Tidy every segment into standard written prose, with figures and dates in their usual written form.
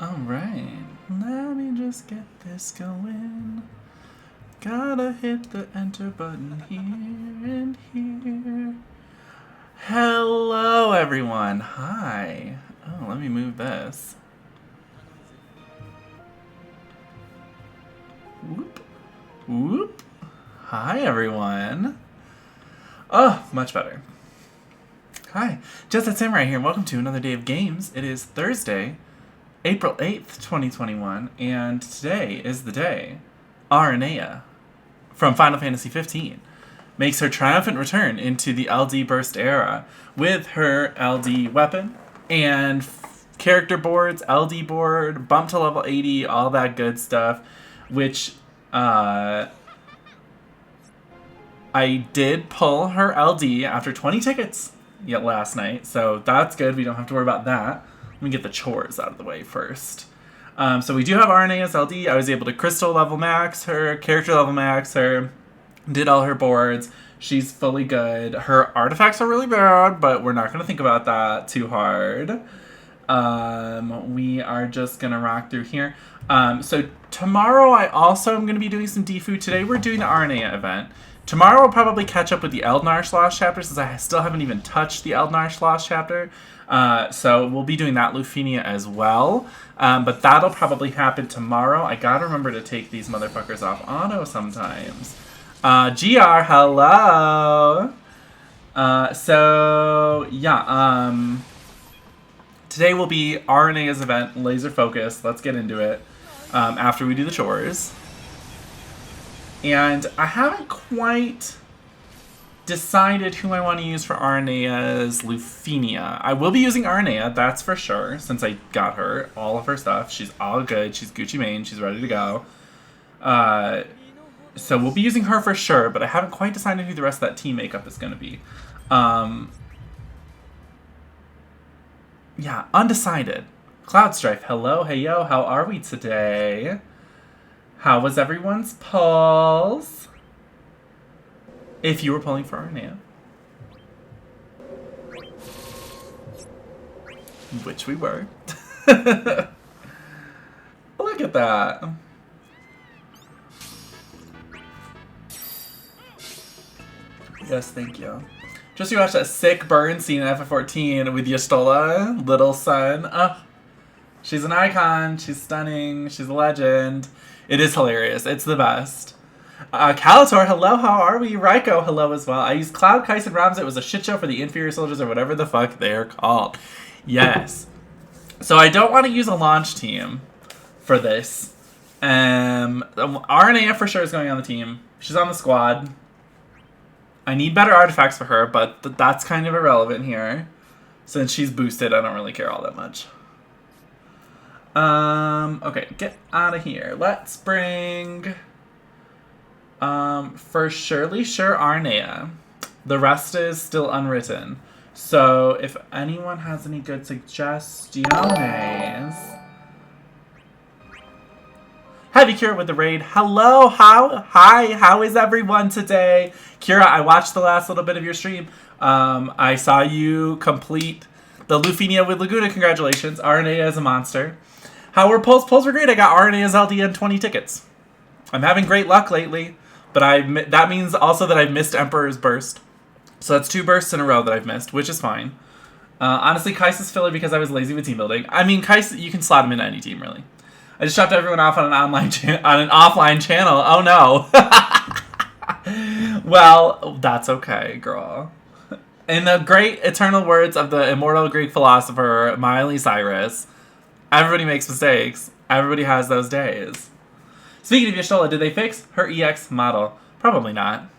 Alright, let me just get this going. Gotta hit the enter button here and here. Hello, everyone. Hi. Oh, let me move this. Whoop. Whoop. Hi, everyone. Oh, much better. Hi, JetSetSamurai here, and welcome to another day of games. It is Thursday, April 8th, 2021, and today is the day Aranea from Final Fantasy 15 makes her triumphant return into the LD Burst era with her LD weapon and character boards, LD board, bump to level 80, all that good stuff, which I did pull her LD after 20 tickets yet last night, so that's good. We don't have to worry about that. Let me get the chores out of the way first. So we do have Arenea's LD. I was able to crystal level max her, character level max her, did all her boards. She's fully good. Her artifacts are really bad, but we're not going to think about that too hard. We are just going to rock through here. So tomorrow I also am going to be doing some Defu. Today we're doing the Aranea event. Tomorrow we'll probably catch up with the Eldnar Slosh chapter since I still haven't even touched the Eldnar Slosh chapter. So we'll be doing that Lufinia as well. But that'll probably happen tomorrow. I gotta remember to take these motherfuckers off auto sometimes. GR, hello! Today will be Arenea's event, laser focus. Let's get into it after we do the chores. And I haven't quite decided who I want to use for Arenea's Lufinia. I will be using Aranea, that's for sure, since I got her. All of her stuff. She's all good. She's Gucci Mane. She's ready to go. So we'll be using her for sure, but I haven't quite decided who the rest of that team makeup is going to be. Yeah, undecided. Cloudstrife, hello, hey yo, how are we today? How was everyone's pulls? If you were pulling for Aranea. Which we were. Look at that. Yes, thank you. Just you watched that sick burn scene in FF14 with Yastola, little son. She's an icon. She's stunning. She's a legend. It is hilarious. It's the best. Calator, hello, how are we? Raiko, hello as well. I used Cloud, Kais, and Rams. It was a shit show for the inferior soldiers or whatever the fuck they're called. Yes. So I don't want to use a launch team for this. Aranea for sure is going on the team. She's on the squad. I need better artifacts for her, but that's kind of irrelevant here. Since she's boosted, I don't really care all that much. Okay, get out of here. Let's bring... for surely sure Aranea. The rest is still unwritten. So, if anyone has any good suggestions... Heavy Kira with the raid. Hello, hi, how is everyone today? Kira, I watched the last little bit of your stream. I saw you complete the Lufinia with Laguna. Congratulations. Aranea is a monster. How were pulls? Pulls were great. I got Arenea's LD and 20 tickets. I'm having great luck lately, but that means also that I've missed Emperor's Burst. So that's 2 bursts in a row that I've missed, which is fine. Honestly, Kais is filler because I was lazy with team building. I mean, Kais, you can slot him into any team, really. I just chopped everyone off on an offline channel. Oh no. Well, that's okay, girl. In the great eternal words of the immortal Greek philosopher Miley Cyrus, everybody makes mistakes. Everybody has those days. Speaking of Y'shtola, did they fix her EX model? Probably not.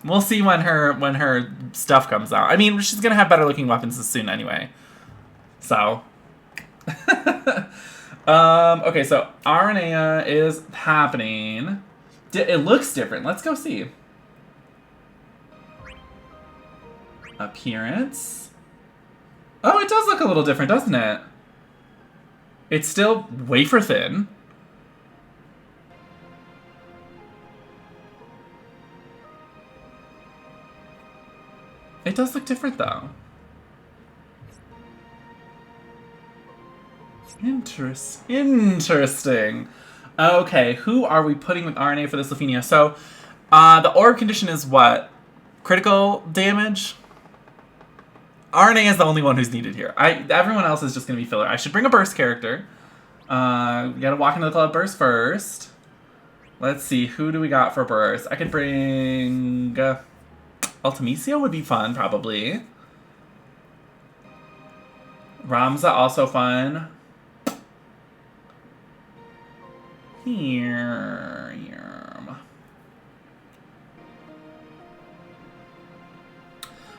We'll see when her stuff comes out. I mean, she's gonna have better looking weapons soon anyway. So. Okay, so Aranea is happening. It looks different. Let's go see. Appearance. Oh, it does look a little different, doesn't it? It's still wafer thin. It does look different, though. Interesting. Okay, who are we putting with RNA for this Lafenia? So, the orb condition is what? Critical damage? RNA is the only one who's needed here. Everyone else is just going to be filler. I should bring a burst character. We gotta walk into the club burst first. Let's see, who do we got for burst? I could bring... Ultimecia would be fun, probably. Ramza, also fun. Here.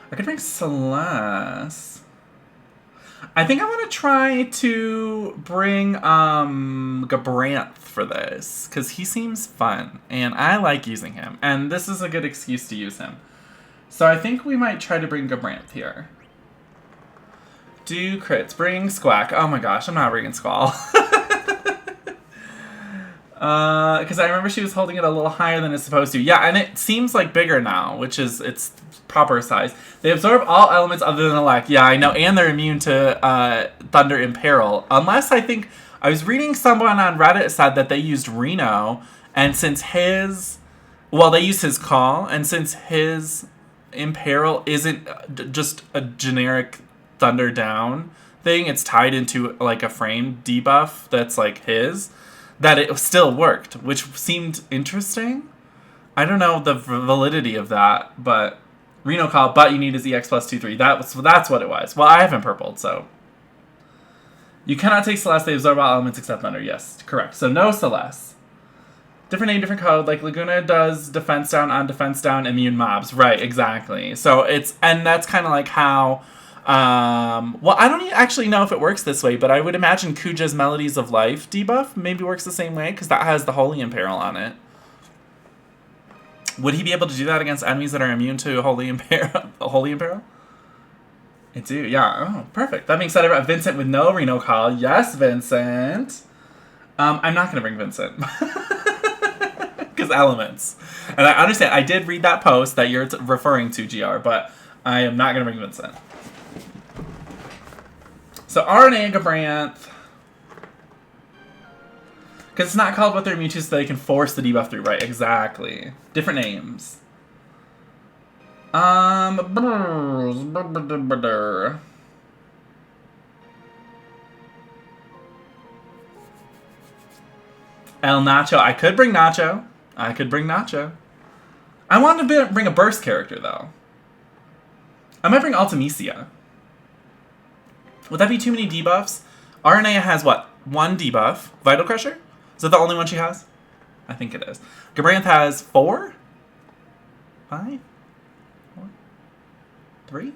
I could bring Celeste. I think I want to try to bring Gabranth for this, because he seems fun, and I like using him, and this is a good excuse to use him. So I think we might try to bring Gabranth here. Do crits. Bring Squack. Oh my gosh, I'm not bringing Squall. Because I remember she was holding it a little higher than it's supposed to. Yeah, and it seems like bigger now, which is its proper size. They absorb all elements other than elect. Yeah, I know, and they're immune to Thunder in Peril. Unless I think... I was reading someone on Reddit said that they used Reno, and since his... Well, they used his call, and since his Imperil isn't just a generic Thunder Down thing, it's tied into like a frame debuff that's like his... that it still worked, which seemed interesting. I don't know the validity of that, but Reno Call, but you need his EX plus 2/3. That's what it was. Well, I haven't purpled, so. You cannot take Celeste, they absorb all elements except Thunder. Yes, correct. So no Celeste. Different name, different code. Like Laguna does defense down on defense down immune mobs. Right, exactly. So and that's kind of like how... well, I don't actually know if it works this way, but I would imagine Kuja's Melodies of Life debuff maybe works the same way, because that has the Holy Imperil on it. Would he be able to do that against enemies that are immune to Holy Imperil? Holy Imperil? I do, yeah. Oh, perfect. That being said, I brought Vincent with no Reno Call. Yes, Vincent. I'm not going to bring Vincent. Because elements. And I understand, I did read that post that you're referring to, GR, but I am not going to bring Vincent. So Aranea, Gabranth. Because it's not called what they're immune to, so they can force the debuff through. Right, exactly. Different names. El Nacho. I could bring Nacho. I want to bring a burst character, though. I might bring Ultimecia. Would that be too many debuffs? Aranea has, what, one debuff? Vital Crusher? Is that the only one she has? I think it is. Gabranth has 4? 5? 4? 3?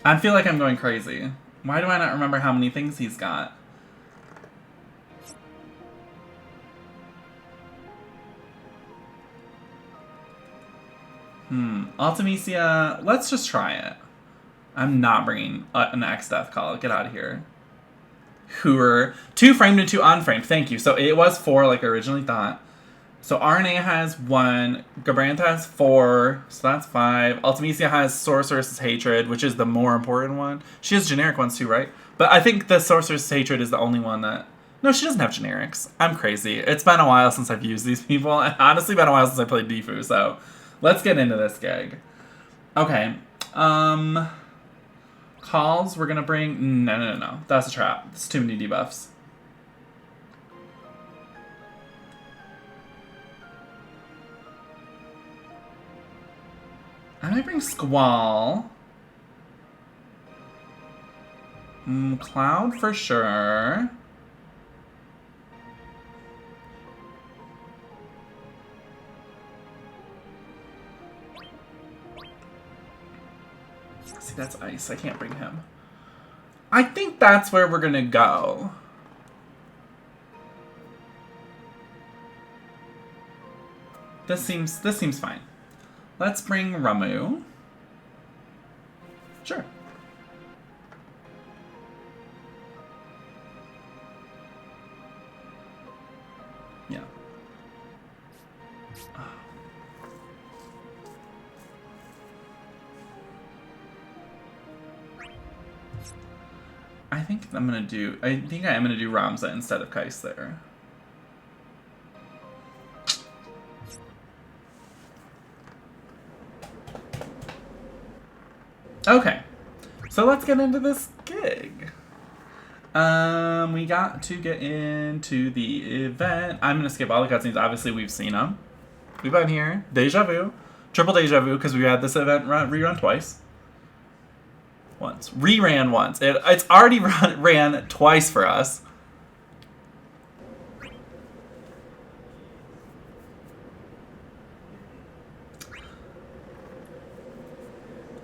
I feel like I'm going crazy. Why do I not remember how many things he's got? Ultimecia, let's just try it. I'm not bringing an X Death Call. Get out of here. Hooer. 2 framed and 2 unframed. Thank you. So it was 4 like I originally thought. So Aranea has 1. Gabranth has 4. So that's 5. Ultimecia has Sorceress's Hatred, which is the more important one. She has generic ones too, right? But I think the Sorceress's Hatred is the only one that... No, she doesn't have generics. I'm crazy. It's been a while since I've used these people. And honestly, been a while since I played Defu, so... Let's get into this gig. Okay. Calls, we're gonna bring... No. That's a trap. It's too many debuffs. I might bring Squall. Cloud for sure. See, that's ice. I can't bring him. I think that's where we're gonna go. This seems fine. Let's bring Ramu. Sure. Yeah. think I am gonna do Ramza instead of Kais there. Okay, so let's get into this gig. We got to get into the event. I'm gonna skip all the cutscenes. Obviously, we've seen them. We've been here. Deja vu. Triple deja vu, because we had this event rerun twice. Once. Reran once. It's already ran twice for us.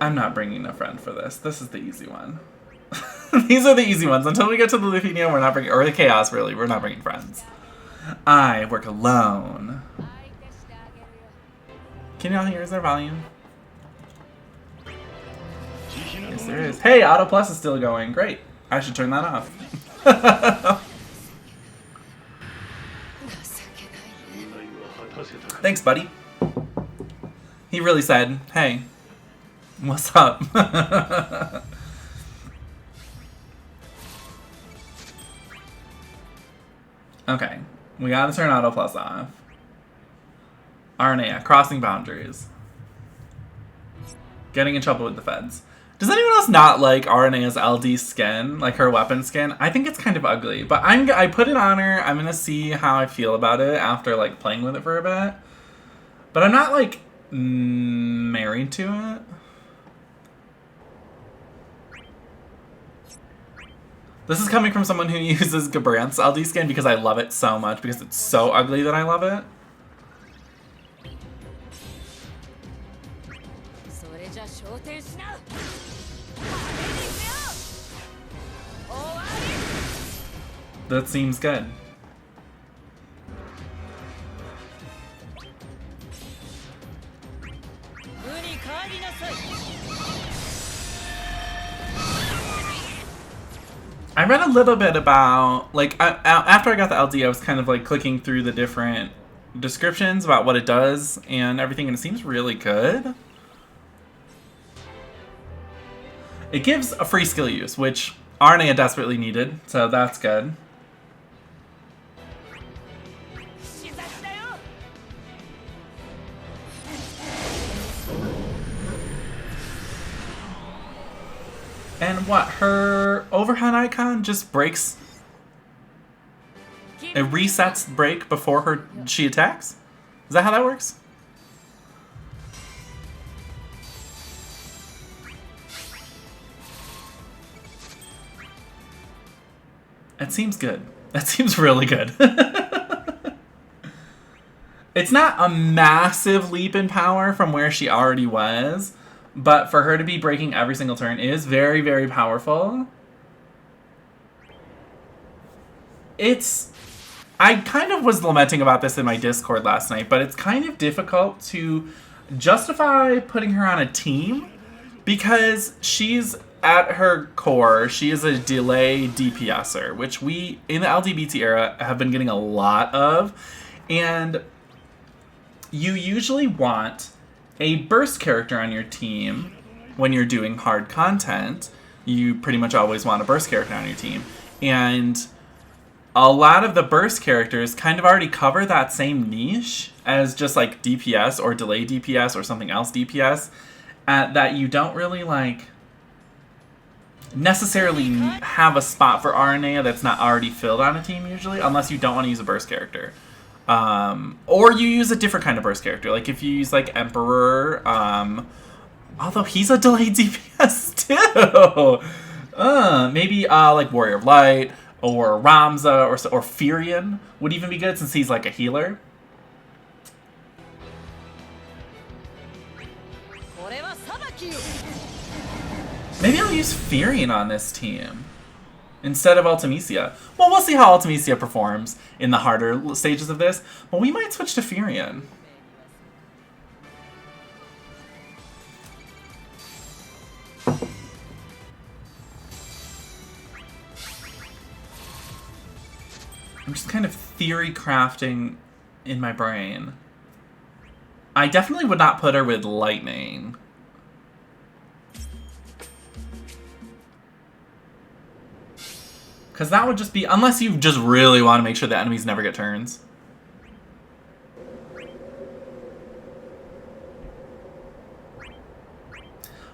I'm not bringing a friend for this. This is the easy one. These are the easy ones. Until we get to the Lithuania, we're not bringing... Or the Chaos, really. We're not bringing friends. I work alone. Can y'all hear? Is there volume? Yes, there is. Hey, Auto Plus is still going. Great. I should turn that off. Thanks, buddy. He really said, hey, what's up? Okay. We gotta turn Auto Plus off. Aranea, crossing boundaries. Getting in trouble with the feds. Does anyone else not like Aranea's LD skin? Like her weapon skin? I think it's kind of ugly. But I put it on her. I'm gonna see how I feel about it after like playing with it for a bit. But I'm not like married to it. This is coming from someone who uses Gabrant's LD skin because I love it so much because it's so ugly that I love it. That seems good. I read a little bit about, like, after I got the LD, I was kind of, like, clicking through the different descriptions about what it does and everything, and it seems really good. It gives a free skill use, which Aranea desperately needed, so that's good. And what, her overhead icon just breaks? It resets break before she attacks? Is that how that works? It seems good. That seems really good. It's not a massive leap in power from where she already was, but for her to be breaking every single turn is very, very powerful. I kind of was lamenting about this in my Discord last night, but it's kind of difficult to justify putting her on a team because she's, at her core, she is a delay DPSer, which we, in the LDBT era, have been getting a lot of. And you usually want a burst character on your team when you're doing hard content. You pretty much always want a burst character on your team. And a lot of the burst characters kind of already cover that same niche as just like DPS or delay DPS or something else DPS that you don't really like necessarily have a spot for Aranea that's not already filled on a team usually, unless you don't want to use a burst character. Or you use a different kind of burst character. Like if you use like Emperor, although he's a delayed DPS too. Maybe like Warrior of Light or Ramza or Furion would even be good since he's like a healer. Maybe I'll use Furion on this team instead of Ultimisia. Well, we'll see how Ultimisia performs in the harder stages of this, but we might switch to Furion. I'm just kind of theory crafting in my brain. I definitely would not put her with Lightning. Because that would just be... Unless you just really want to make sure the enemies never get turns.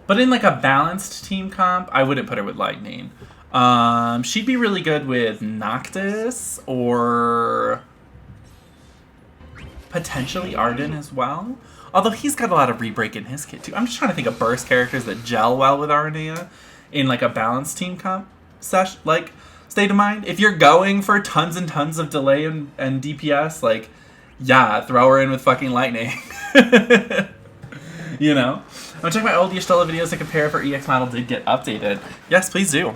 But in like a balanced team comp, I wouldn't put her with Lightning. She'd be really good with Noctis or potentially Arden as well. Although he's got a lot of re-break in his kit too. I'm just trying to think of burst characters that gel well with Aranea in like a balanced team comp like state of mind. If you're going for tons and tons of delay and DPS, like yeah, throw her in with fucking Lightning. You know? I'm gonna check my old Y'shtola videos to compare if our EX model did get updated. Yes, please do.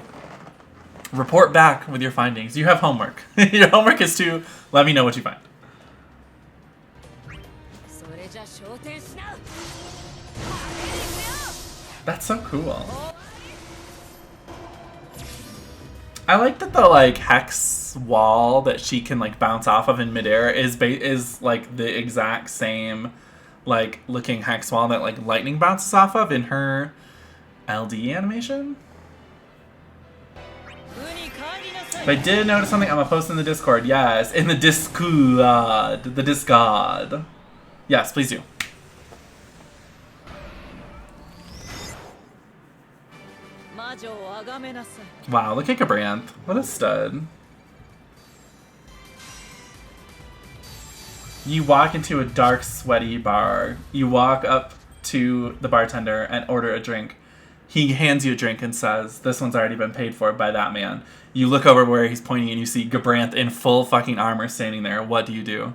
Report back with your findings. You have homework. Your homework is to let me know what you find. That's so cool. I like that the like hex wall that she can like bounce off of in midair is like the exact same like looking hex wall that like lightning bounces off of in her LD animation. If I did notice something, I'm gonna post in the Discord. Yes, in the Discord. The Discord. Yes, please do. Wow, look at Gabranth. What a stud. You walk into a dark, sweaty bar. You walk up to the bartender and order a drink. He hands you a drink and says, "This one's already been paid for by that man." You look over where he's pointing and you see Gabranth in full fucking armor standing there. What do you do?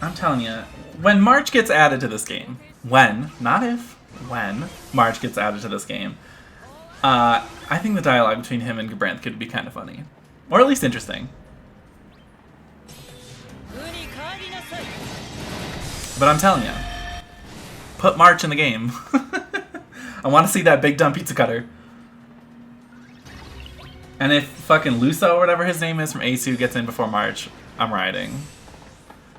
I'm telling you, when March gets added to this game, when, not if, when March gets added to this game, I think the dialogue between him and Gabranth could be kind of funny. Or at least interesting. But I'm telling you, put March in the game. I want to see that big dumb pizza cutter. And if fucking Luso or whatever his name is from Asu gets in before March, I'm riding.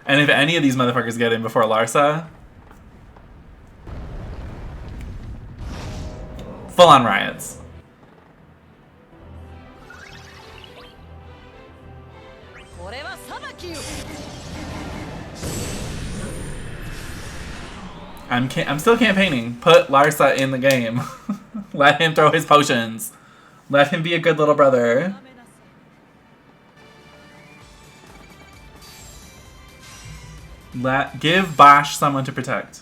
And if any of these motherfuckers get in before Larsa, full on riots. I'm still campaigning. Put Larsa in the game. Let him throw his potions. Let him be a good little brother. Give Bosch someone to protect.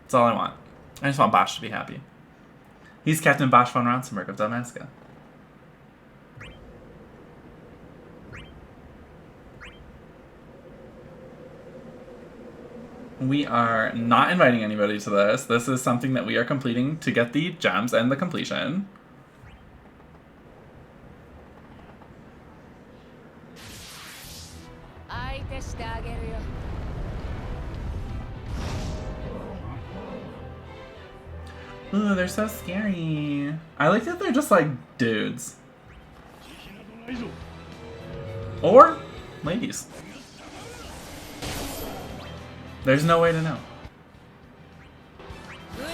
That's all I want. I just want Bosch to be happy. He's Captain Bosch von Ronsenberg of Dalmasca. We are not inviting anybody to this. This is something that we are completing to get the gems and the completion. Ooh, they're so scary. I like that they're just like dudes. Or ladies. There's no way to know.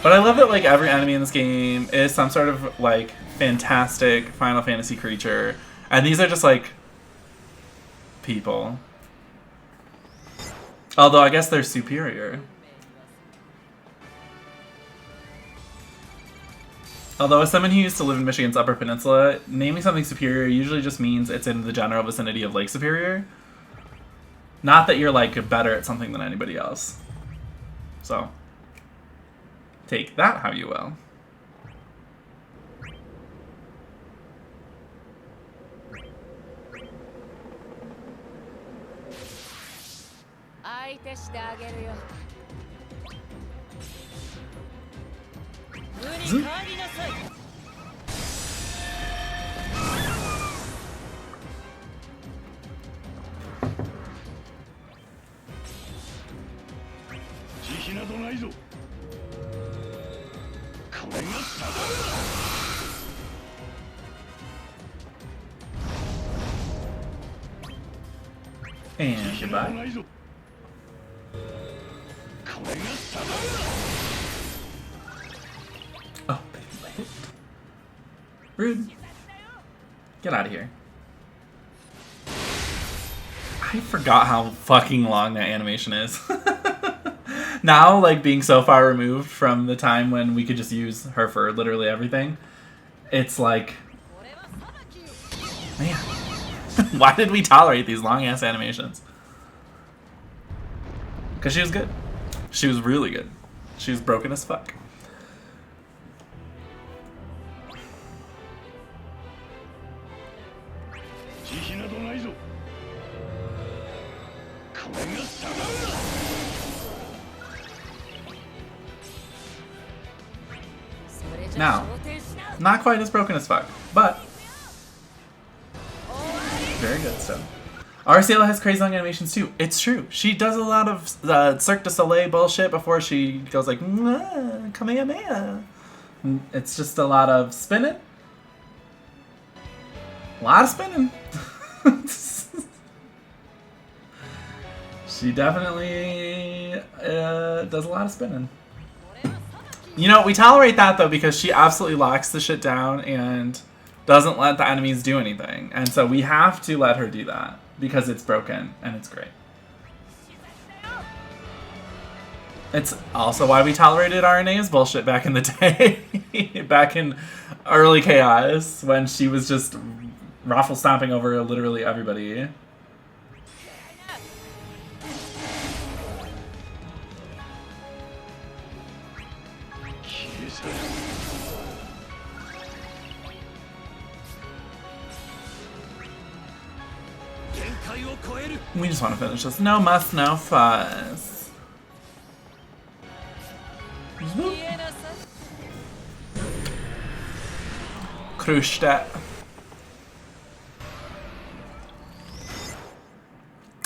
But I love that like every enemy in this game is some sort of like fantastic Final Fantasy creature. And these are just like people. Although I guess they're superior. Although as someone who used to live in Michigan's Upper Peninsula, naming something superior usually just means it's in the general vicinity of Lake Superior. Not that you're like better at something than anybody else. So, take that how you will. And goodbye. Oh, wait. Rude. Get out of here. I forgot how fucking long that animation is. Now, like, being so far removed from the time when we could just use her for literally everything, it's like, man, why did we tolerate these long-ass animations? Because she was good. She was really good. She was broken as fuck. Now, not quite as broken as fuck, but very good still. RCL has crazy long animations too. It's true. She does a lot of Cirque du Soleil bullshit before she goes like, Kamehameha. It's just a lot of spinning. A lot of spinning. She definitely does a lot of spinning. You know, we tolerate that though because she absolutely locks the shit down and doesn't let the enemies do anything. And so we have to let her do that because it's broken and it's great. It's also why we tolerated Aranea's bullshit back in the day. Back in early Chaos when she was just raffle stomping over literally everybody. We just want to finish this. No muss, no fuss. Crushed it.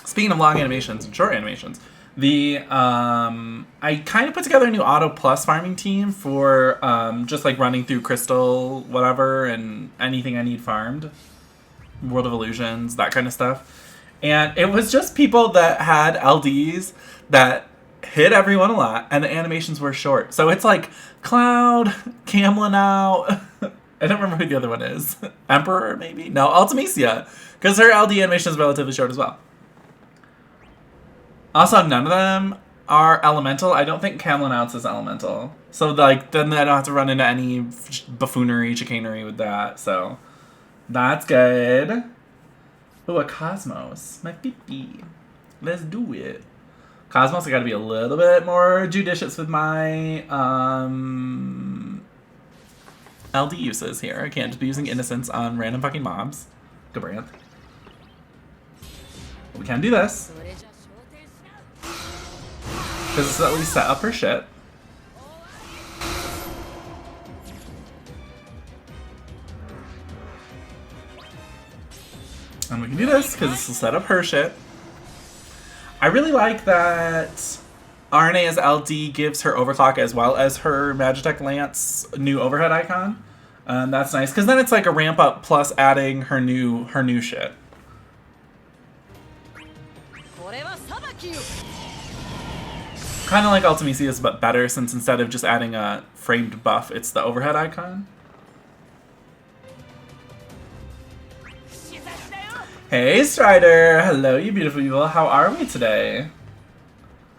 Speaking of long animations and short animations, I kind of put together a new Auto Plus farming team for just like running through Crystal, whatever, and anything I need farmed. World of Illusions, that kind of stuff. And it was just people that had LDs that hit everyone a lot, and the animations were short. So it's like Cloud, Camlin out. I don't remember who the other one is. Emperor, maybe? No, Ultimecia. Because her LD animation is relatively short as well. Also, none of them are elemental. I don't think Camlin outs is elemental. So, like, then I don't have to run into any buffoonery, chicanery with that. So, that's good. Ooh, a Cosmos. My pee-pee. Let's do it. Cosmos, I gotta be a little bit more judicious with my LD uses here. I can't just be using Innocence on random fucking mobs. Gabranth. We can do this. Because this is at least set up her shit. And we can do this, because this will set up her shit. I really like that Aranea's LD gives her overclock as well as her Magitech Lance new overhead icon. That's nice, because then it's like a ramp up plus adding her new shit. Kind of like Ultimecia's, but better, since instead of just adding a framed buff, it's the overhead icon. Hey Strider! Hello you beautiful people, how are we today?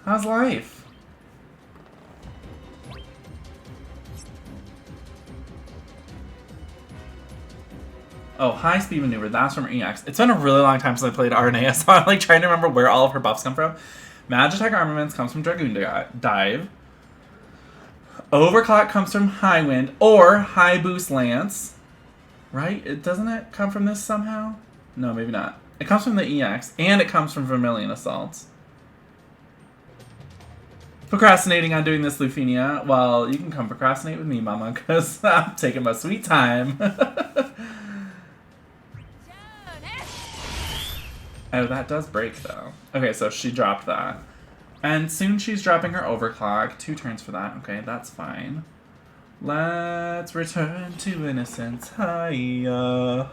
How's life? Oh, high speed maneuver, that's from EX. It's been a really long time since I played Aranea, so I'm like trying to remember where all of her buffs come from. Magitech Armaments comes from Dragoon Dive. Overclock comes from High Wind or High Boost Lance. Right? Doesn't it come from this somehow? No, maybe not. It comes from the EX, and it comes from Vermilion Assault. Procrastinating on doing this, Lufinia. Well, you can come procrastinate with me, mama, because I'm taking my sweet time. Oh, that does break, though. Okay, so she dropped that. And soon she's dropping her overclock. 2 turns for that. Okay, that's fine. Let's return to innocence. Hiya,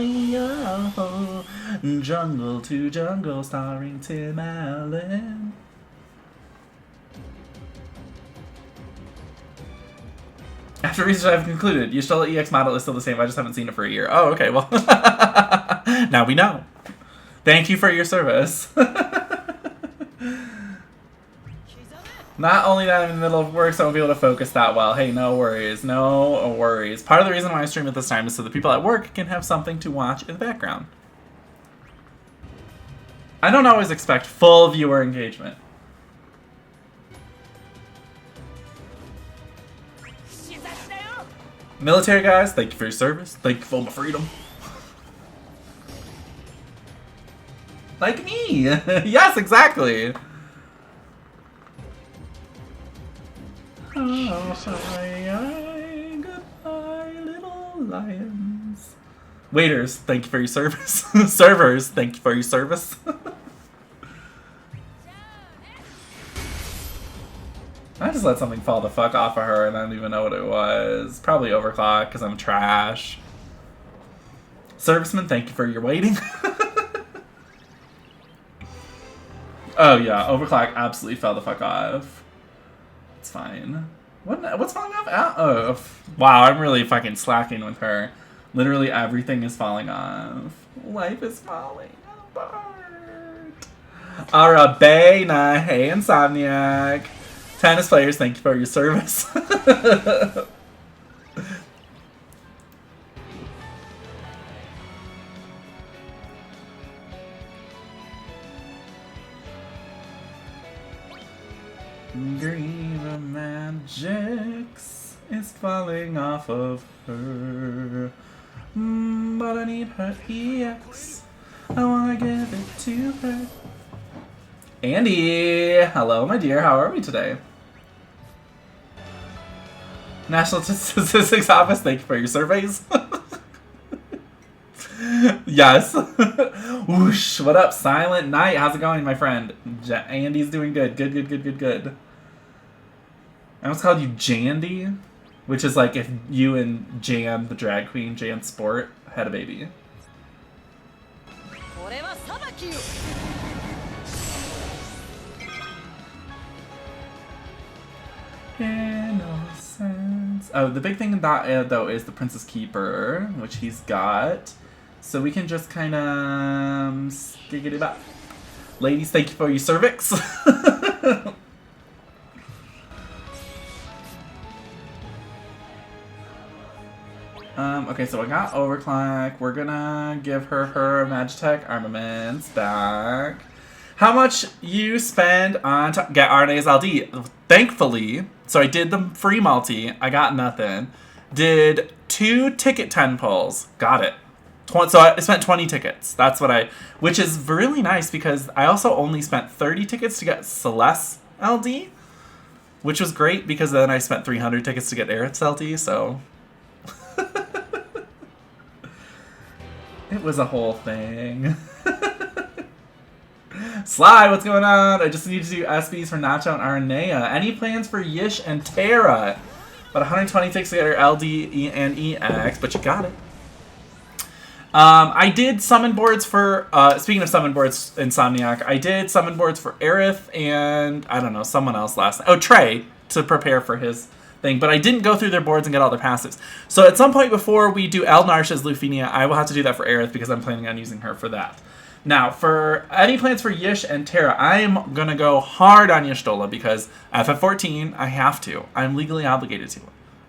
hiya, Jungle to Jungle, starring Tim Allen. After research, I've concluded Y'shtola EX model is still the same. I just haven't seen it for a year. Oh, okay. Well, now we know. Thank you for your service. Not only that I'm in the middle of work, so I won't be able to focus that well. Hey, no worries. No worries. Part of the reason why I stream at this time is so the people at work can have something to watch in the background. I don't always expect full viewer engagement. Military guys, thank you for your service. Thank you for my freedom. Like me. Yes, exactly. Oh, hi, goodbye, little lions. Waiters, thank you for your service. Servers, thank you for your service. I just let something fall the fuck off of her and I don't even know what it was. Probably overclock because I'm trash. Serviceman, thank you for your waiting. Oh yeah, overclock absolutely fell the fuck off. It's fine. What's falling off? Oh, wow, I'm really fucking slacking with her. Literally everything is falling off. Life is falling apart. Arabena, hey Insomniac. Tennis players, thank you for your service. Green Magics is falling off of her. But I need her EX. I wanna give it to her. Andy! Hello, my dear. How are we today? National Statistics Office, thank you for your surveys. Yes. Whoosh. What up, Silent Night? How's it going, my friend? Andy's doing good. Good. I almost called you Jandy, which is like if you and Jan, the drag queen, Jan Sport, had a baby. Innocence. Oh, the big thing in that though is the Princess Keeper, which he's got. So we can just kind of skiggity back. Ladies, thank you for your cervix. Okay, so I got overclock. We're gonna give her Magitech armaments back. How much you spend on get Arenea's LD? Thankfully, so I did the free multi. I got nothing. Did 2 ticket 10 pulls. Got it. So I spent 20 tickets. That's what which is really nice because I also only spent 30 tickets to get Celeste LD, which was great because then I spent 300 tickets to get Aerith's LD, so. It was a whole thing. Sly, what's going on? I just need to do SBs for Nacho and Aranea. Any plans for Yish and Tara? About 120 tickets to get her LD and EX, but you got it. I did summon boards for, speaking of summon boards, Insomniac, I did summon boards for Aerith and, I don't know, someone else last night. Oh, Trey, to prepare for his thing, but I didn't go through their boards and get all their passives. So at some point before we do Elnarsh's Lufinia, I will have to do that for Aerith because I'm planning on using her for that. Now, for any plans for Yish and Tara, I'm going to go hard on Y'shtola because FF14, I have to. I'm legally obligated to.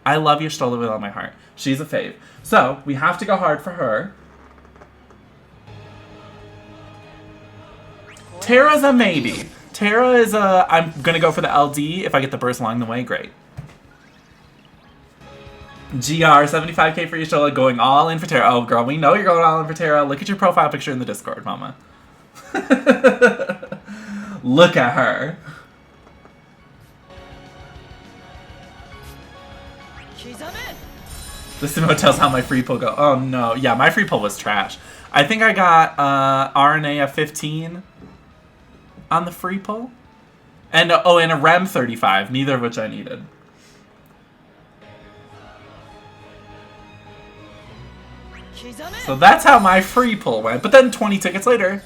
I love Y'shtola with all my heart. She's a fave. So, we have to go hard for her. Tara's a maybe. Tara is a, I'm going to go for the LD. If I get the burst along the way, great. GR, 75k for Y'shtola, going all in for Tara. Oh, girl, we know you're going all in for Tara. Look at your profile picture in the Discord, mama. Look at her. This emote tells how my free pull go. Oh, no. Yeah, my free pull was trash. I think I got Aranea 15. on the free pull. And, oh, and a Rem 35, neither of which I needed. So that's how my free pull went. But then 20 tickets later.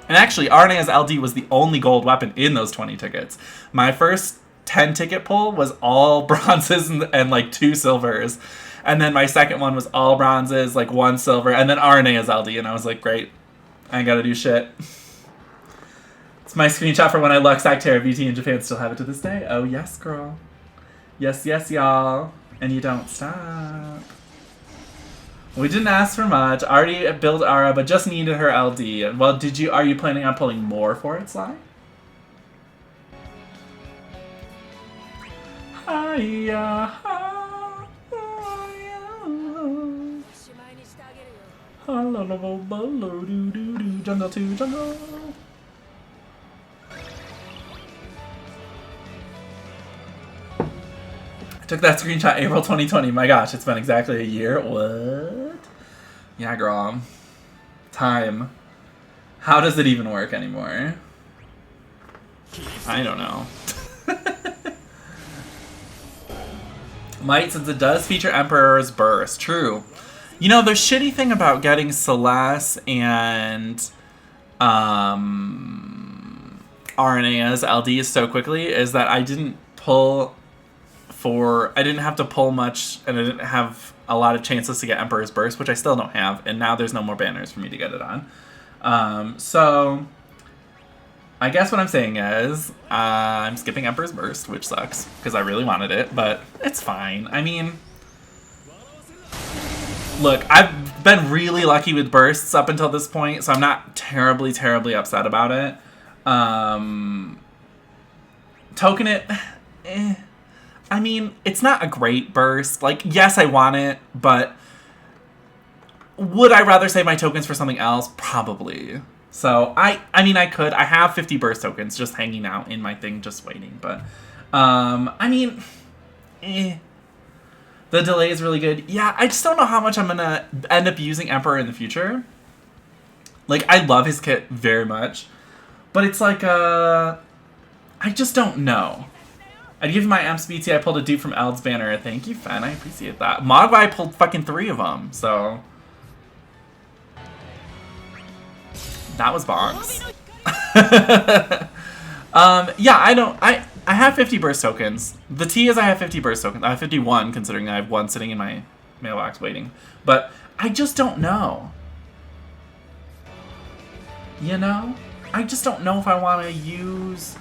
And actually, Arenea's LD was the only gold weapon in those 20 tickets. My first 10 ticket pull was all bronzes and like 2 silvers. And then my second one was all bronzes, like 1 silver, and then Arenea's LD. And I was like, great, I ain't gotta do shit. It's my screenshot for when I Lux Actera VT in Japan. Still have it to this day. Oh, yes, girl. Yes, yes, y'all. And you don't stop. We didn't ask for much. Already built Ara, but just needed her LD. Well, are you planning on pulling more for it, Sly? Hiya, jungle to jungle. Took that screenshot April 2020. My gosh, it's been exactly a year. What? Yeah, girl. Time. How does it even work anymore? I don't know. Might, since it does feature Emperor's Burst. True. You know, the shitty thing about getting Celeste and Arenea's LD so quickly is that I didn't have to pull much, and I didn't have a lot of chances to get Emperor's Burst, which I still don't have, and now there's no more banners for me to get it on. So I guess what I'm saying is I'm skipping Emperor's Burst, which sucks, because I really wanted it, but it's fine. I mean, look, I've been really lucky with bursts up until this point, so I'm not terribly, terribly upset about it. Token it, I mean, it's not a great burst. Like, yes, I want it, but would I rather save my tokens for something else? Probably. So, I mean, I could. I have 50 burst tokens just hanging out in my thing, just waiting. But, I mean, The delay is really good. Yeah, I just don't know how much I'm going to end up using Emperor in the future. Like, I love his kit very much. But it's like, I just don't know. I'd give my Emps BT. I pulled a dupe from Eld's banner. Thank you, Fen. I appreciate that. Mogwai pulled fucking 3 of them, so... That was box. Yeah, I have 50 burst tokens. The T is I have 50 burst tokens. I have 51, considering I have 1 sitting in my mailbox waiting. But I just don't know. You know? I just don't know if I want to use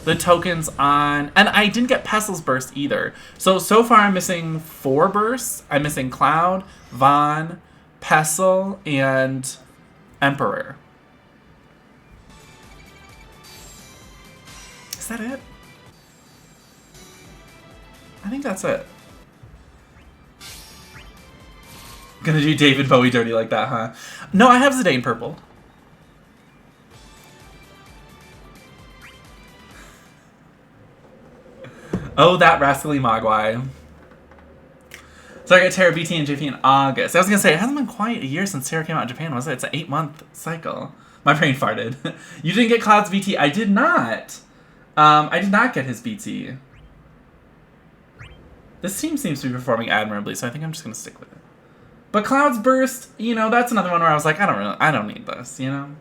the tokens on... And I didn't get Pestil's burst either. So far I'm missing 4 bursts. I'm missing Cloud, Vaughn, Pestil, and Emperor. Is that it? I think that's it. Gonna do David Bowie dirty like that, huh? No, I have Zidane purple. Oh, that rascally Mogwai. So I got Terra BT and JP in August. I was gonna say, it hasn't been quite a year since Terra came out in Japan, was it? It's an 8-month cycle. My brain farted. You didn't get Cloud's BT? I did not. I did not get his BT. This team seems to be performing admirably, so I think I'm just gonna stick with it. But Cloud's Burst, you know, that's another one where I was like, I don't need this, you know?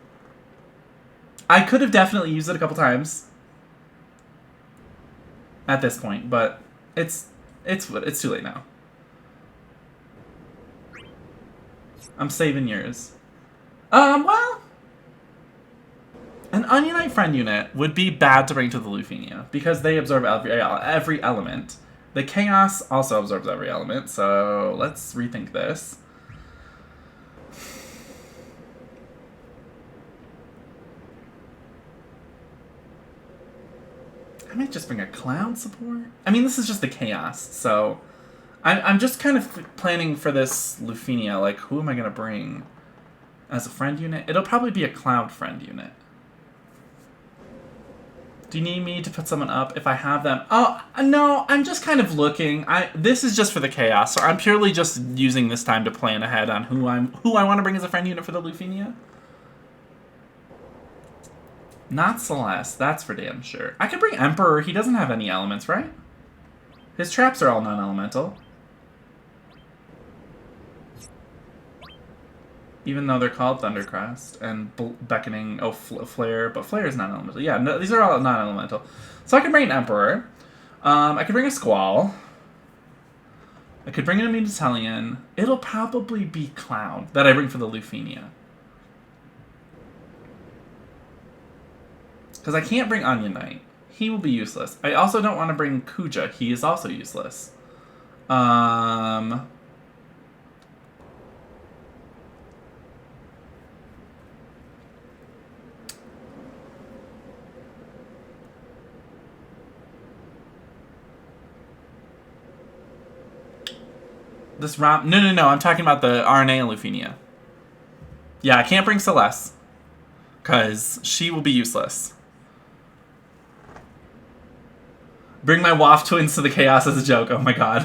I could have definitely used it a couple times at this point, but it's too late now. I'm saving yours. Well, an Onionite friend unit would be bad to bring to the Lufenia because they absorb every element. The Chaos also absorbs every element, so let's rethink this. I might just bring a Cloud support. I mean, this is just the Chaos, so I'm just kind of planning for this Lufenia. Like, who am I going to bring as a friend unit? It'll probably be a Cloud friend unit. Do you need me to put someone up if I have them? Oh, no, I'm just kind of looking. This is just for the Chaos, so I'm purely just using this time to plan ahead on who I want to bring as a friend unit for the Lufenia. Not Celeste, that's for damn sure. I could bring Emperor. He doesn't have any elements, right? His traps are all non-elemental. Even though they're called Thundercrest and Beckoning, Flare, but Flare is non-elemental. Yeah, no, these are all non-elemental. So I could bring an Emperor. I could bring a Squall. I could bring an Immune Italian. It'll probably be Cloud that I bring for the Lufenia. Because I can't bring Onion Knight. He will be useless. I also don't want to bring Kuja. He is also useless. This round... No. I'm talking about the Aranea Lufenia. Yeah, I can't bring Celeste. Because she will be useless. Bring my Waft Twins to the Chaos as a joke. Oh my god.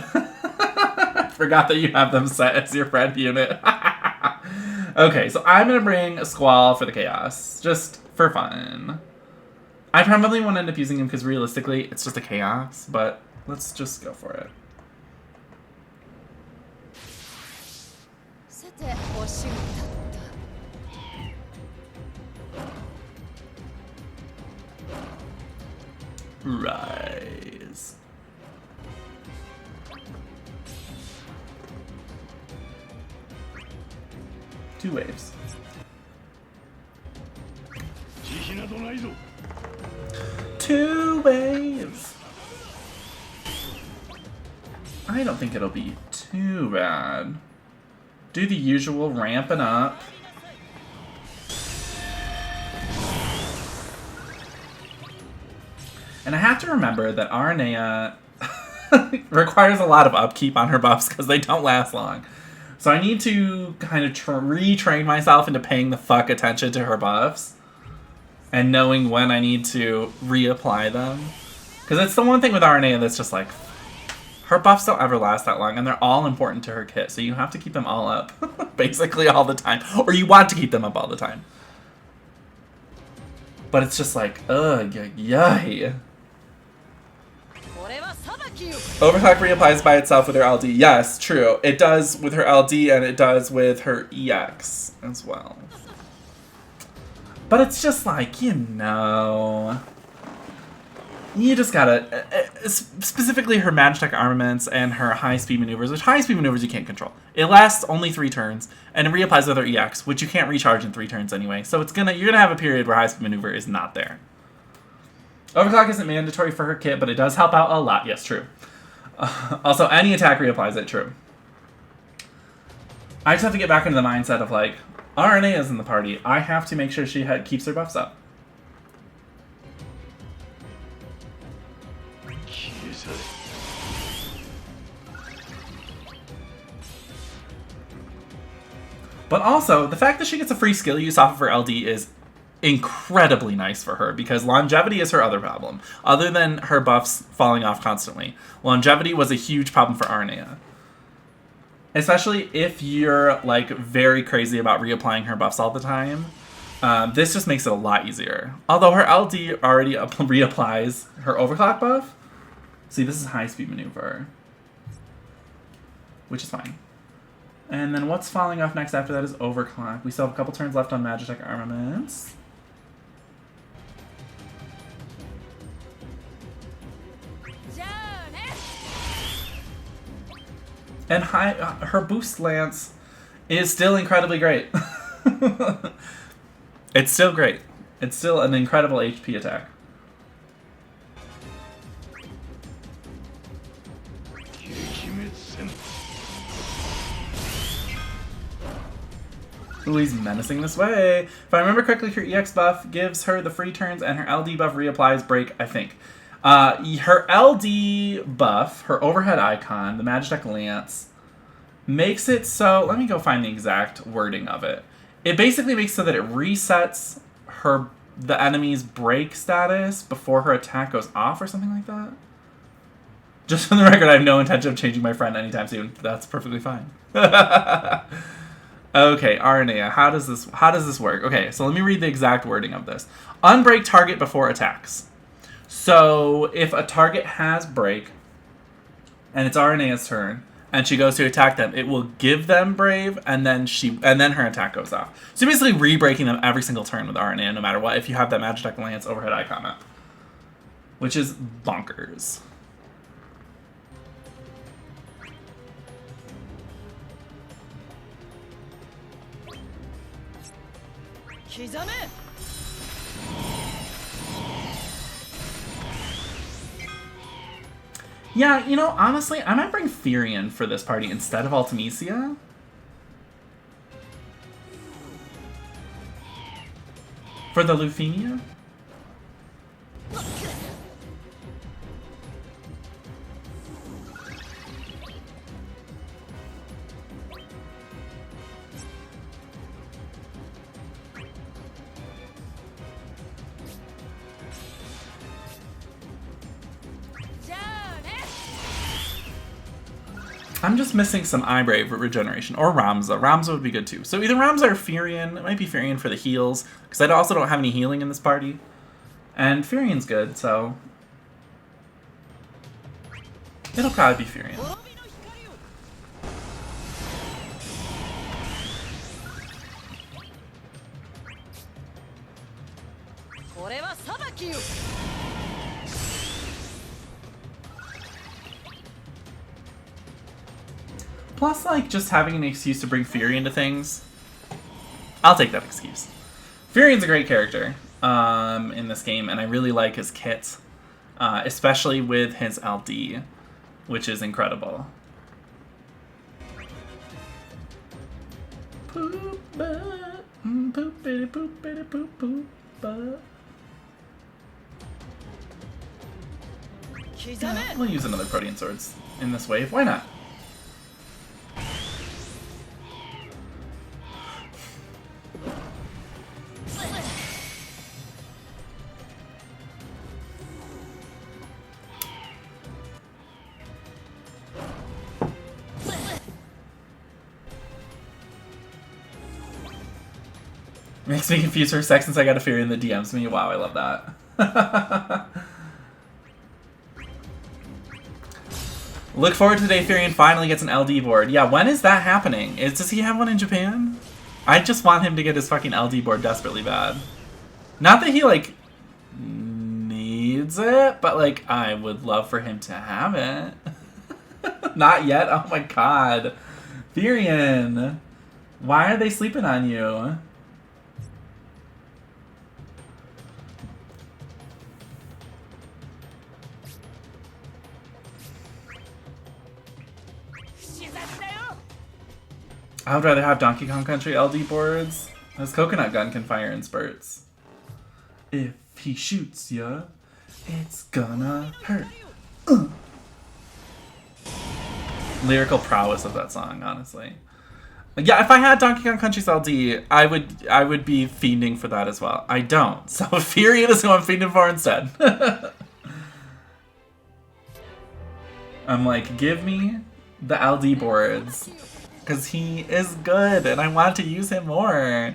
Forgot that you have them set as your friend unit. Okay, so I'm going to bring a Squall for the Chaos. Just for fun. I probably won't end up using him because realistically, it's just a Chaos. But let's just go for it. Rise. Two waves. Two waves. I don't think it'll be too bad. Do the usual ramping up. And I have to remember that Aranea requires a lot of upkeep on her buffs because they don't last long. So I need to kind of retrain myself into paying the fuck attention to her buffs. And knowing when I need to reapply them. Because it's the one thing with Aranea that's just like... Her buffs don't ever last that long, and they're all important to her kit. So you have to keep them all up. Basically all the time. Or you want to keep them up all the time. But it's just like, ugh, yay. Overclock reapplies by itself with her LD. Yes, true. It does with her LD and it does with her EX as well. But it's just like, you know... You just gotta... Specifically her Magitech armaments and her high-speed maneuvers, which high-speed maneuvers you can't control. It lasts only 3 turns, and it reapplies with her EX, which you can't recharge in 3 turns anyway. So it's you're gonna have a period where high-speed maneuver is not there. Overclock isn't mandatory for her kit, but it does help out a lot. Yes, true. Also, any attack reapplies it. True. I just have to get back into the mindset of, like, Aranea is in the party. I have to make sure she keeps her buffs up. But also, the fact that she gets a free skill use off of her LD is incredibly nice for her, because longevity is her other problem. Other than her buffs falling off constantly, longevity was a huge problem for Aranea. Especially if you're, like, very crazy about reapplying her buffs all the time. This just makes it a lot easier. Although her LD already reapplies her overclock buff. See, this is high-speed maneuver. Which is fine. And then what's falling off next after that is overclock. We still have a couple turns left on Magitech armaments. And her boost lance is still incredibly great. It's still great. It's still an incredible HP attack. Ooh, he's menacing this way. If I remember correctly, her EX buff gives her the free turns, and her LD buff reapplies break, I think. Her LD buff, her overhead icon, the Magitech Lance, makes it so... Let me go find the exact wording of it. It basically makes so that it resets the enemy's break status before her attack goes off or something like that. Just for the record, I have no intention of changing my friend anytime soon. That's perfectly fine. Okay, Aranea, how does this work? Okay, so let me read the exact wording of this. Unbreak target before attacks. So if a target has break and it's Aranea's turn and she goes to attack them, it will give them brave and then her attack goes off. So you're basically re-breaking them every single turn with Aranea no matter what if you have that Magitech Lance overhead icon up. Which is bonkers. Yeah, you know, honestly, I might bring Furion for this party instead of Ultimisia. For the Lufenia? I'm just missing some Eyebrave regeneration. Or Ramza. Ramza would be good too. So either Ramza or Furion. It might be Furion for the heals. Because I also don't have any healing in this party. And Furion's good, so... it'll probably be Furion. Plus, like, just having an excuse to bring Furion to things. I'll take that excuse. Furion's a great character in this game, and I really like his kit. Especially with his LD, which is incredible. Yeah, we'll use another Protean Swords in this wave. Why not? Makes me confused for a sec since I got a Furion that DMs me. Wow, I love that. Look forward to the day Furion finally gets an LD board. Yeah, when is that happening? Does he have one in Japan? I just want him to get his fucking LD board desperately bad. Not that he, like, needs it, but, like, I would love for him to have it. Not yet? Oh my god. Furion, why are they sleeping on you? I would rather have Donkey Kong Country LD boards. This coconut gun can fire in spurts. If he shoots ya, it's gonna hurt. Lyrical prowess of that song, honestly. Yeah, if I had Donkey Kong Country's LD, I would be fiending for that as well. I don't, so Furion is who I'm fiending for instead. I'm like, give me the LD boards. Because he is good, and I want to use him more.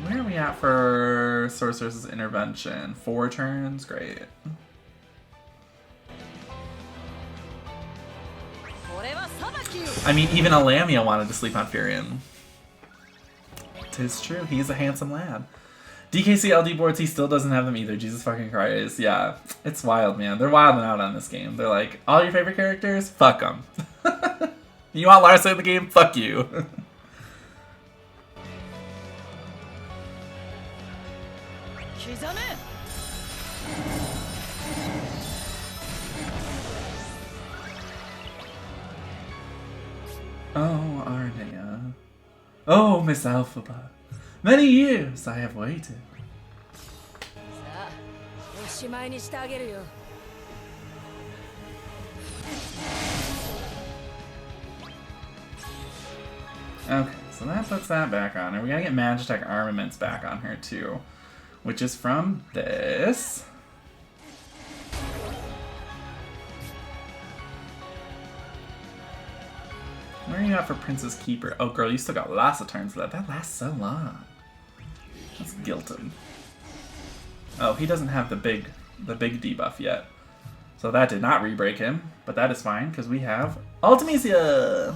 Where are we at for Sorceress's Intervention? 4 turns? Great. I mean, even Alamia wanted to sleep on Furion. 'Tis true, he's a handsome lad. DKC LD boards, he still doesn't have them either. Jesus fucking Christ. Yeah, it's wild, man. They're wilding out on this game. They're like, all your favorite characters? Fuck them. You want Larsa in the game? Fuck you. Oh, Aranea. Oh, Miss Alphaba. Many years I have waited. Okay, so that puts that back on her. We gotta get Magitech Armaments back on her too, which is from this. What are you at for Princess Keeper? Oh, girl, you still got lots of turns left. That lasts so long. That's guilted. Oh, he doesn't have the big debuff yet. So that did not re-break him, but that is fine, because we have Ultimecia!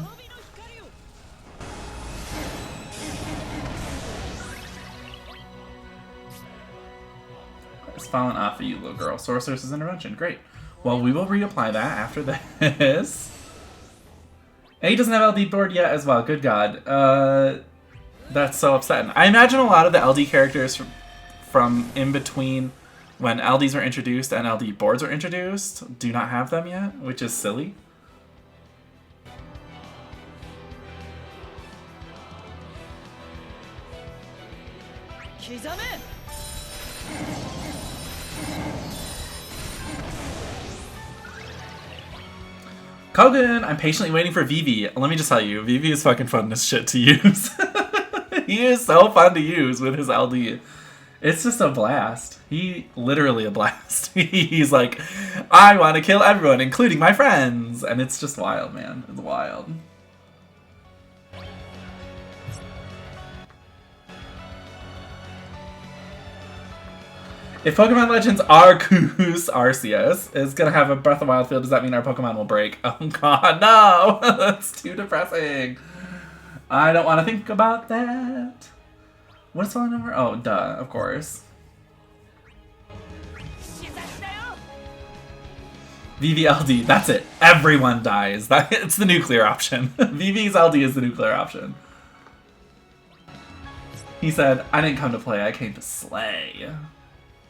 It's fallen off of you, little girl. Sorceress's Intervention. Great. Well, we will reapply that after this. And he doesn't have LD board yet as well. Good God. That's so upsetting. I imagine a lot of the LD characters from in between when LDs were introduced and LD boards were introduced do not have them yet, which is silly. Kogan, I'm patiently waiting for Vivi. Let me just tell you, Vivi is fucking fun as shit to use. He is so fun to use with his LD. It's just a blast. Literally a blast. He's like, I want to kill everyone, including my friends. And it's just wild, man. It's wild. If Pokemon Legends Arceus is going to have a Breath of Wild field, does that mean our Pokemon will break? Oh god, no! That's too depressing. I don't want to think about that. What is falling over? Oh, duh, of course. VVLD, that's it. Everyone dies. It's the nuclear option. VV's LD is the nuclear option. He said, I didn't come to play, I came to slay.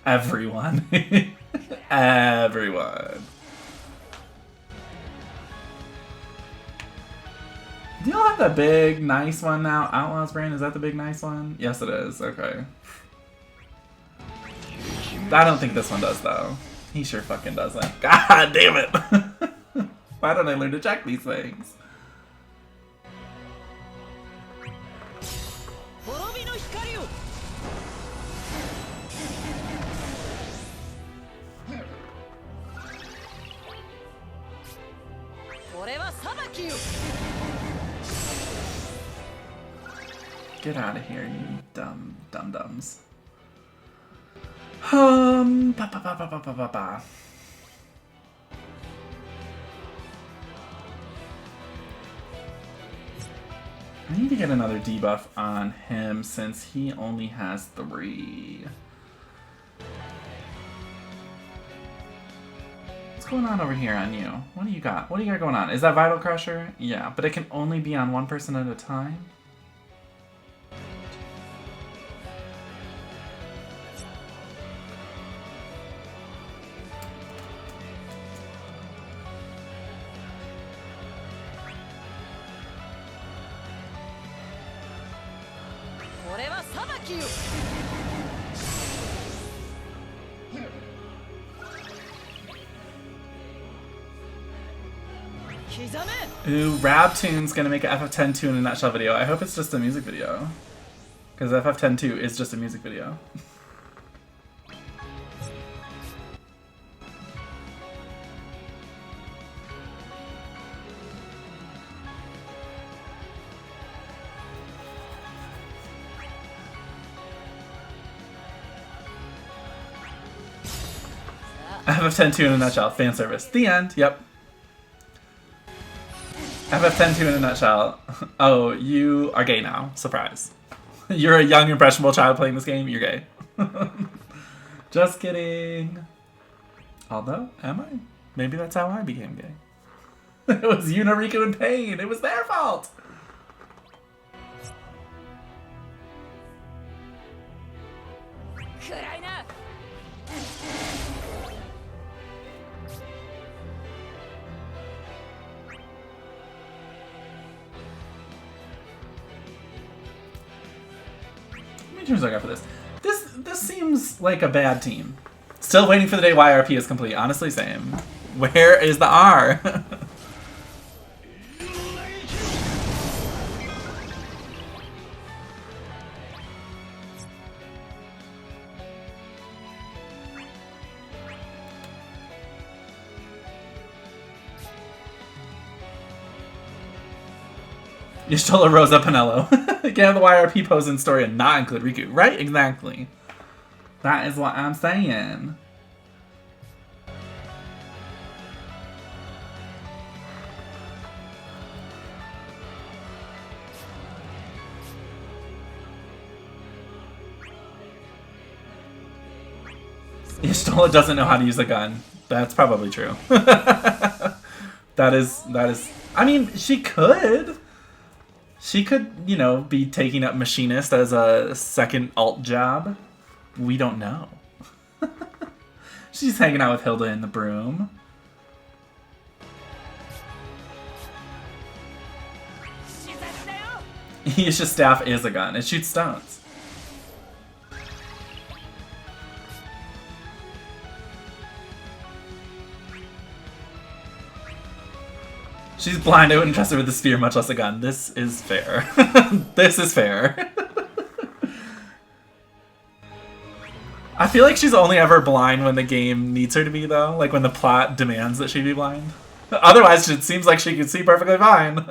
Everyone. Everyone. Do y'all have the big, nice one now? Outlaw's Brain, is that the big, nice one? Yes, it is. Okay. I don't think this one does, though. He sure fucking doesn't. God damn it! Why don't I learn to check these things? Get out of here, you dum-dums. Ba ba ba ba ba ba ba ba. I need to get another debuff on him since he only has 3. What's going on over here on you? What do you got? What do you got going on? Is that Vital Crusher? Yeah, but it can only be on one person at a time? Ooh, Rabtoon's gonna make an FF10-2 in a nutshell video. I hope it's just a music video. Because FF10-2 is just a music video. FF10-2 in a nutshell. Fan service. The end. Yep. FF10-2 in a nutshell. Oh, you are gay now. Surprise. You're a young, impressionable child playing this game. You're gay. Just kidding. Although, am I? Maybe that's how I became gay. It was Unariku and Pain. It was their fault. Turns I got for this. This seems like a bad team. Still waiting for the day YRP is complete. Honestly, same. Where is the R? Y'shtola Rosa Pinello. You can't have the YRP pose in story and not include Riku. Right? Exactly. That is what I'm saying. Y'shtola doesn't know how to use a gun. That's probably true. that is, I mean, she could. She could, you know, be taking up Machinist as a second alt job. We don't know. She's hanging out with Hilda in the broom. Yisha's staff is a gun. It shoots stones. She's blind. I wouldn't trust her with a spear, much less a gun. This is fair. This is fair. I feel like she's only ever blind when the game needs her to be, though. Like when the plot demands that she be blind. Otherwise, it seems like she can see perfectly fine.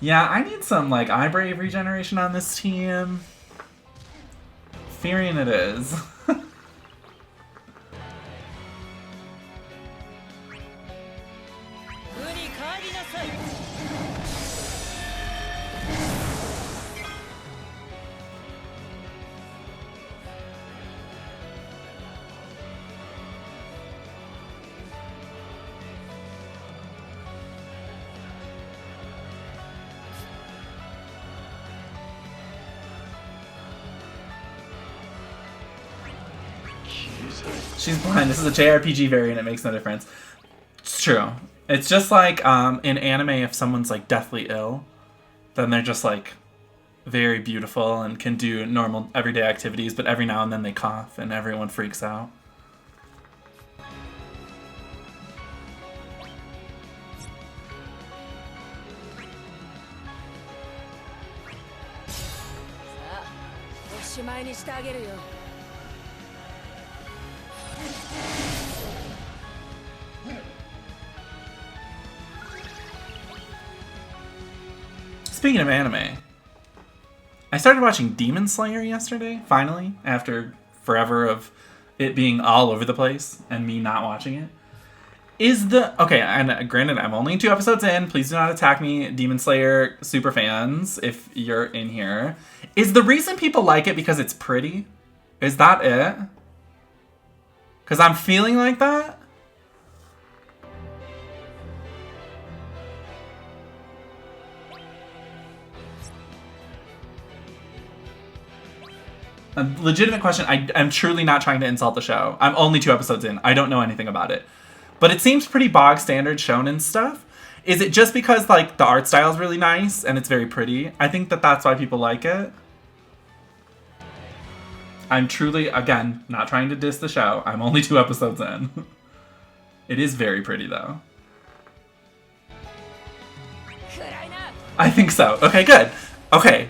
Yeah, I need some, like, eye brave regeneration on this team. Furion it is. She's blind. This is a JRPG variant. It makes no difference. It's true. It's just like in anime, if someone's like deathly ill, then they're just like very beautiful and can do normal everyday activities, but every now and then they cough and everyone freaks out. Speaking of anime, I started watching Demon Slayer yesterday, finally, after forever of it being all over the place and me not watching it. Okay, and granted, I'm only 2 episodes in. Please do not attack me, Demon Slayer super fans, if you're in here. Is the reason people like it because it's pretty? Is that it? Because I'm feeling like that? A legitimate question. I'm truly not trying to insult the show. I'm only 2 episodes in. I don't know anything about it. But it seems pretty bog standard shonen stuff. Is it just because like the art style is really nice and it's very pretty? I think that's why people like it. I'm truly, again, not trying to diss the show. I'm only 2 episodes in. It is very pretty though. I think so. Okay, good. Okay.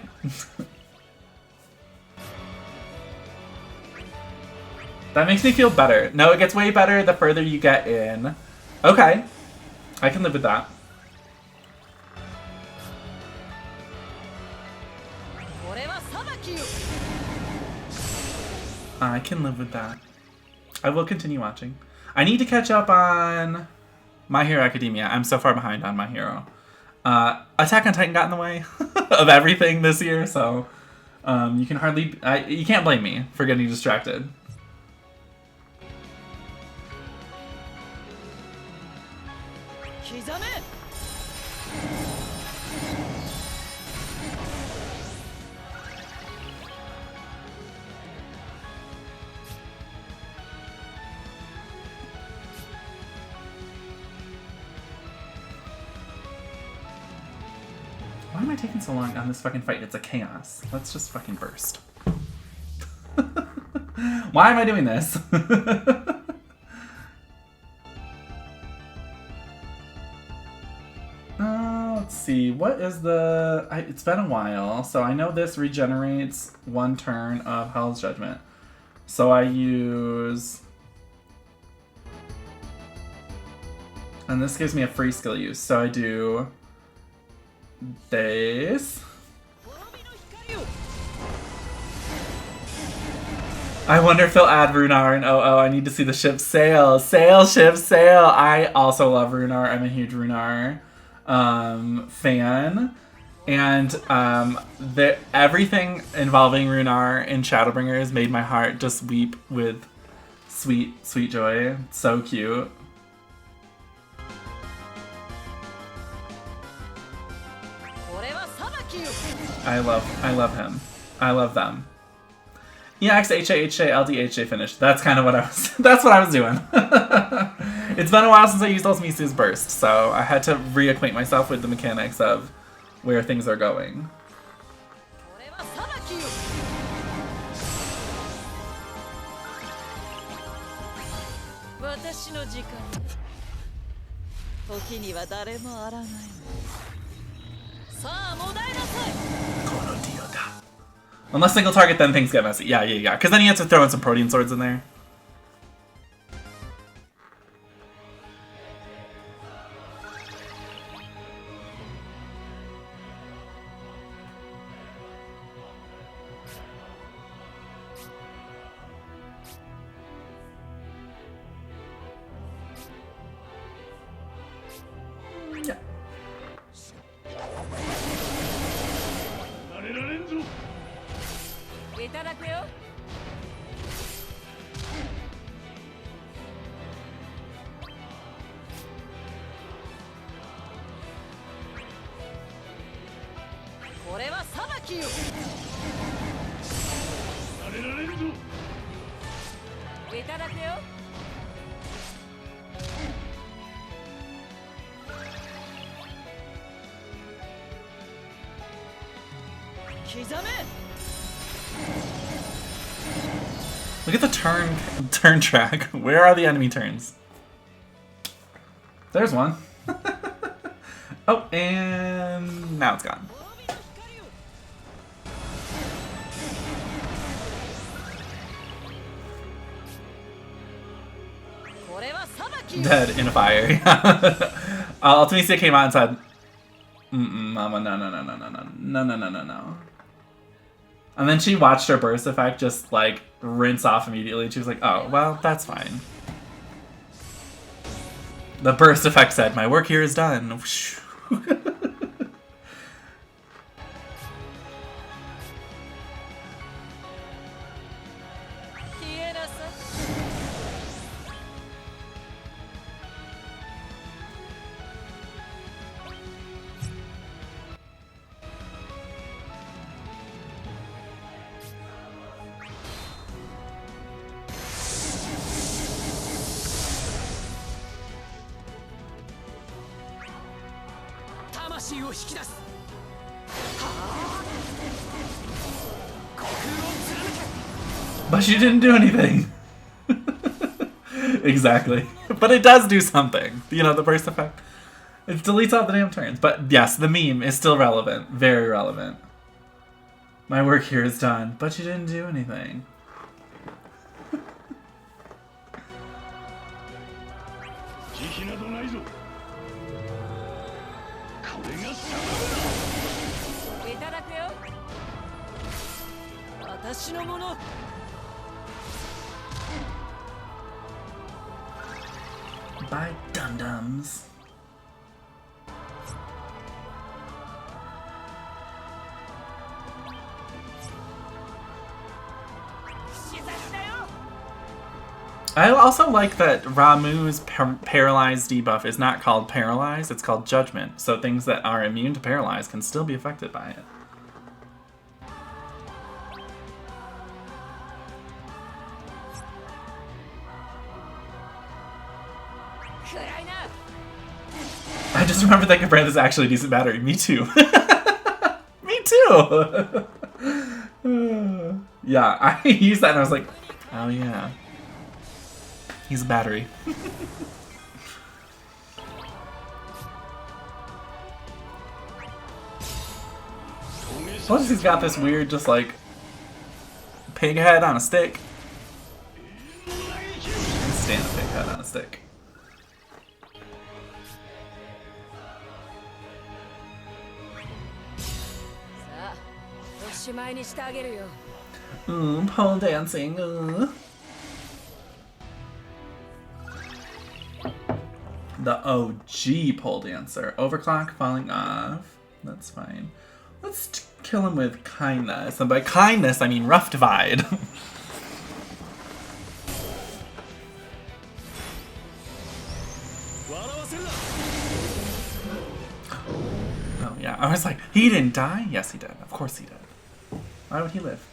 That makes me feel better. No, it gets way better the further you get in. Okay. I can live with that. I can live with that. I will continue watching. I need to catch up on My Hero Academia. I'm so far behind on My Hero. Attack on Titan got in the way of everything this year, so you can hardly... you can't blame me for getting distracted. Why am I taking so long on this fucking fight? It's a chaos. Let's just fucking burst. Why am I doing this? let's see. What is the... it's been a while, so I know this regenerates 1 turn of Hell's Judgment. So I use... And this gives me a free skill use. So I do... this. I wonder if they'll add Runar and I need to see the ship sail. Sail, ship, sail. I also love Runar. I'm a huge Runar fan. And everything involving Runar in Shadowbringers made my heart just weep with sweet, sweet joy. So cute. I love him. I love them. EX, HA, HA, LD, HA finished. That's kind of what I was, that's what I was doing. It's been a while since I used Misu's burst, so I had to reacquaint myself with the mechanics of where things are going. Unless single target, then things get messy. Yeah. Because then you have to throw in some protein swords in there. Yeah. Look at the turn track. Where are the enemy turns? There's one. Oh, and now it's gone. Dead in a fire. Ultimisia came out and said, Mama, no. And then she watched her burst effect just like rinse off immediately. She was like, oh, well, that's fine. The burst effect said, my work here is done. But she didn't do anything. Exactly. But it does do something. You know, the burst effect. It deletes all the damn turns. But yes, the meme is still relevant. Very relevant. My work here is done. But she didn't do anything. Bye, dum-dums. I also like that Ramuh's paralyzed debuff is not called paralyzed, it's called judgment. So things that are immune to paralyze can still be affected by it. I just remembered that Gabrand is actually a decent battery. Me too. Me too. Yeah, I used that and I was like, oh yeah. He's a battery. Plus he's got this weird, just like, pig head on a stick. I stand a pig head on a stick. Pole dancing. The OG pole dancer. Overclock falling off. That's fine. Let's kill him with kindness. And by kindness, I mean rough divide. Oh, yeah. I was like, he didn't die? Yes, he did. Of course he did. Why would he live?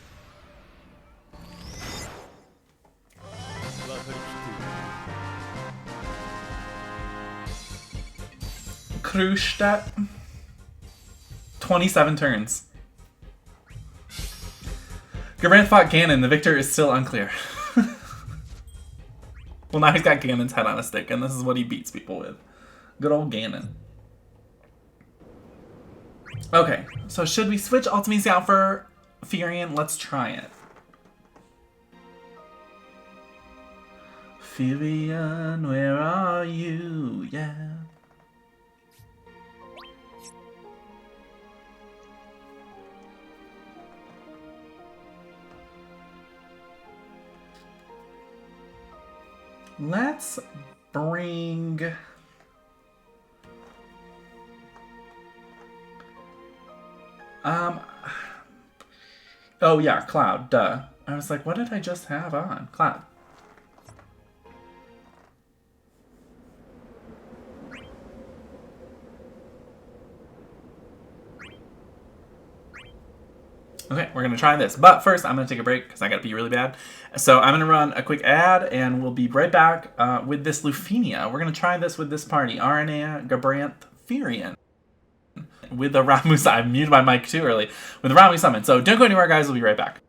Krustadt. 27 turns. Gabranth fought Ganon. The victor is still unclear. Well, now he's got Ganon's head on a stick, and this is what he beats people with. Good old Ganon. Okay, so should we switch Ultimacy out for Furion? Let's try it. Furion, where are you? Yeah. Let's bring... Oh yeah, Cloud, duh. I was like, what did I just have on? Cloud. Okay, we're gonna try this, but first I'm gonna take a break because I gotta pee really bad. So I'm gonna run a quick ad and we'll be right back with this Lufenia. We're gonna try this with this party. Aranea, Gabranth, Furion. With the Ramu, I muted my mic too early. With the Ramu summon. So don't go anywhere, guys. We'll be right back.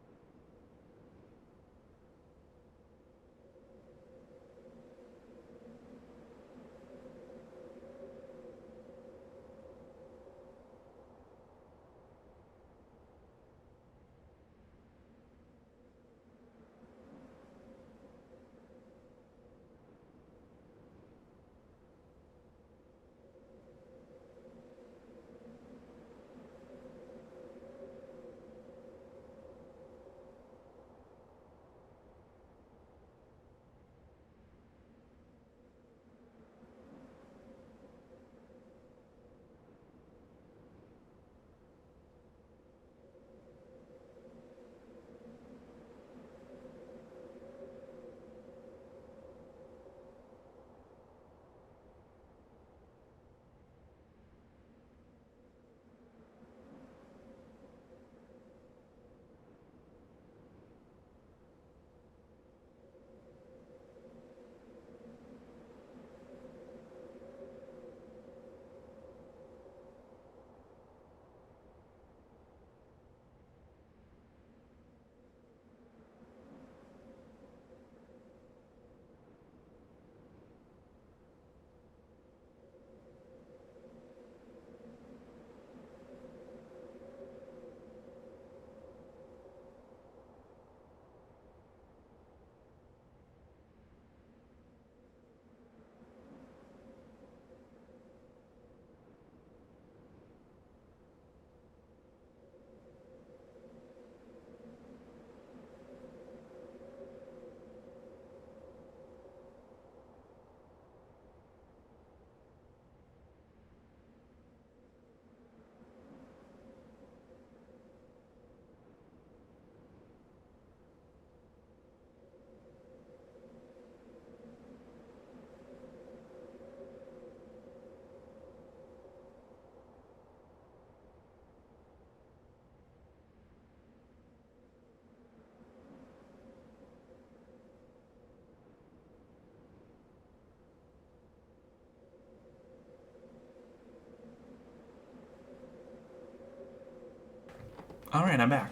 Alright, I'm back.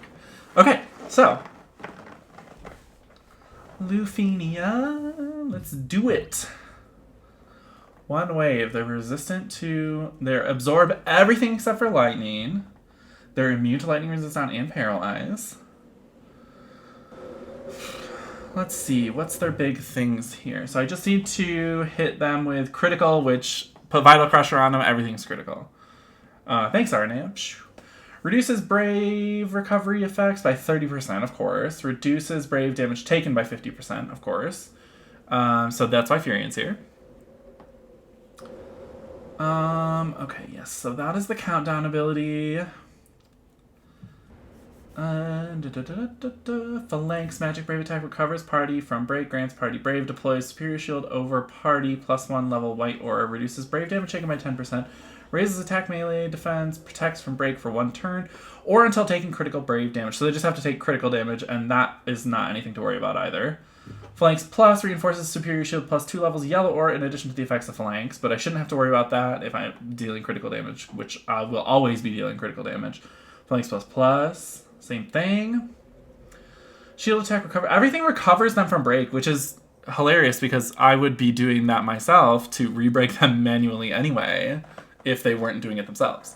Okay, so. Lufenia. Let's do it. One wave. They're resistant to... They absorb everything except for lightning. They're immune to lightning resistance and paralyze. Let's see, what's their big things here? So I just need to hit them with critical, which put Vital Crusher on them, everything's critical. Thanks, Aranea. Reduces Brave recovery effects by 30%, of course. Reduces Brave damage taken by 50%, of course. So that's why Furion's here. Okay, yes, so that is the countdown ability. Phalanx magic brave attack recovers party from break, grants party brave, deploys superior shield over party +1 level white aura, reduces brave damage taken by 10%, raises attack melee defense, protects from break for 1 turn, or until taking critical brave damage. So they just have to take critical damage, and that is not anything to worry about either. Phalanx Plus reinforces superior shield +2 levels yellow aura in addition to the effects of Phalanx, but I shouldn't have to worry about that if I'm dealing critical damage, which I will always be dealing critical damage. Phalanx Plus. Same thing. Shield attack recover. Everything recovers them from break, which is hilarious because I would be doing that myself to re-break them manually anyway if they weren't doing it themselves.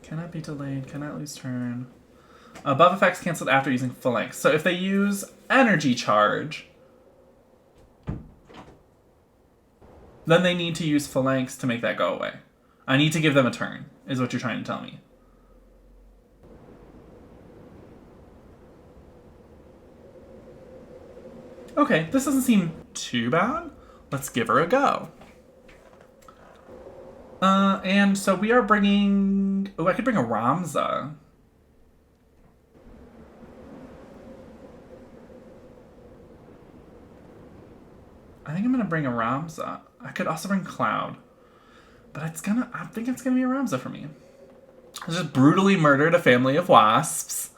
Cannot be delayed. Cannot lose turn. Above effects canceled after using Phalanx. So if they use Energy Charge, then they need to use Phalanx to make that go away. I need to give them a turn, is what you're trying to tell me. Okay, this doesn't seem too bad. Let's give her a go. And so we are bringing... Oh, I could bring a Ramza. I think I'm going to bring a Ramza. I could also bring Cloud. But I think it's gonna be a Ramza for me. I just brutally murdered a family of wasps.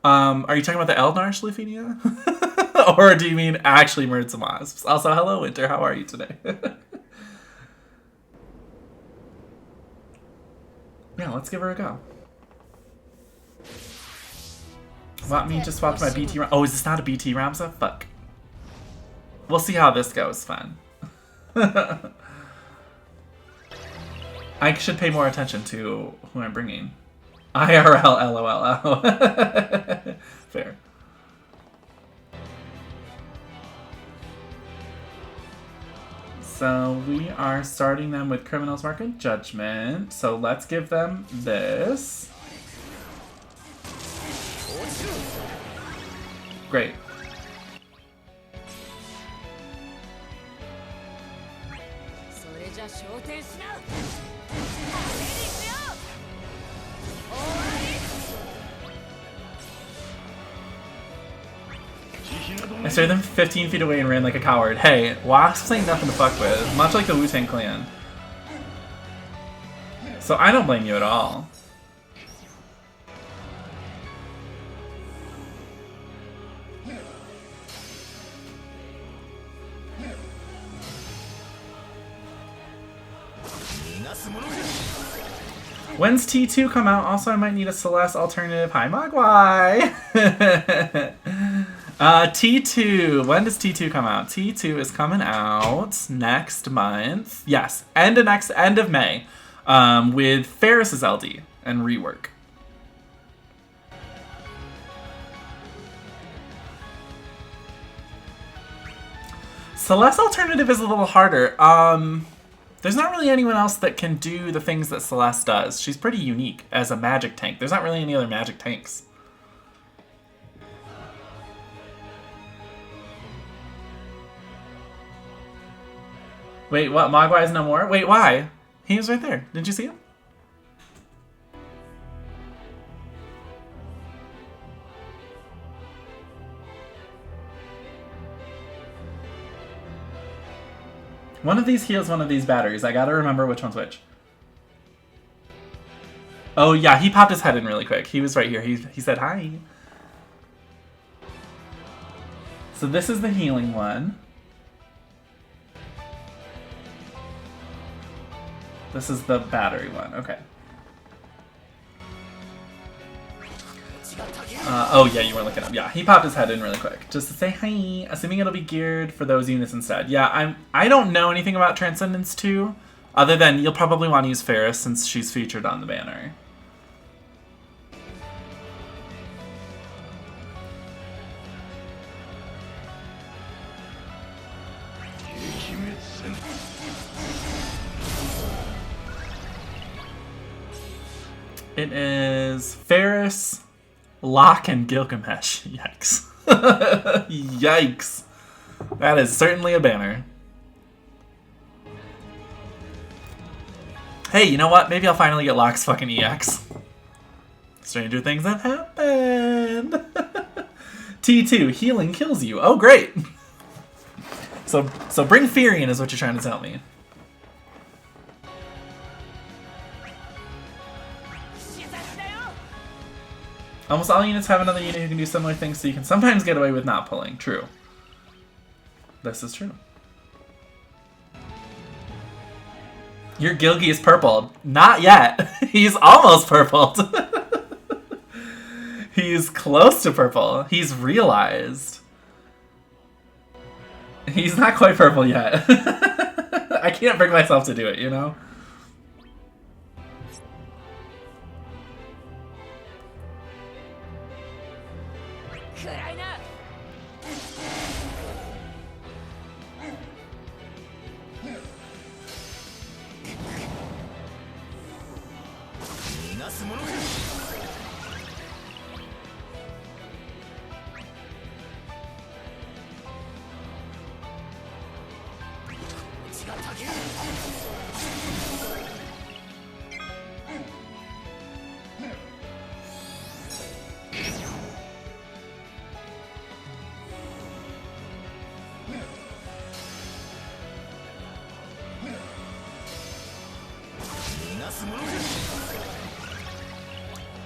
Are you talking about the Eldnar Schliffenia? Or do you mean actually murdered some wasps? Also, hello, Winter. How are you today? Yeah, let's give her a go. Want me to swap to my BT Ramza? Oh, is this not a BT Ramza? Fuck. We'll see how this goes. Fun. I should pay more attention to who I'm bringing. IRL LOL. Fair. So we are starting them with Criminal's Market Judgment. So let's give them this. Great. I started them 15 feet away and ran like a coward. Hey, wasps ain't nothing to fuck with, much like the Wu-Tang Clan. So I don't blame you at all. When's T2 come out? Also, I might need a Celeste alternative. Hi, Mogwai! T2. When does T2 come out? T2 is coming out next month. Yes, end of May. With Ferris's LD and rework. Celeste alternative is a little harder. There's not really anyone else that can do the things that Celeste does. She's pretty unique as a magic tank. There's not really any other magic tanks. Wait, what? Mogwai's no more? Wait, why? He was right there. Didn't you see him? One of these heals one of these batteries. I gotta remember which one's which. Oh yeah, he popped his head in really quick. He was right here. He said hi. So this is the healing one. This is the battery one. Okay. Oh yeah, you were looking up. Yeah, he popped his head in really quick just to say hi. Assuming it'll be geared for those units instead. Yeah, I don't know anything about Transcendence 2. Other than you'll probably want to use Ferris since she's featured on the banner. It is Ferris, Locke, and Gilgamesh. Yikes. Yikes. That is certainly a banner. Hey, you know what? Maybe I'll finally get Locke's fucking EX. Stranger things have happened. T2, healing kills you. Oh, great. So bring Furion is what you're trying to tell me. Almost all units have another unit who can do similar things, so you can sometimes get away with not pulling. True. This is true. Your Gilgi is purpled. Not yet. He's almost purpled. He's close to purple. He's realized. He's not quite purple yet. I can't bring myself to do it, you know?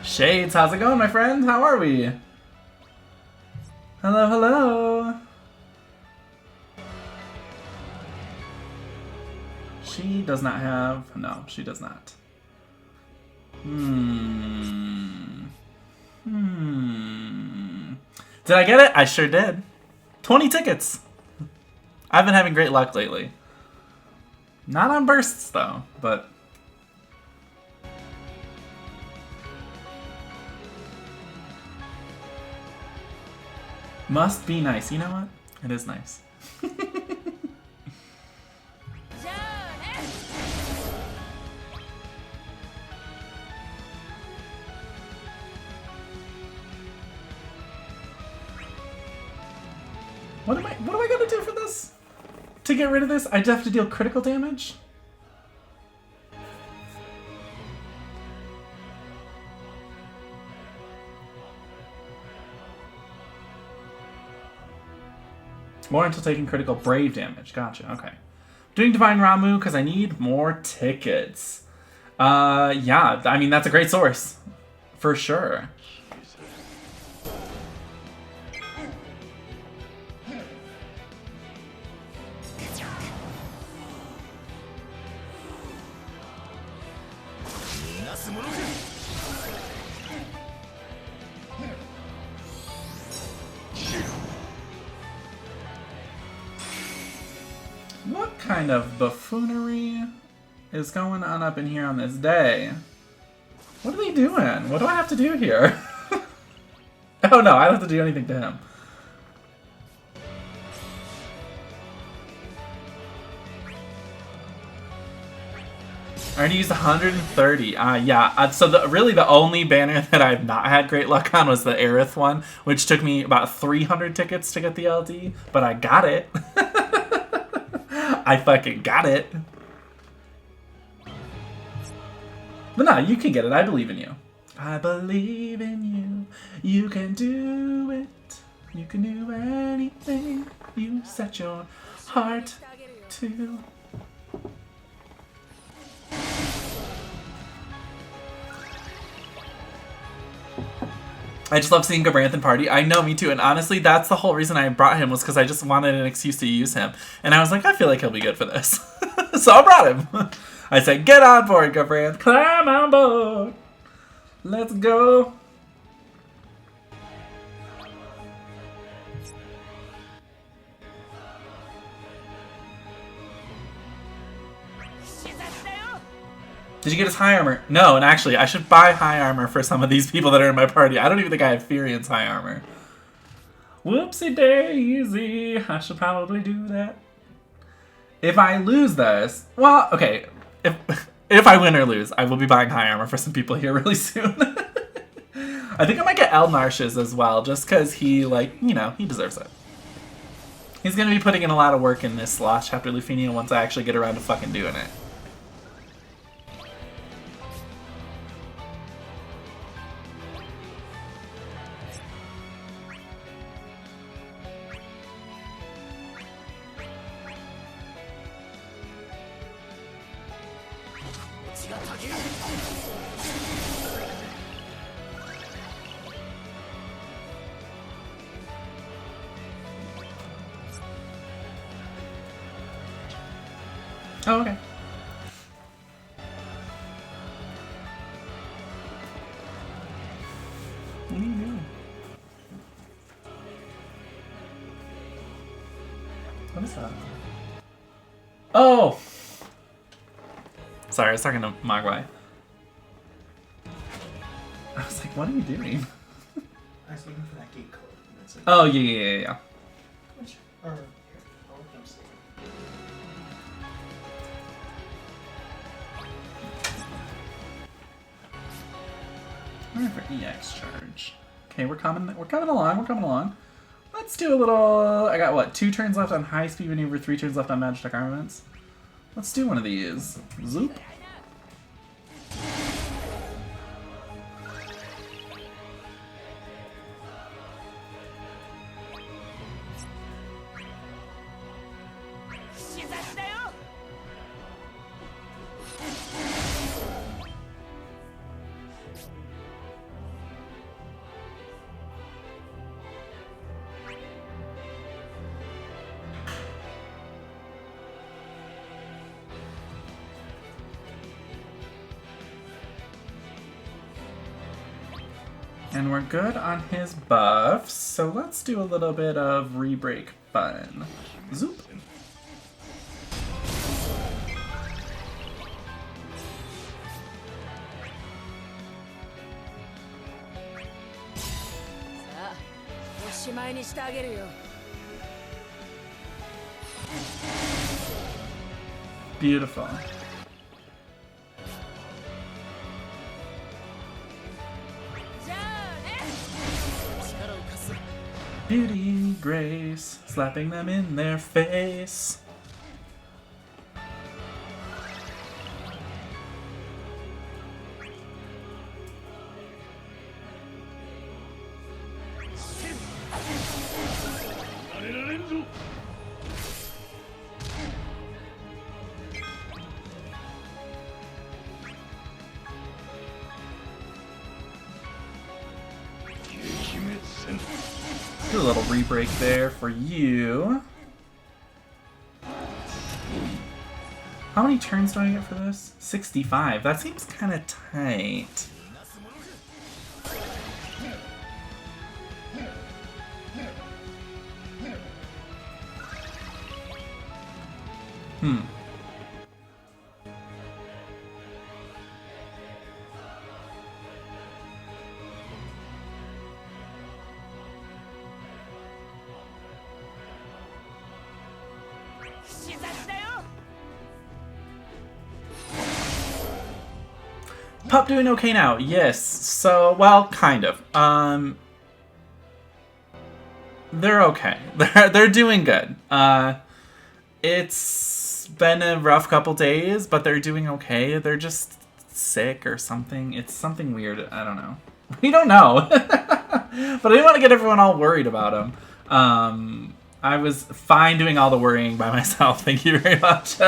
Shades, how's it going, my friend? How are we? Hello, hello. She does not have... No, she does not. Did I get it? I sure did. 20 tickets. I've been having great luck lately. Not on bursts, though, but... Must be nice. You know what? It is nice. What am I gonna do for this? To get rid of this, I'd have to deal critical damage? More until taking critical brave damage. Gotcha, okay. Doing Divine Ramu because I need more tickets. Yeah, I mean, that's a great source. For sure. What kind of buffoonery is going on up in here on this day? What are they doing? What do I have to do here? Oh no, I don't have to do anything to him. I already used 130. Yeah. So really the only banner that I've not had great luck on was the Aerith one, which took me about 300 tickets to get the LD, but I got it. I fucking got it. But no, you can get it. I believe in you. I believe in you. You can do it. You can do anything you set your heart to. I just love seeing Gabranth party. I know, me too. And honestly, that's the whole reason I brought him was because I just wanted an excuse to use him. And I was like, I feel like he'll be good for this. So I brought him. I said, get on board, Gabranth. Climb on board. Let's go. Did you get his high armor? No, and actually, I should buy high armor for some of these people that are in my party. I don't even think I have Furion's high armor. Whoopsie daisy. I should probably do that. If I lose this, well, okay. If I win or lose, I will be buying high armor for some people here really soon. I think I might get Elnarsh's as well, just because he, like, you know, he deserves it. He's going to be putting in a lot of work in this Lost Chapter Lufenia once I actually get around to fucking doing it. Oh, okay. What are you doing? What is that? Oh! Sorry, I was talking to Mogwai. I was like, what are you doing? I was looking for that gate code. And that's it. Oh, yeah. Which, or, here, I'll look upstairs. Alright, for EX charge. Okay, we're coming along. Let's do a little... I got, what, 2 turns left on high speed maneuver, 3 turns left on Magitech armaments. Let's do one of these. Zoop. And we're good on his buffs, so let's do a little bit of re-break fun. Zoop. Beautiful. Beauty, grace, slapping them in their face. Do a little re-break there for you. How many turns do I get for this? 65. That seems kind of tight. Pup doing okay now? Yes. So, well, kind of. They're okay. They're doing good. It's been a rough couple days, but they're doing okay. They're just sick or something. It's something weird. I don't know. We don't know. But I didn't want to get everyone all worried about them. I was fine doing all the worrying by myself. Thank you very much.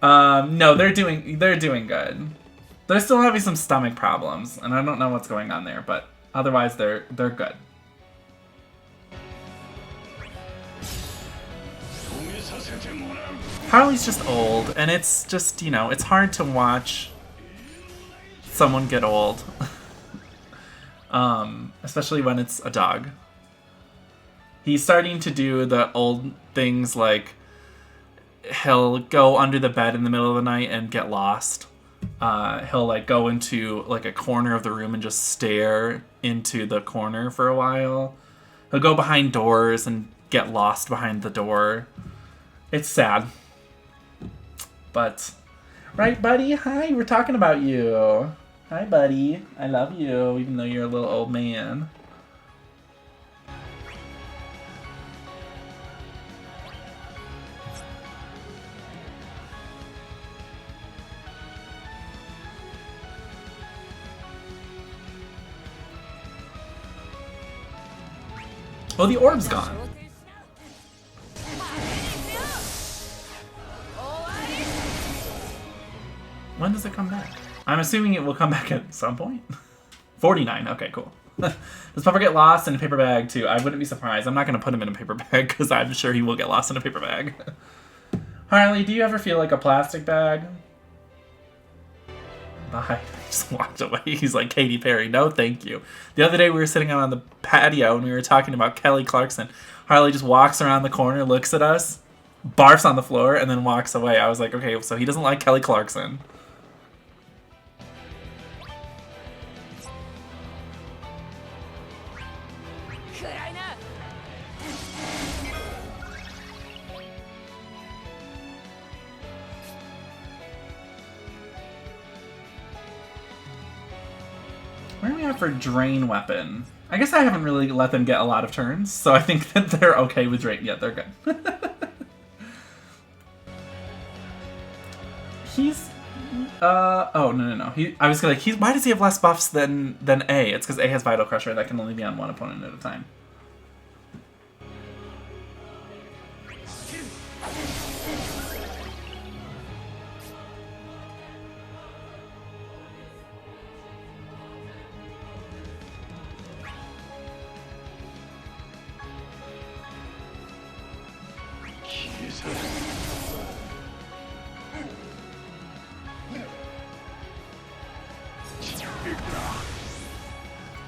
No, they're doing good. They're still having some stomach problems, and I don't know what's going on there, but otherwise they're good. Harley's just old, and it's just, you know, it's hard to watch someone get old. Especially when it's a dog. He's starting to do the old things like he'll go under the bed in the middle of the night and get lost. He'll like go into like a corner of the room and just stare into the corner for a while. He'll go behind doors and get lost behind the door. It's sad. But, right, buddy? Hi, we're talking about you. Hi, buddy. I love you, even though you're a little old man. Oh, the orb's gone. When does it come back? I'm assuming it will come back at some point. 49. Okay, cool. Does Puffer get lost in a paper bag too? I wouldn't be surprised. I'm not going to put him in a paper bag because I'm sure he will get lost in a paper bag. Harley, do you ever feel like a plastic bag? Bye. Just walked away. He's like Katy Perry. No, thank you. The other day we were sitting out on the patio and we were talking about Kelly Clarkson. Harley just walks around the corner, looks at us, barfs on the floor, and then walks away. I was like, okay, so he doesn't like Kelly Clarkson. Where do we have for Drain Weapon? I guess I haven't really let them get a lot of turns, so I think that they're okay with Drain. Yeah, they're good. He's... oh, no. I was like, why does he have less buffs than A? It's because A has Vital Crusher that can only be on one opponent at a time.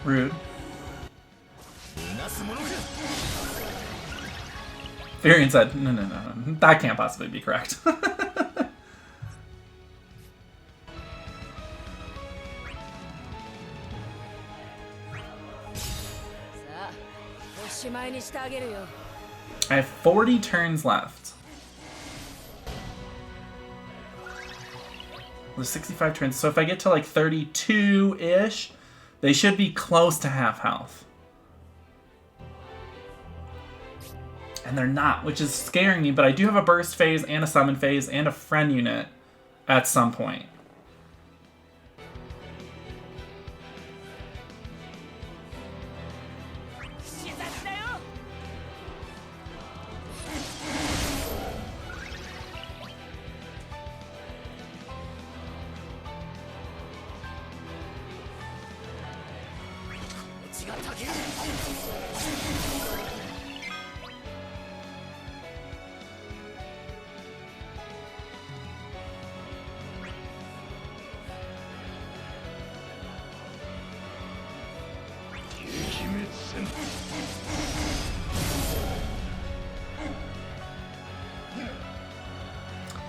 Rude. Varian said, no. That can't possibly be correct. I have 40 turns left. There's 65 turns, so if I get to like 32-ish, they should be close to half health. And they're not, which is scaring me, but I do have a burst phase and a summon phase and a friend unit at some point.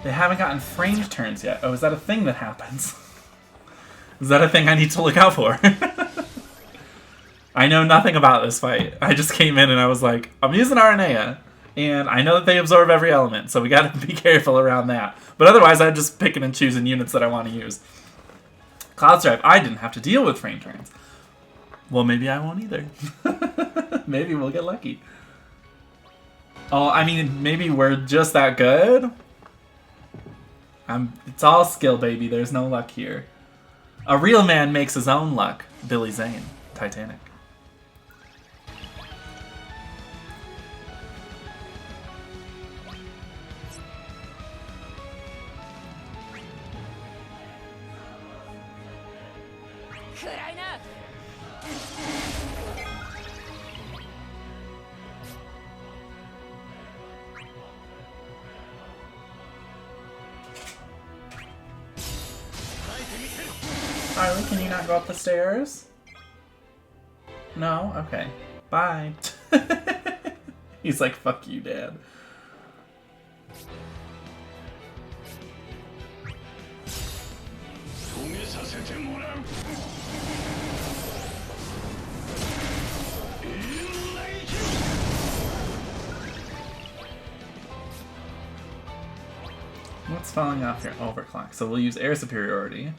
They haven't gotten framed turns yet. Oh, is that a thing that happens? Is that a thing I need to look out for? I know nothing about this fight. I just came in and I was like, I'm using Aranea, and I know that they absorb every element, so we gotta be careful around that. But otherwise, I'm just picking and choosing units that I want to use. Cloud Stripe, I didn't have to deal with frame turns. Well, maybe I won't either. Maybe we'll get lucky. Oh, I mean, maybe we're just that good? It's all skill, baby. There's no luck here. A real man makes his own luck. Billy Zane, Titanic. Harley, can you not go up the stairs? No? Okay. Bye. He's like, fuck you, Dad. What's falling off here? Overclock. So we'll use air superiority.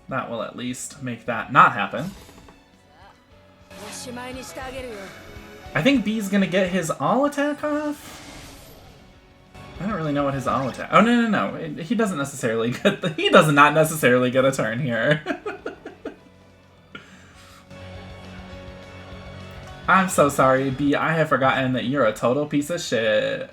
That will at least make that not happen. I think B's gonna get his all attack off. I don't really know what his all attack. Oh no! He doesn't necessarily get. He does not necessarily get a turn here. I'm so sorry, B. I have forgotten that you're a total piece of shit.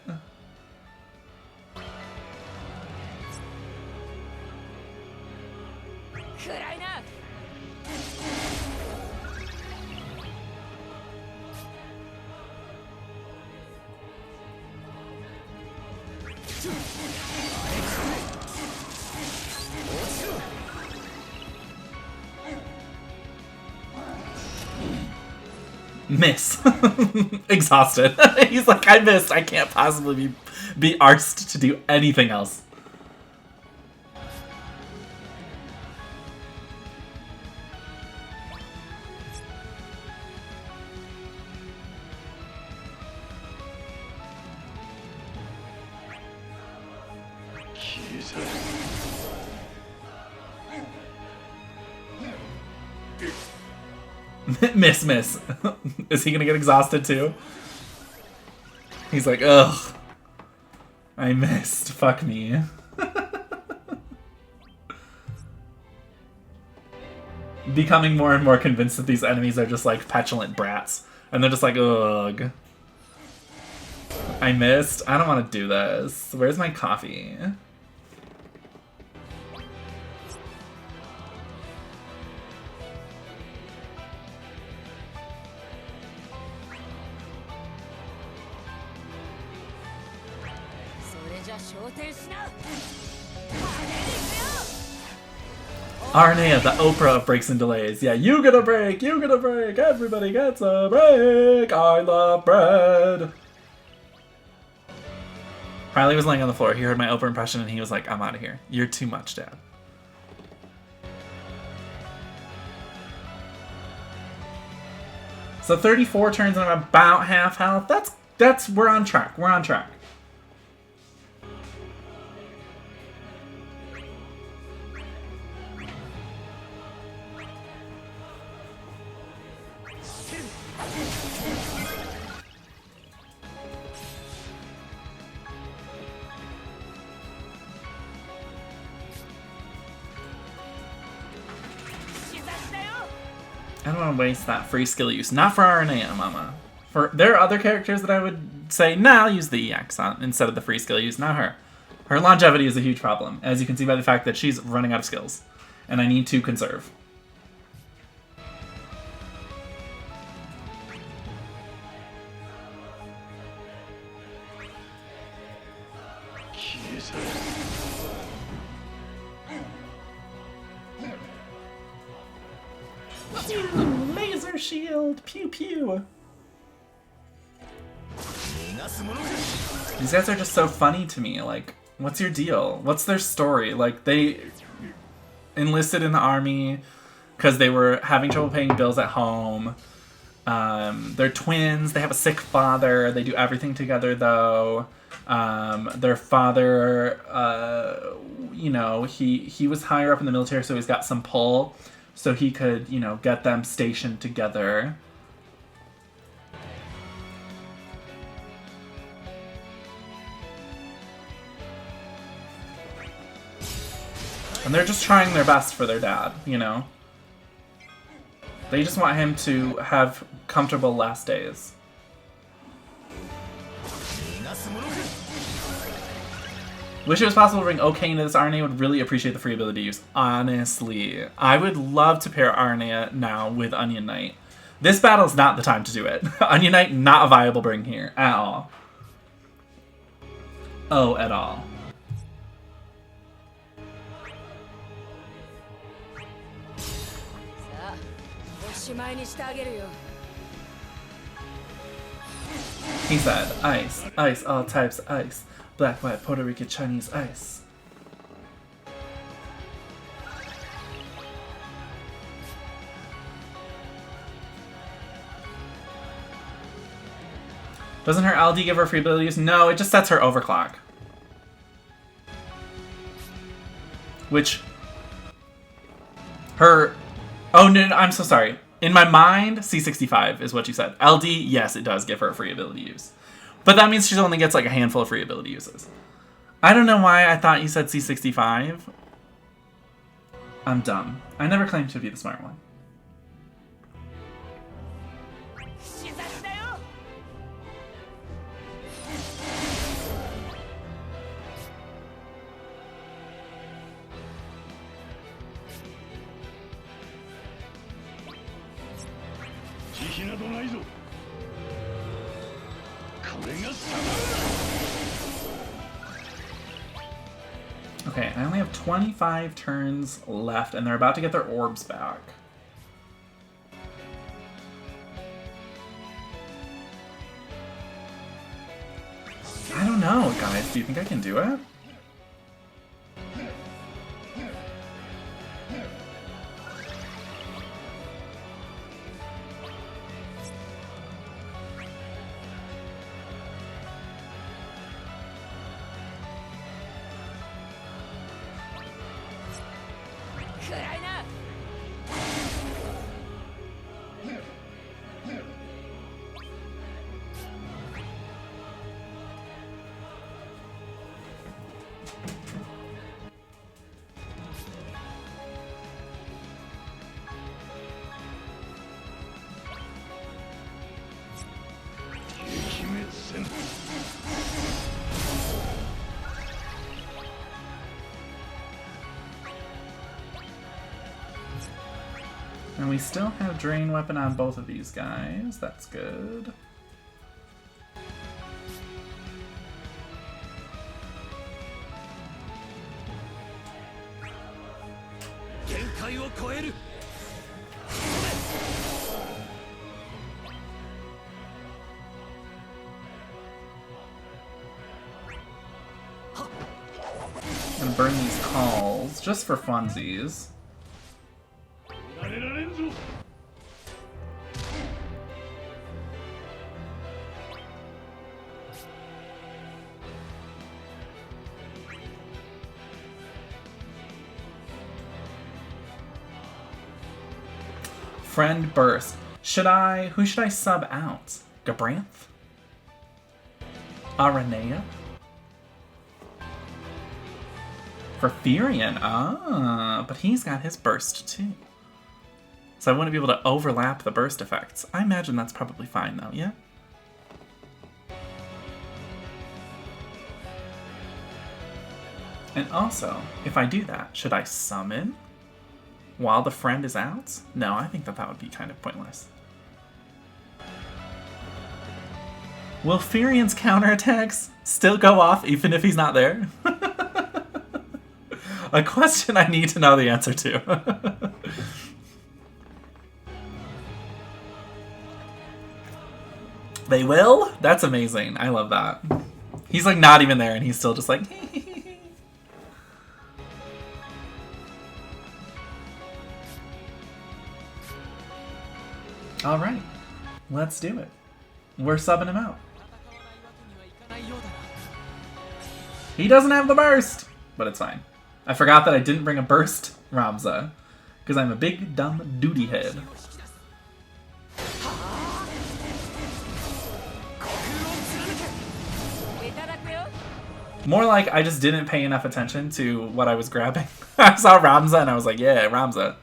Miss. Exhausted. He's like, I missed. I can't possibly be arsed to do anything else. Miss. Is he gonna get exhausted too? He's like, ugh. I missed. Fuck me. Becoming more and more convinced that these enemies are just like petulant brats. And they're just like, ugh. I missed. I don't want to do this. Where's my coffee? Aranea, the Oprah of breaks and delays. Yeah, you get a break, everybody gets a break. I love bread. Riley was laying on the floor. He heard my Oprah impression and he was like, I'm out of here. You're too much, Dad. So 34 turns and I'm about half health. We're on track. We're on track. I don't want to waste that free skill use. Not for Aranea, Mama. There are other characters that I would say, nah, I'll use the EX on instead of the free skill use. Not her. Her longevity is a huge problem, as you can see by the fact that she's running out of skills. And I need to conserve. Laser shield! Pew pew! These guys are just so funny to me. Like, what's your deal? What's their story? Like, they enlisted in the army because they were having trouble paying bills at home. They're twins. They have a sick father. They do everything together, though. Their father, you know, he was higher up in the military, so he's got some pull. So he could, you know, get them stationed together. And they're just trying their best for their dad, you know? They just want him to have comfortable last days. Wish it was possible to bring OK into this. Aranea would really appreciate the free ability use. Honestly, I would love to pair Aranea now with Onion Knight. This battle's not the time to do it. Onion Knight, not a viable bring here at all. Oh, at all. He said, ice, ice, all types of ice. Black, white, Puerto Rican, Chinese ice. Doesn't her LD give her free abilities? No, it just sets her overclock. Which... Her... Oh, no, I'm so sorry. In my mind, C65 is what you said. LD, yes, it does give her a free ability use. But that means she only gets like a handful of free ability uses. I don't know why I thought you said C65. I'm dumb. I never claimed to be the smart one. Okay, I only have 25 turns left, and they're about to get their orbs back. I don't know, guys. Do you think I can do it? And we still have Drain Weapon on both of these guys. That's good. I'm gonna burn these calls just for funsies. Friend Burst. Who should I sub out? Gabranth? Aranea? For Therian. Ah, but he's got his burst too. So I wouldn't be able to overlap the burst effects. I imagine that's probably fine though, yeah? And also, if I do that, should I summon while the friend is out? No, I think that would be kind of pointless. Will Therian's counterattacks still go off even if he's not there? A question I need to know the answer to. They will? That's amazing. I love that. He's like not even there and he's still just like... Alright. Let's do it. We're subbing him out. He doesn't have the burst! But it's fine. I forgot that I didn't bring a burst Ramza. Because I'm a big dumb duty head. More like I just didn't pay enough attention to what I was grabbing. I saw Ramza and I was like, yeah, Ramza.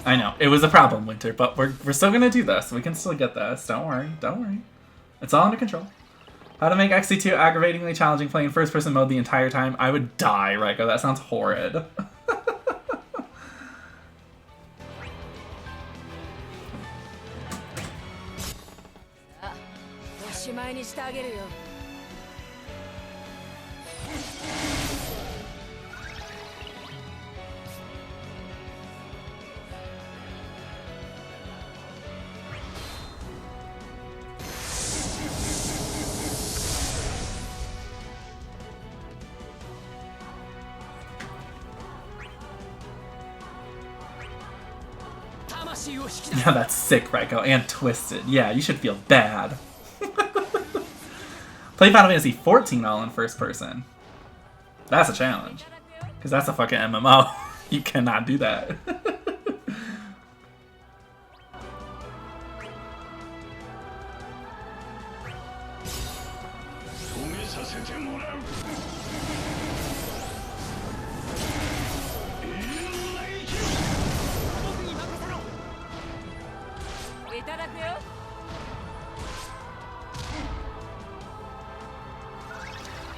I know, it was a problem, Winter, but we're still gonna do this. We can still get this. Don't worry, don't worry. It's all under control. How to make XC2 aggravatingly challenging playing first-person mode the entire time? I would die, Raiko. That sounds horrid. Yeah, that's sick, Raiko. And Twisted. Yeah, you should feel bad. Play Final Fantasy 14 all in first person. That's a challenge. Because that's a fucking MMO. You cannot do that.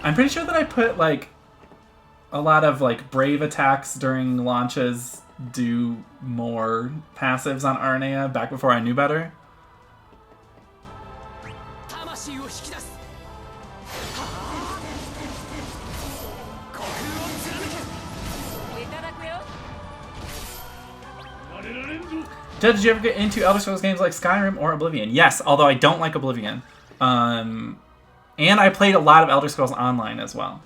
I'm pretty sure that I put, like, a lot of, like, brave attacks during launches do more passives on Aranea back before I knew better. Jed, did you ever get into Elder Scrolls games like Skyrim or Oblivion? Yes, although I don't like Oblivion. And I played a lot of Elder Scrolls Online as well.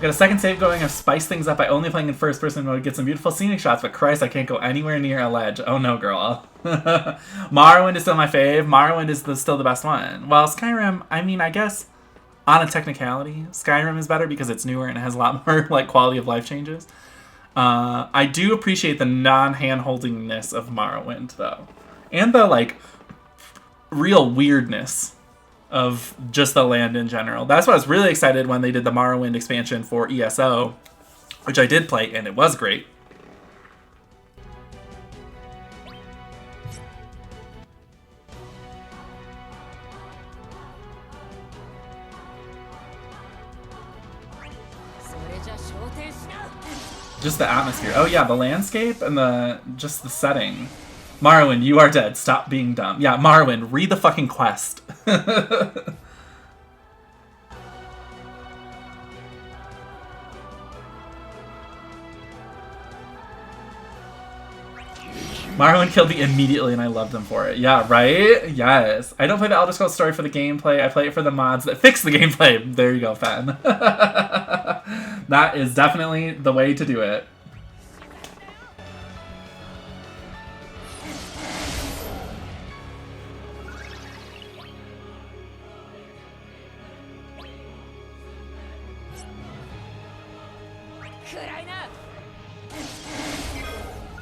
Got a second save going. I've spiced things up by only playing in first person mode. Get some beautiful scenic shots, but Christ, I can't go anywhere near a ledge. Oh no, girl. Morrowind is still my fave. Morrowind is still the best one. Well, Skyrim, I mean, I guess on a technicality, Skyrim is better because it's newer and it has a lot more like quality of life changes. I do appreciate the non-hand-holdingness of Morrowind, though. And the, like, real weirdness of just the land in general. That's why I was really excited when they did the Morrowind expansion for ESO, which I did play, and it was great. Just the atmosphere. Oh yeah, the landscape and just the setting. Morrowind, you are dead. Stop being dumb. Yeah, Morrowind, read the fucking quest. Morrowind killed me immediately and I loved them for it. Yeah, right? Yes. I don't play the Elder Scrolls story for the gameplay. I play it for the mods that fix the gameplay. There you go, Fen. That is definitely the way to do it.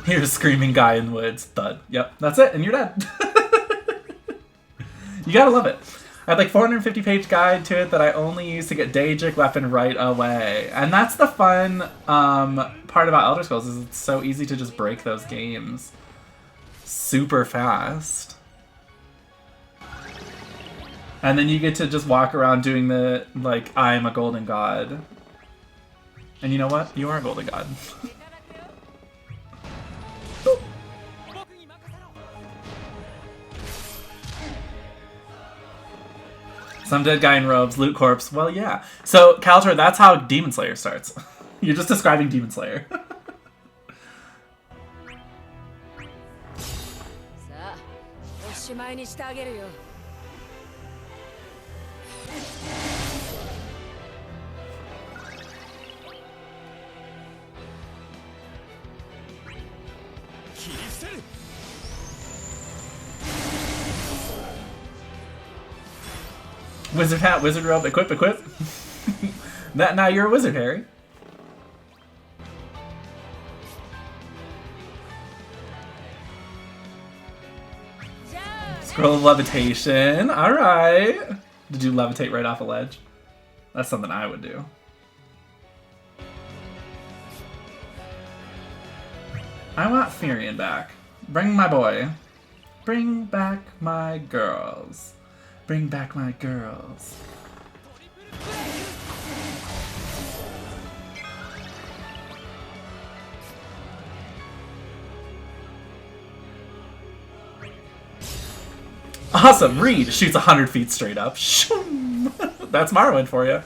Here's a screaming guy in the woods. Thud. Yep, that's it, and you're dead. You gotta love it. I had like 450-page guide to it that I only use to get Daedric weapon right away. And that's the fun part about Elder Scrolls, is it's so easy to just break those games super fast. And then you get to just walk around doing the, like, I'm a golden god. And you know what? You are a golden god. Some dead guy in robes, loot corpse. Well, yeah. So, Kaltor, that's how Demon Slayer starts. You're just describing Demon Slayer. Wizard hat, wizard robe, equip, equip. Now you're a wizard, Harry. Scroll of levitation. Alright. Did you levitate right off a ledge? That's something I would do. I want Firion back. Bring my boy. Bring back my girls. Bring back my girls. Awesome! Reed shoots 100 feet straight up. That's Morrowind for you.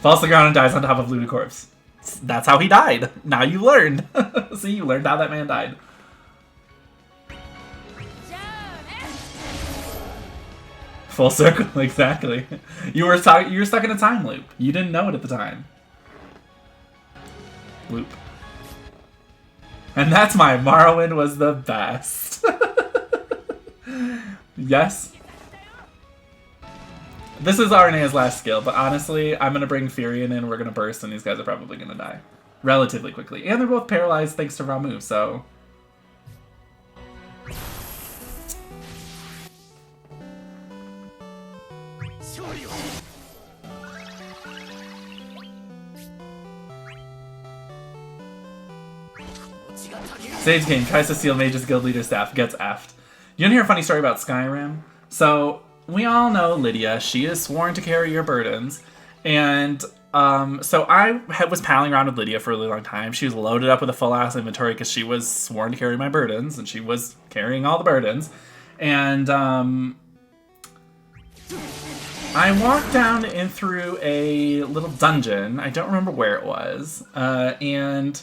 Falls to the ground and dies on top of Ludicorpse. That's how he died. Now you learned. See, you learned how that man died. Full circle, exactly. You were stuck in a time loop. You didn't know it at the time. Loop. And that's why Morrowind was the best. Yes. This is Arenea's last skill, but honestly, I'm gonna bring Furion in, we're gonna burst, and these guys are probably gonna die. Relatively quickly. And they're both paralyzed thanks to Ramuh, so... Sage Game tries to steal Mage's Guild Leader staff, gets effed. You wanna hear a funny story about Skyrim? So, we all know Lydia. She is sworn to carry your burdens. And, so I was palling around with Lydia for a really long time. She was loaded up with a full-ass inventory because she was sworn to carry my burdens, and she was carrying all the burdens. And, I walked down in through a little dungeon. I don't remember where it was. And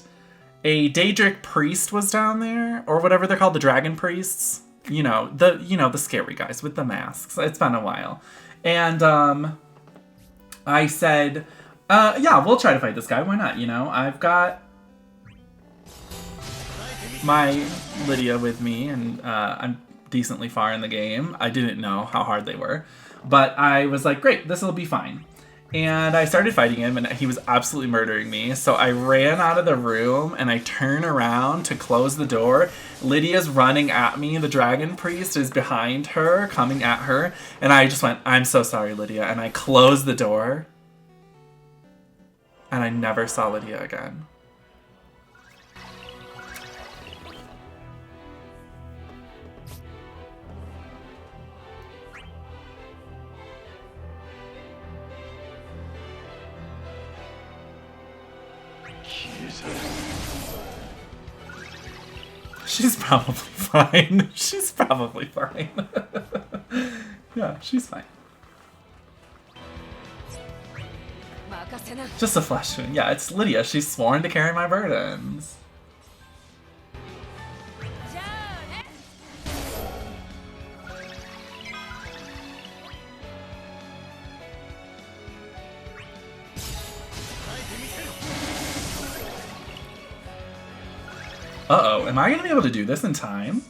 a Daedric priest was down there, or whatever they're called, the dragon priests. You know, the scary guys with the masks. It's been a while. And, I said, yeah, we'll try to fight this guy. Why not? You know, I've got my Lydia with me, and I'm decently far in the game. I didn't know how hard they were. But I was like, great, this will be fine. And I started fighting him, and he was absolutely murdering me. So I ran out of the room, and I turn around to close the door. Lydia's running at me. The dragon priest is behind her, coming at her. And I just went, I'm so sorry, Lydia. And I closed the door. And I never saw Lydia again. She's probably fine. She's probably fine. Yeah, she's fine. Just a flesh wound. Yeah, it's Lydia. She's sworn to carry my burdens. Uh-oh, am I gonna be able to do this in time?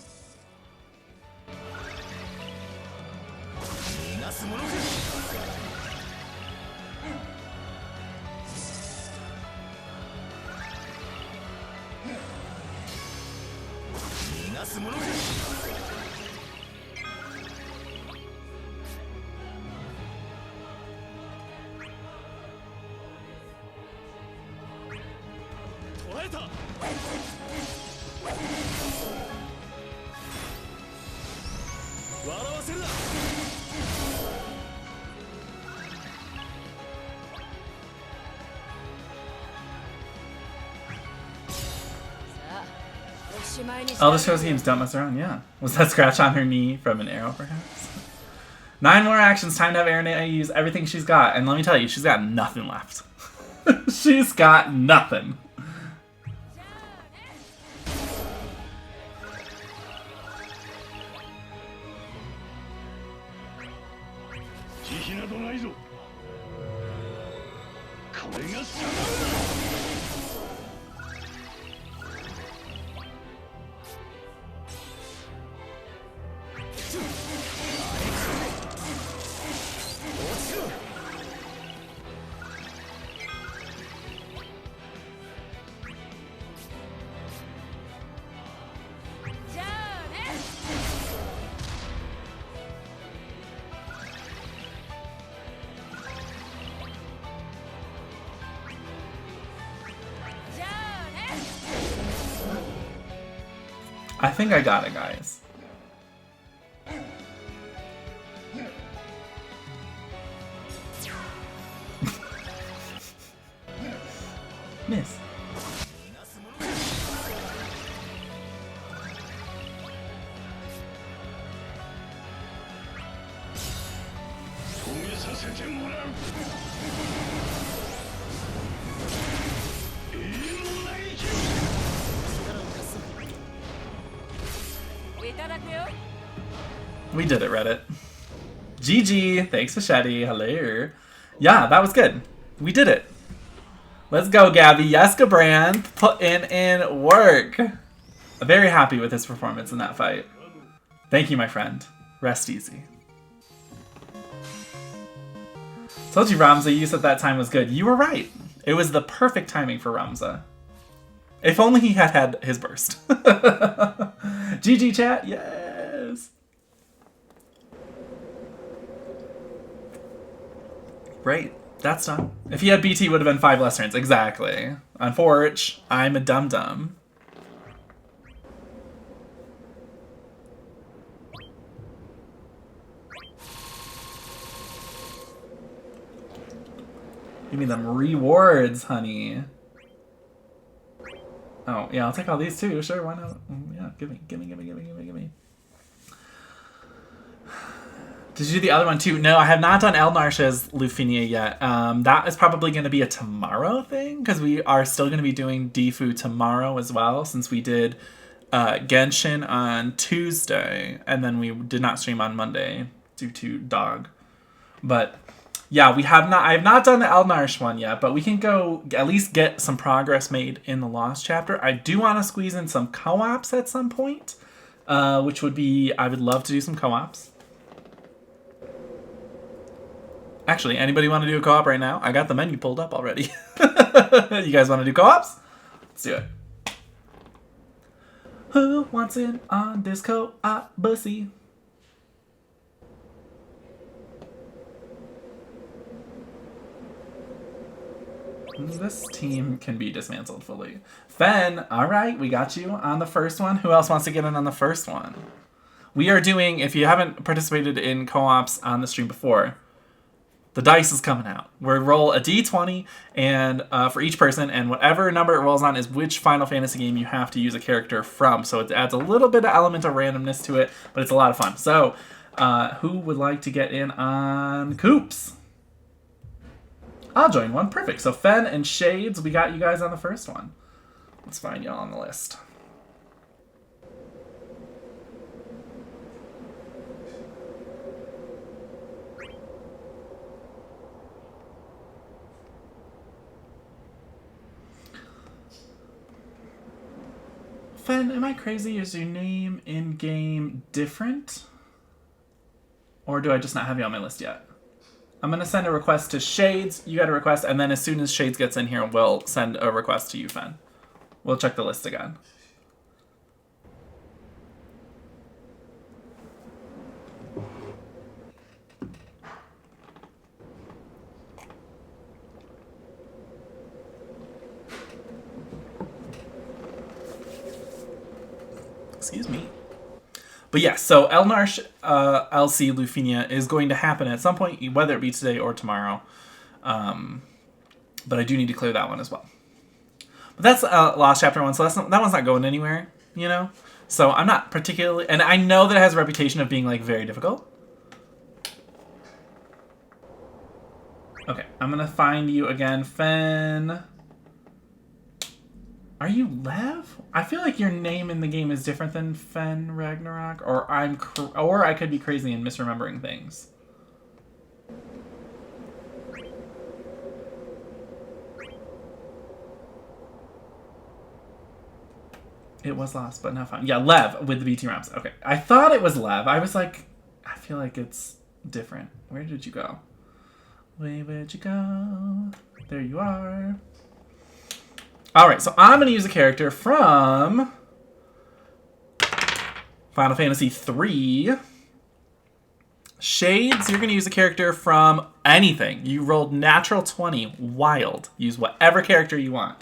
Elder Scrolls games don't mess around, yeah. Was that scratch on her knee from an arrow, perhaps? 9 more actions, time to have Aranea use everything she's got. And let me tell you, she's got nothing left. She's got nothing. I think I got it, guys. Miss. We did it, Reddit. GG. Thanks, Machete. Hello. Yeah, that was good. We did it. Let's go, Gabby. Yeska Brand put in work. I'm very happy with his performance in that fight. Thank you, my friend. Rest easy. Told you, Ramza, you said that time was good. You were right. It was the perfect timing for Ramza. If only he had had his burst. GG, chat. Yes. Great. That's done. If he had BT, it would have been 5 less turns. Exactly. Unfortunately, I'm a dum-dum. Give me them rewards, honey. Oh, yeah, I'll take all these too. Sure, why not? Yeah, give me. Did you do the other one too? No, I have not done Elnarsh's Lufinia yet. That is probably going to be a tomorrow thing, because we are still going to be doing Difu tomorrow as well, since we did Genshin on Tuesday, and then we did not stream on Monday due to dog. But yeah, I have not done the Elnarsh one yet, but we can go at least get some progress made in the Lost chapter. I do want to squeeze in some co-ops at some point, which would be, I would love to do some co-ops. Actually, anybody want to do a co-op right now? I got the menu pulled up already. You guys want to do co-ops? Let's do it. Who wants in on this co-op bussy? This team can be dismantled fully. Fen, alright, we got you on the first one. Who else wants to get in on the first one? We are doing, if you haven't participated in co-ops on the stream before, the dice is coming out. We roll a d20 and for each person, and whatever number it rolls on is which Final Fantasy game you have to use a character from. So it adds a little bit of element of randomness to it, but it's a lot of fun. So, who would like to get in on Coops? I'll join one. Perfect. So Fen and Shades, we got you guys on the first one. Let's find y'all on the list. Fen, am I crazy? Is your name in-game different? Or do I just not have you on my list yet? I'm going to send a request to Shades. You got a request, and then as soon as Shades gets in here, we'll send a request to you, Fen. We'll check the list again. Excuse me. But yes, so Elnarsh LC Lufinia is going to happen at some point, whether it be today or tomorrow. But I do need to clear that one as well. But that's Lost Chapter 1, so that one's not going anywhere, you know? So I'm not particularly... And I know that it has a reputation of being, like, very difficult. Okay, I'm going to find you again, Fen. Are you Lev? I feel like your name in the game is different than Fen Ragnarok, or I could be crazy and misremembering things. It was Lost, but not found. Yeah, Lev with the BT rounds. Okay, I thought it was Lev. I was like, I feel like it's different. Where did you go? Where'd you go? There you are. Alright, so I'm going to use a character from Final Fantasy III. Shades, you're going to use a character from anything. You rolled natural 20, wild. Use whatever character you want.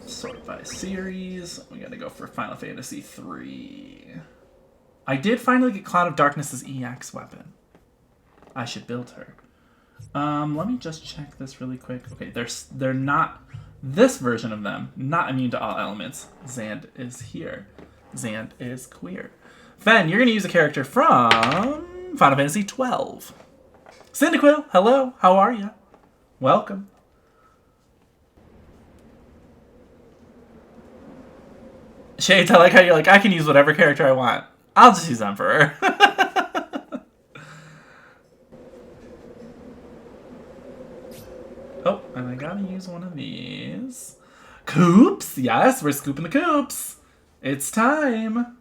Sort by series. We got to go for Final Fantasy III. I did finally get Cloud of Darkness's EX weapon. I should build her. Let me just check this really quick. Okay, they're not, this version of them, not immune to all elements. Zand is here. Zand is queer. Fen, you're going to use a character from Final Fantasy XII. Cyndaquil, hello, how are you? Welcome. Shades, I like how you're like, I can use whatever character I want. I'll just use Emperor. Oh, and I gotta use one of these. Coops! Yes, we're scooping the coops. It's time.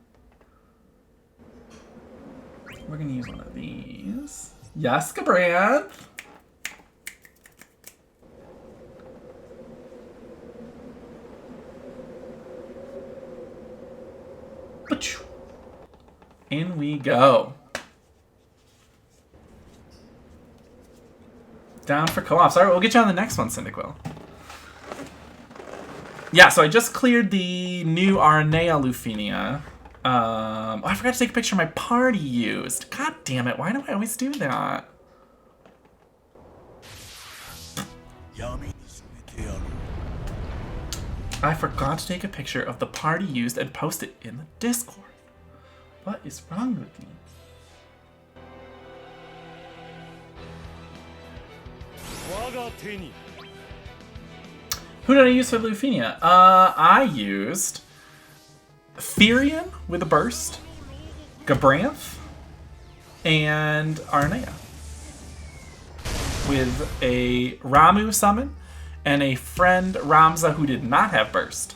We're gonna use one of these. Yes, Cabranth. In we go. Down for co-ops. Alright, we'll get you on the next one, Cyndaquil. Yeah, so I just cleared the new Aranea Lufinia. Oh, I forgot to take a picture of my party used. God damn it, why do I always do that? I forgot to take a picture of the party used and post it in the Discord. What is wrong with me? Who did I use for Lufinia? I used Therian with a burst, Gabranth, and Aranea. With a Ramu summon and a friend Ramza who did not have burst.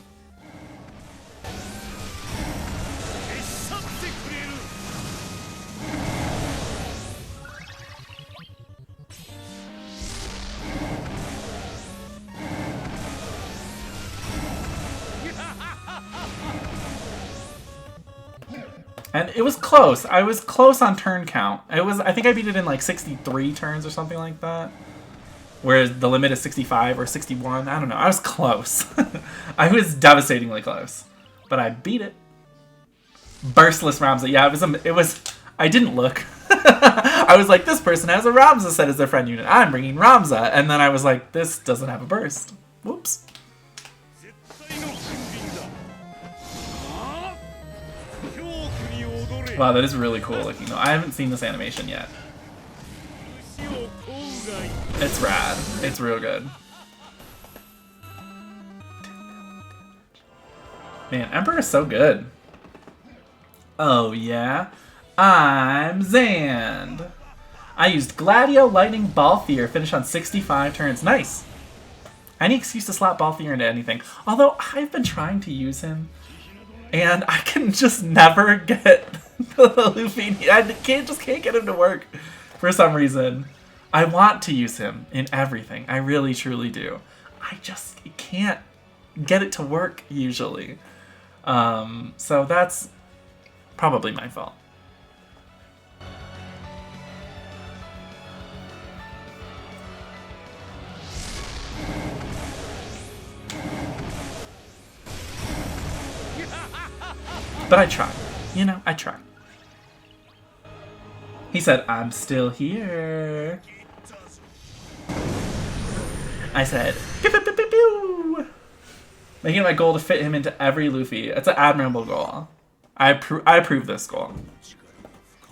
And it was close. I was close on turn count. I think I beat it in like 63 turns or something like that. Whereas the limit is 65 or 61. I don't know. I was close. I was devastatingly close. But I beat it. Burstless Ramza. Yeah, it was I didn't look. I was like, this person has a Ramza set as their friend unit. I'm bringing Ramza. And then I was like, this doesn't have a burst. Whoops. Wow, that is really cool looking though. I haven't seen this animation yet. It's rad. It's real good. Man, Emperor is so good. Oh yeah? I'm Zand. I used Gladio, Lightning, Balthier, finish on 65 turns. Nice. Any excuse to slap Balthier into anything. Although, I've been trying to use him, and I can just never get the Luffy. I just can't get him to work for some reason. I want to use him in everything. I really, truly do. I just can't get it to work, usually. So that's probably my fault. But I try. You know, I try. He said, I'm still here. I said, pew, pew, pew, pew, pew. Making it my goal to fit him into every Luffy. It's an admirable goal. I approve this goal.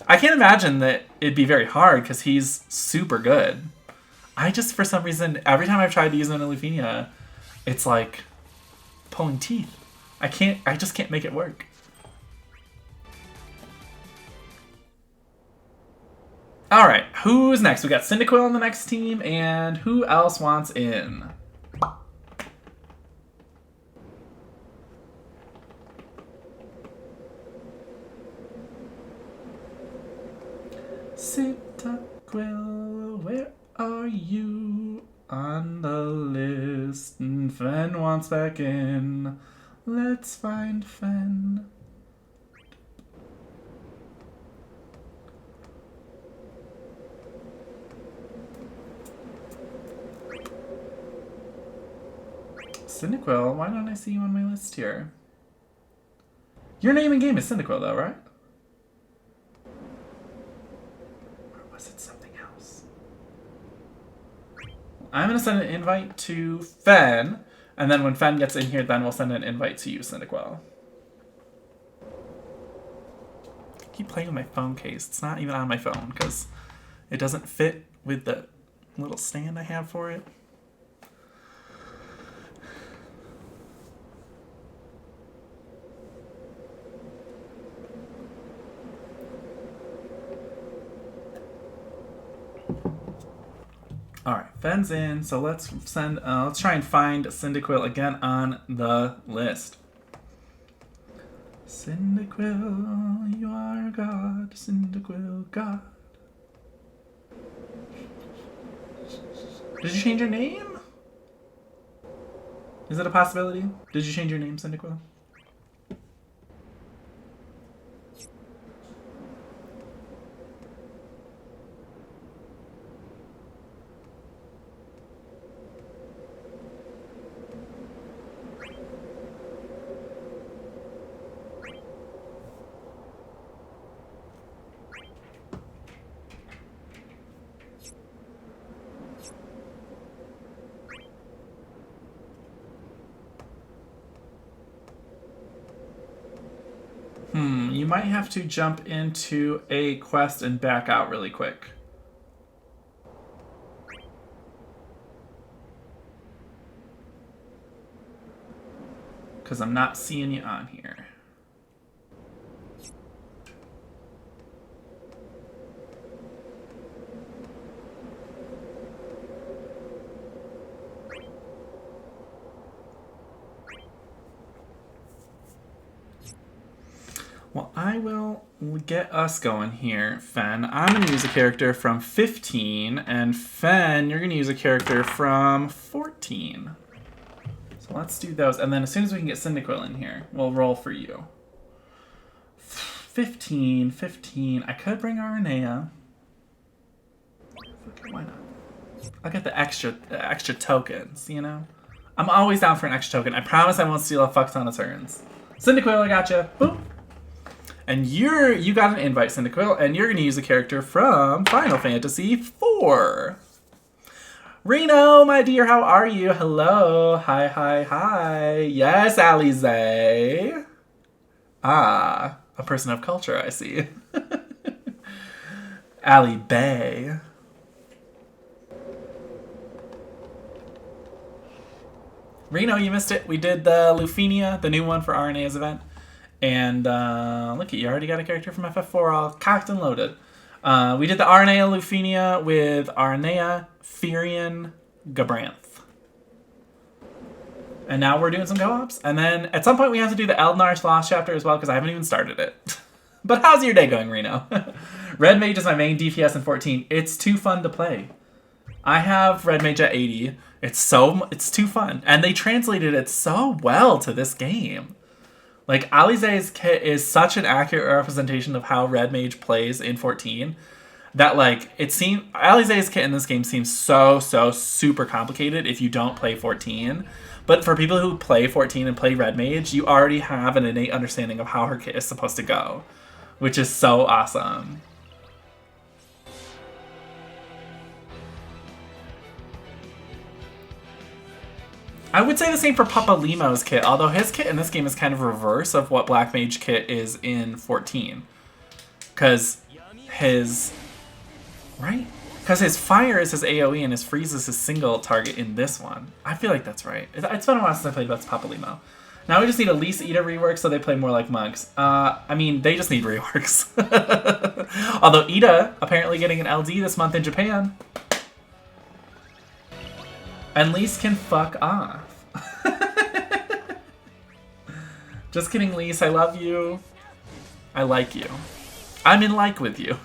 I can't imagine that it'd be very hard because he's super good. I just, for some reason, every time I've tried to use him in a Lufinia, it's like pulling teeth. I just can't make it work. Alright, who's next? We got Cyndaquil on the next team, and who else wants in? Cyndaquil, where are you on the list? Fen wants back in. Let's find Fen. Cyndaquil, why don't I see you on my list here? Your name in game is Cyndaquil though, right? Or was it something else? I'm gonna send an invite to Fen, and then when Fen gets in here, then we'll send an invite to you, Cyndaquil. I keep playing with my phone case. It's not even on my phone because it doesn't fit with the little stand I have for it. Alright, Fenn's in, so let's try and find Cyndaquil again on the list. Cyndaquil, you are God. Cyndaquil, God. Did you change your name? Is it a possibility? Did you change your name, Cyndaquil? You might have to jump into a quest and back out really quick. Because I'm not seeing you on here. Well, I will get us going here, Fen. I'm going to use a character from 15, and Fen, you're going to use a character from 14. So let's do those, and then as soon as we can get Cyndaquil in here, we'll roll for you. 15. I could bring Aranea. Okay, why not? I'll get the extra tokens, you know? I'm always down for an extra token. I promise I won't steal a fuck ton of turns. Cyndaquil, I gotcha. Boop. And you got an invite, Cyndaquil, and you're going to use a character from Final Fantasy IV. Reno, my dear, how are you? Hello. Hi. Yes, Alize. Ah, a person of culture, I see. Ali Bay. Reno, you missed it. We did the Lufenia, the new one for Aranea's event. And look at you, already got a character from FF4 all cocked and loaded. We did the Aranea Lufenia with Aranea, Firion, Gabranth. And now we're doing some co-ops. And then at some point we have to do the Eldnar's Lost chapter as well because I haven't even started it. But how's your day going, Reno? Red Mage is my main DPS in 14. It's too fun to play. I have Red Mage at 80. It's too fun. And they translated it so well to this game. Like, Alize's kit is such an accurate representation of how Red Mage plays in 14 that, like, Alize's kit in this game seems so super complicated if you don't play 14. But for people who play 14 and play Red Mage, you already have an innate understanding of how her kit is supposed to go, which is so awesome. I would say the same for Papa Limo's kit, although his kit in this game is kind of reverse of what Black Mage kit is in 14. Because his fire is his AoE and his freeze is his single target in this one. I feel like that's right. It's been a while since I played That's Papa Limo. Now we just need a Lise Ida rework so they play more like monks. I mean, they just need reworks. Although Ida apparently getting an LD this month in Japan. And Lise can fuck off. Just kidding, Lise. I love you. I like you. I'm in like with you.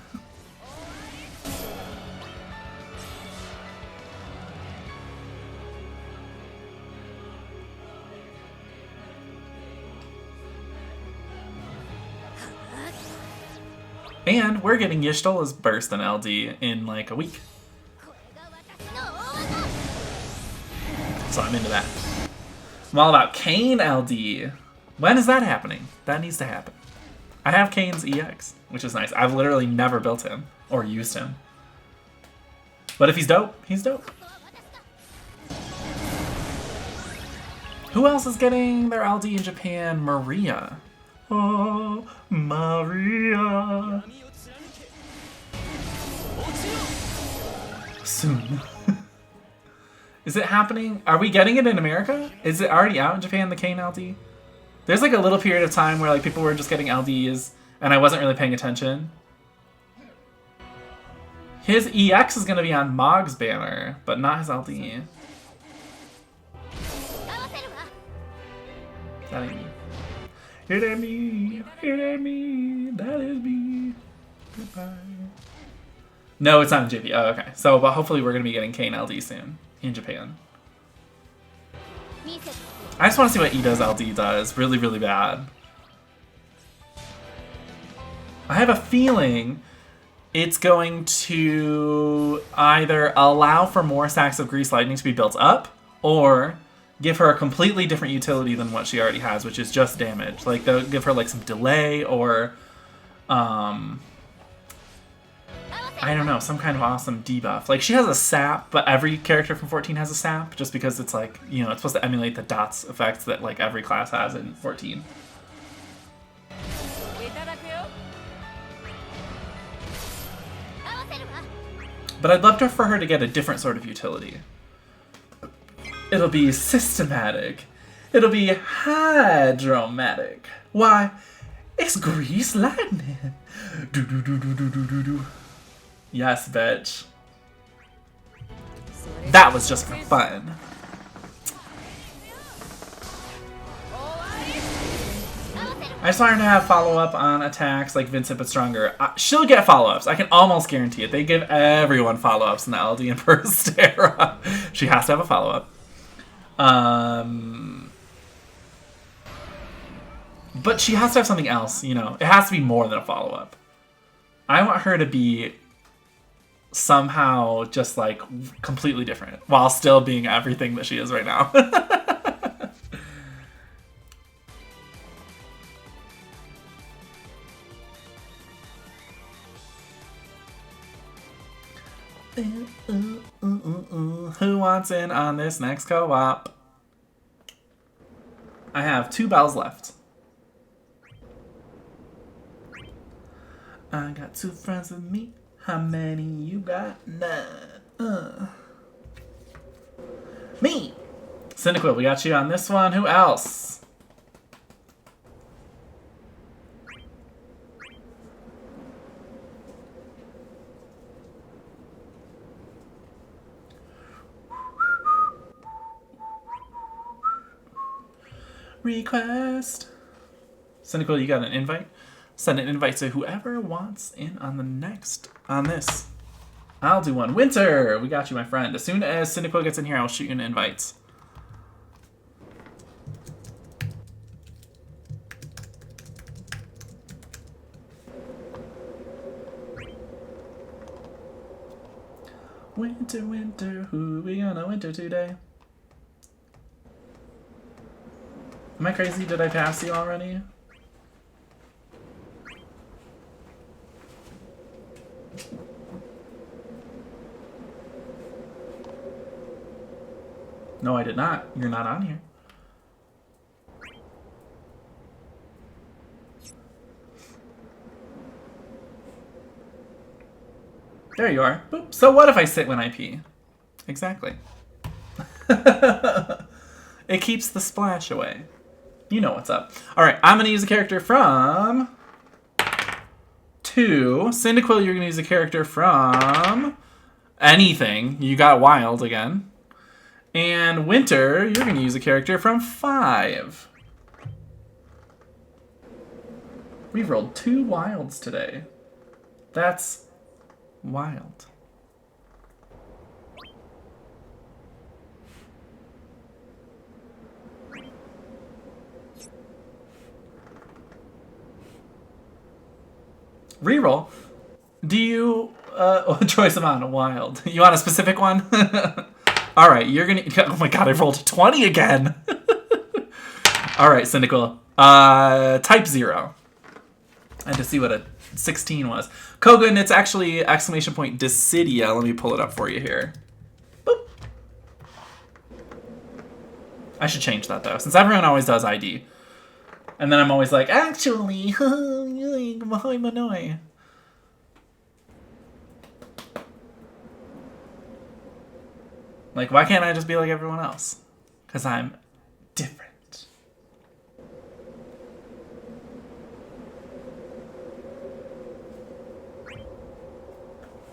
And we're getting Y'shtola's burst in LD in like a week. So I'm into that. I'm all about Kayn LD. When is that happening? That needs to happen. I have Kayn's EX, which is nice. I've literally never built him or used him. But if he's dope, he's dope. Who else is getting their LD in Japan? Maria. Oh, Maria. Soon. Is it happening? Are we getting it in America? Is it already out in Japan, the Kayn LD? There's like a little period of time where like people were just getting LDs and I wasn't really paying attention. His EX is going to be on Mog's banner, but not his LD. That ain't me. It ain't me. It ain't me. That is me. Goodbye. No, it's not in JP. Oh, okay. So, but hopefully we're going to be getting Kane LD soon in Japan. I just want to see what Ida's LD does. Really, really bad. I have a feeling it's going to either allow for more stacks of Grease Lightning to be built up, or give her a completely different utility than what she already has, which is just damage. Like, they'll give her, like, some delay, or, I don't know, some kind of awesome debuff. Like, she has a sap, but every character from 14 has a sap, just because it's, like, you know, it's supposed to emulate the dots effects that, like, every class has in 14. But I'd love for her to get a different sort of utility. It'll be systematic. It'll be hydromatic. Why, it's Grease Lightning. Do do do do do do do do. Yes, bitch. That was just for fun. I just want her to have follow-up on attacks like Vincent, but stronger. She'll get follow-ups. I can almost guarantee it. They give everyone follow-ups in the LD and First era. She has to have a follow-up. But she has to have something else, you know. It has to be more than a follow-up. I want her to be somehow just, like, completely different, while still being everything that she is right now. Who wants in on this next co-op? I have 2 bells left. I got 2 friends with me. How many you got? None. Me! Cynical, we got you on this one. Who else? Request. Cynical, you got an invite? Send an invite to whoever wants in on the next on this. I'll do one. Winter, we got you, my friend. As soon as Cynical gets in here, I'll shoot you an invite. Winter, winter, who we gonna winter today? Am I crazy? Did I pass you already? No, I did not. You're not on here. There you are. Boop. So what if I sit when I pee? Exactly. It keeps the splash away. You know what's up. Alright, I'm going to use a character from 2. Cyndaquil, you're going to use a character from anything. You got Wild again. And Winter, you're going to use a character from 5. We've rolled 2 Wilds today. That's wild. Reroll. Do you choice amount of wild? You want a specific one? All right, you're gonna. Oh my god, I rolled a 20 again. All right, Cyndaquil. Type 0. I had to see what a 16 was. Kogan, it's actually exclamation point Dissidia. Let me pull it up for you here. Boop. I should change that though, since everyone always does ID. And then I'm always like, actually, like, why can't I just be like everyone else? Because I'm different.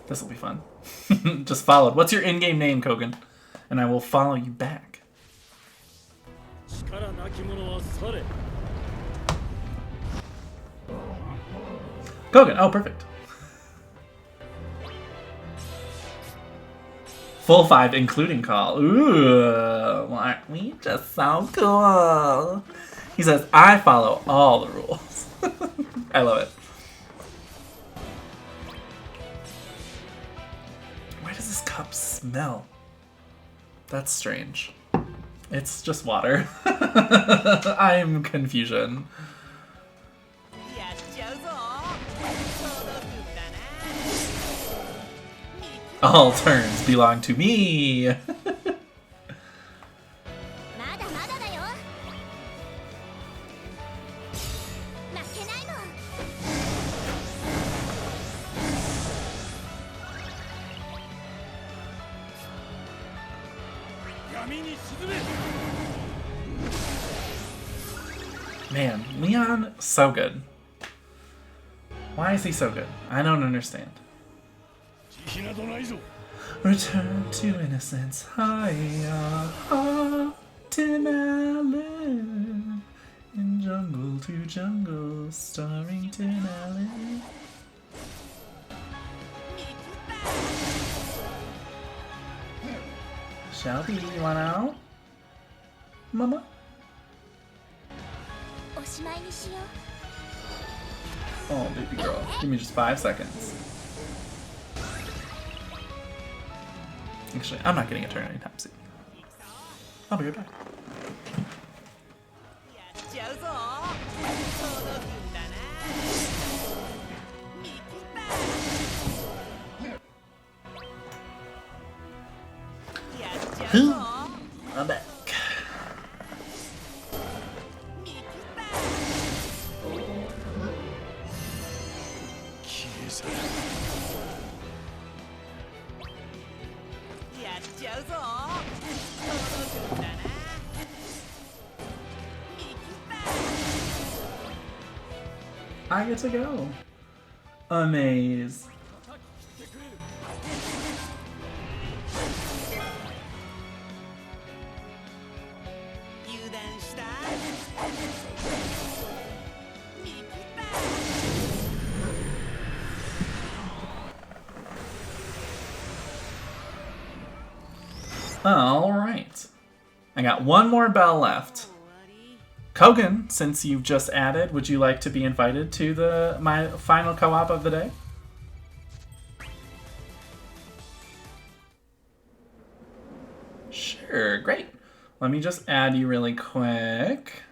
This will be fun. Just followed. What's your in-game name, Kogan? And I will follow you back. Kogan. Oh, perfect. Full 5, including call. Ooh, aren't we just so cool? He says, I follow all the rules. I love it. Why does this cup smell? That's strange. It's just water. I'm confusion. All turns belong to me. Man, Leon, so good. Why is he so good? I don't understand. Return to innocence, hiya, Tim in Jungle to Jungle, starring Tim Allen. Shelby, you want out? Mama? Oh, baby girl. Give me just 5 seconds. Actually, I'm not getting a turn anytime soon. I'll be right back. I'm back. I get to go. Amaze. All right. I got one more bell left. Kogan, since you've just added, would you like to be invited to my final co-op of the day? Sure, great. Let me just add you really quick.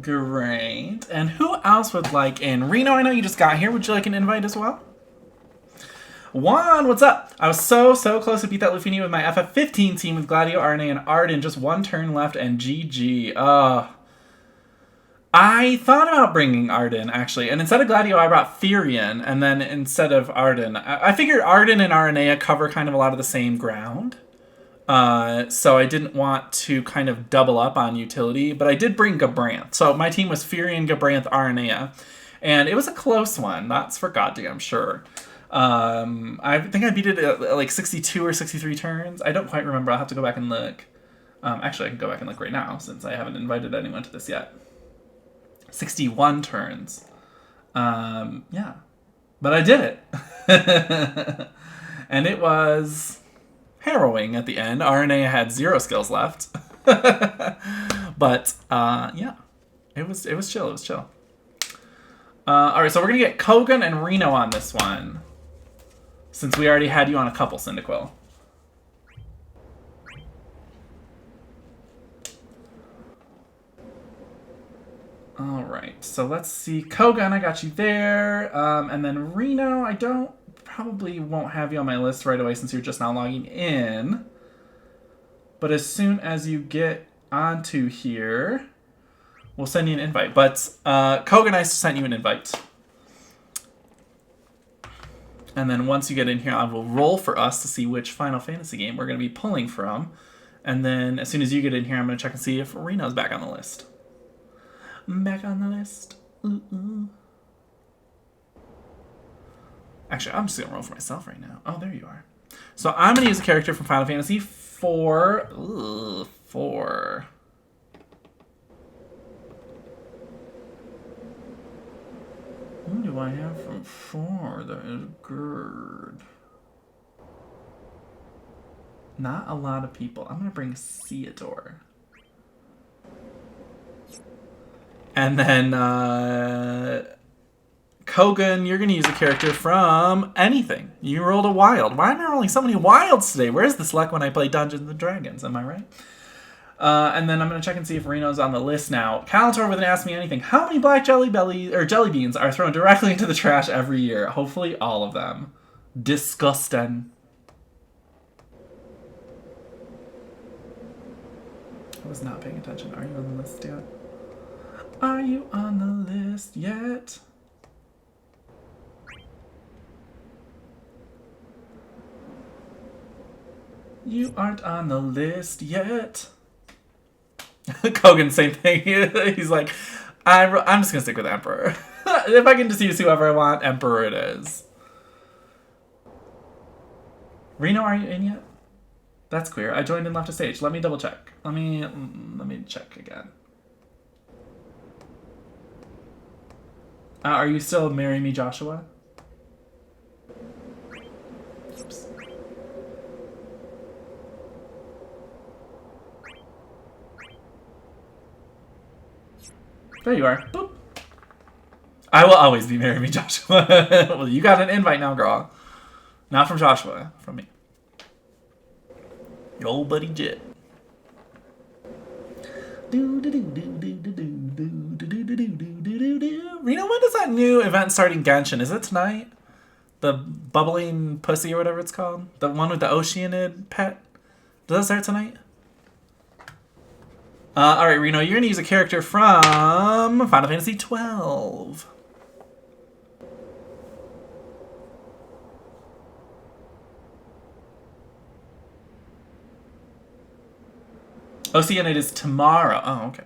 Great. And who else would like in? Reno, I know you just got here. Would you like an invite as well? Juan, what's up? I was so close to beat that Lufini with my FF15 team with Gladio, Aranea, and Arden. Just one turn left and GG. I thought about bringing Arden, actually. And instead of Gladio, I brought Therian. And then instead of Arden, I figured Arden and Aranea cover kind of a lot of the same ground. So I didn't want to kind of double up on utility, but I did bring Gabranth. So my team was Furion, Gabranth, Aranea, and it was a close one. That's for goddamn sure. I think I beat it at like 62 or 63 turns. I don't quite remember. I'll have to go back and look. Actually, I can go back and look right now since I haven't invited anyone to this yet. 61 turns. Yeah. But I did it. And it was harrowing at the end. Aranea had 0 skills left. But yeah, it was chill. It was chill. All right, so we're gonna get Kogan and Reno on this one, since we already had you on a couple, Cyndaquil. All right, so let's see. Kogan, I got you there, and then Reno, probably won't have you on my list right away since you're just now logging in. But as soon as you get onto here, we'll send you an invite. But Koga and I sent you an invite. And then once you get in here, I will roll for us to see which Final Fantasy game we're going to be pulling from. And then as soon as you get in here, I'm going to check and see if Reno's back on the list. Back on the list. Ooh. Actually, I'm just going to roll for myself right now. Oh, there you are. So I'm going to use a character from Final Fantasy IV. 4. Who do I have from 4 that is good? Not a lot of people. I'm going to bring Theodore. And then Kogan, you're going to use a character from anything. You rolled a wild. Why am I rolling so many wilds today? Where's this luck when I play Dungeons and Dragons? Am I right? And then I'm going to check and see if Reno's on the list now. Calator with an Ask Me Anything. How many black jelly beans are thrown directly into the trash every year? Hopefully all of them. Disgusting. I was not paying attention. Are you on the list yet? Are you on the list yet? You aren't on the list yet. Kogan, same thing. He's like, I'm just gonna stick with Emperor. If I can just use whoever I want, Emperor it is. Reno, are you in yet? That's queer. I joined and left a stage. Let me double check. Let me check again. Are you still Marry Me, Joshua? Oops. There you are. Boop. I will always be Marry Me, Joshua. Well, you got an invite now, girl. Not from Joshua, from me. Your old buddy Jet. Reno, when does that new event start in Genshin? Is it tonight? The bubbling pussy or whatever it's called? The one with the Oceanid pet? Does that start tonight? Alright, Reno, you're going to use a character from Final Fantasy XII. Oceanid is tomorrow. Oh, okay.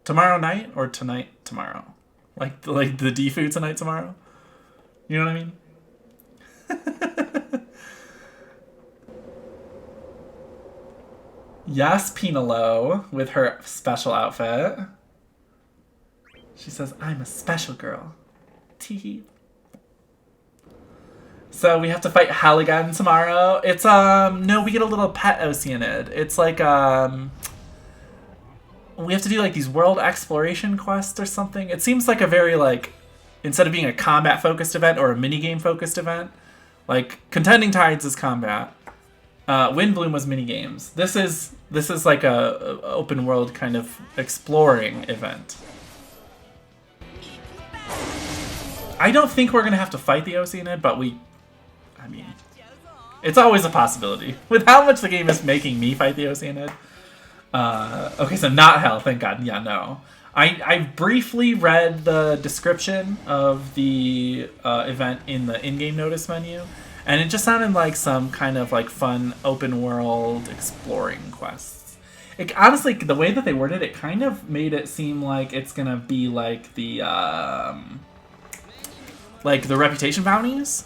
Tomorrow night or tonight tomorrow? Like the D food tonight tomorrow? You know what I mean? Yes, Pinalo with her special outfit. She says, I'm a special girl. Tee. So we have to fight Halligan tomorrow. It's, no, we get a little pet Oceanid. It's like, we have to do like these world exploration quests or something. It seems like a very like, instead of being a combat focused event or a minigame focused event, like Contending Tides is combat. Windbloom was minigames. This is like a open world kind of exploring event. I don't think we're gonna have to fight the Oceanid, but I mean, it's always a possibility. With how much the game is making me fight the Oceanid. Okay, so not hell, thank God. Yeah, no. I briefly read the description of the event in the in-game notice menu, and it just sounded like some kind of like fun open world exploring quests. Honestly, the way that they worded it kind of made it seem like it's gonna be like the reputation bounties.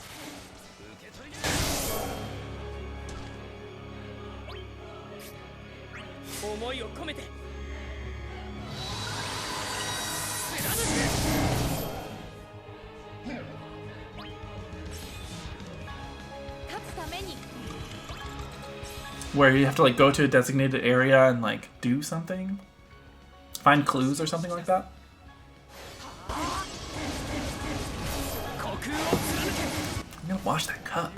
Where you have to like go to a designated area and like do something, find clues or something like that. I'm gonna wash that cup.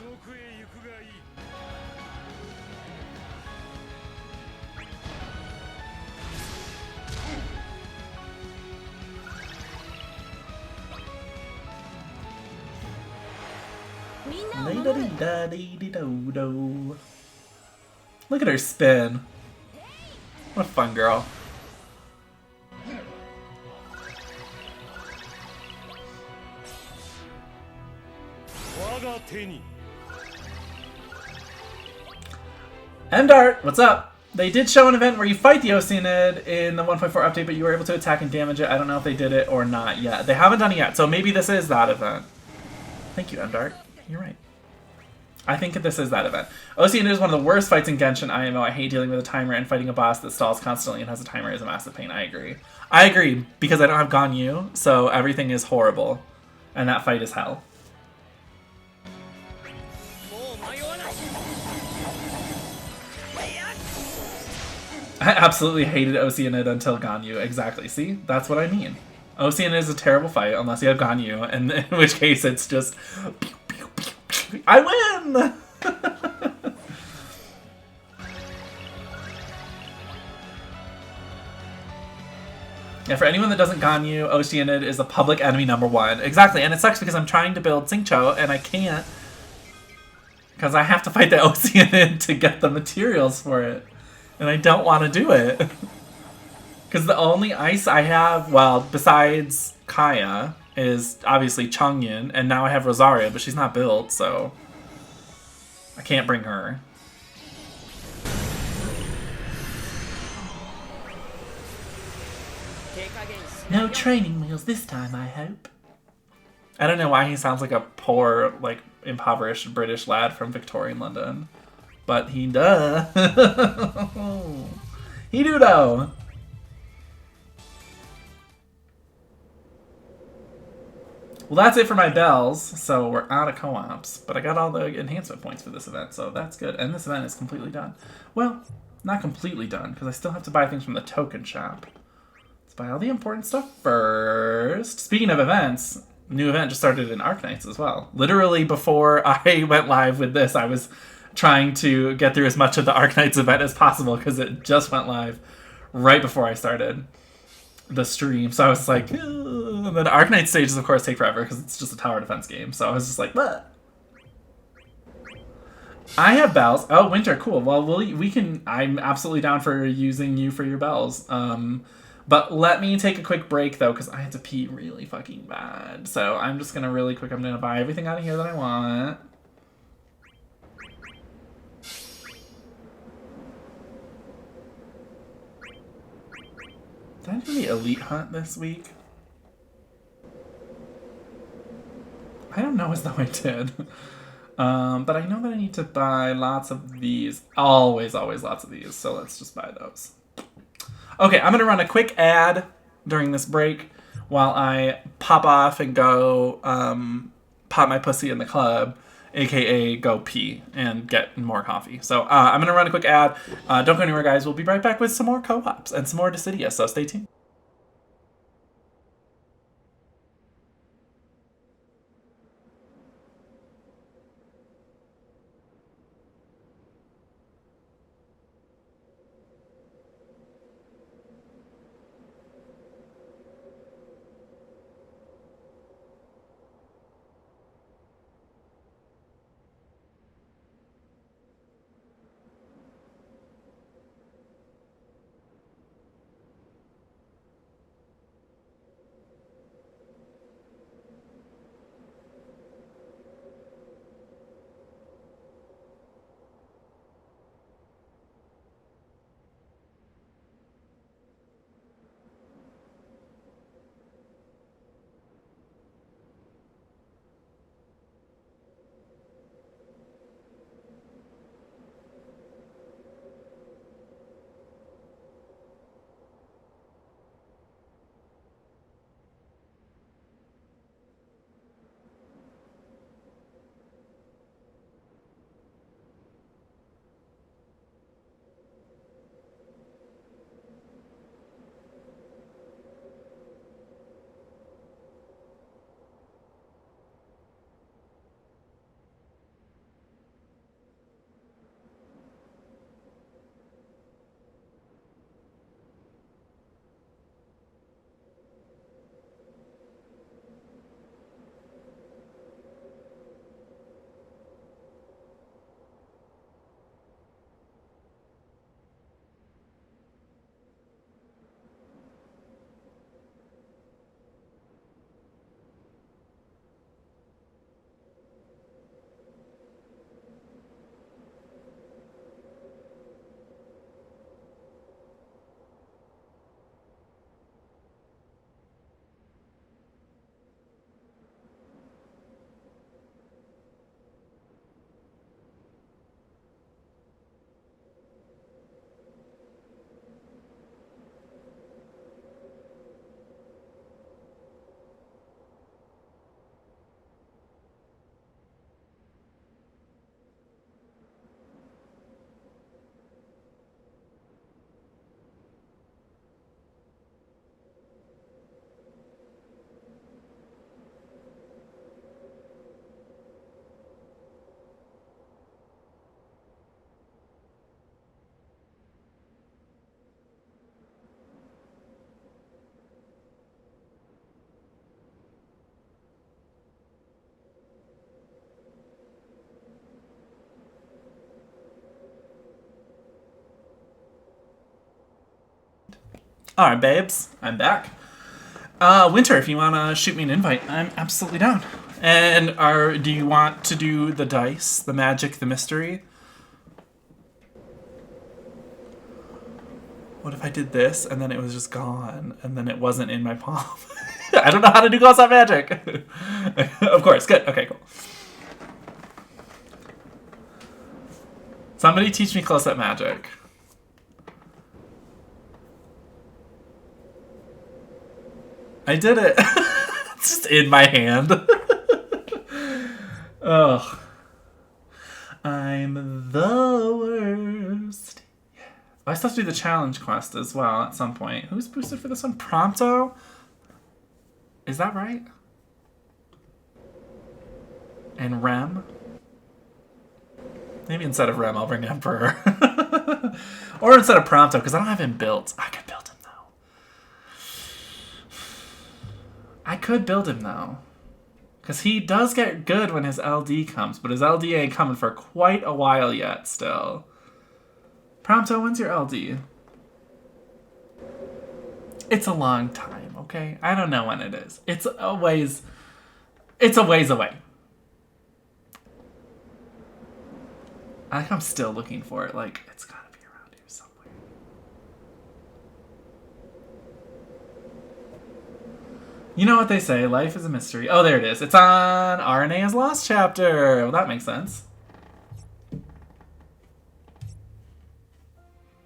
Look at her spin. What a fun girl. M-Dart, what's up? They did show an event where you fight the Oceanid in the 1.4 update, but you were able to attack and damage it. I don't know if they did it or not yet. They haven't done it yet, so maybe this is that event. Thank you, M-Dart. You're right. I think this is that event. Oceanid is one of the worst fights in Genshin IMO. I hate dealing with a timer and fighting a boss that stalls constantly and has a timer is a massive pain. I agree. I agree, because I don't have Ganyu, so everything is horrible. And that fight is hell. I absolutely hated Oceanid until Ganyu. Exactly. See? That's what I mean. Oceanid is a terrible fight unless you have Ganyu, and in which case it's just... I win! Yeah, for anyone that doesn't Ganyu, Oceanid is a public enemy #1. Exactly, and it sucks because I'm trying to build Xingqiu, and I can't. Because I have to fight the Oceanid to get the materials for it. And I don't want to do it. Because the only ice I have, well, besides Kaya, is obviously Changyin, and now I have Rosaria, but she's not built, so I can't bring her. No training wheels this time, I hope. I don't know why he sounds like a poor, like, impoverished British lad from Victorian London. But he does. He do though. Well, that's it for my bells, so we're out of co-ops. But I got all the enhancement points for this event, so that's good. And this event is completely done. Well, not completely done, because I still have to buy things from the token shop. Let's buy all the important stuff first. Speaking of events, new event just started in Arknights as well. Literally before I went live with this, I was trying to get through as much of the Arknights event as possible because it just went live right before I started the stream. So I was like, ugh. And then Arknight stages, of course, take forever because it's just a tower defense game. So I was just like, what? I have bells. Oh, Winter, cool. Well, we can. I'm absolutely down for using you for your bells. But let me take a quick break though, because I have to pee really fucking bad. So I'm just gonna really quick. I'm gonna buy everything out of here that I want. Did I do the Elite Hunt this week? I don't know as though I did. But I know that I need to buy lots of these. Always, always lots of these. So let's just buy those. Okay, I'm going to run a quick ad during this break while I pop off and go pop my pussy in the club, aka go pee and get more coffee. So I'm going to run a quick ad. Don't go anywhere, guys. We'll be right back with some more co-ops and some more Dissidia, so stay tuned. Alright, babes. I'm back. Winter, if you want to shoot me an invite, I'm absolutely down. And do you want to do the dice, the magic, the mystery? What if I did this and then it was just gone and then it wasn't in my palm? I don't know how to do close-up magic. Of course, good. Okay, cool. Somebody teach me close-up magic. I did it. It's just in my hand. Ugh. I'm the worst. I still have to do the challenge quest as well at some point. Who's boosted for this one? Prompto? Is that right? And Rem? Maybe instead of Rem, I'll bring Emperor. Or instead of Prompto, because I don't have him built. I could build him, though. I could build him, though. Because he does get good when his LD comes, but his LD ain't coming for quite a while yet, still. Prompto, when's your LD? It's a long time, okay? I don't know when it is. It's a ways away. I think I'm still looking for it. Like, it's gotta be around here somewhere. You know what they say, life is a mystery. Oh, there it is. It's on Aranea's Lost Chapter. Well, that makes sense.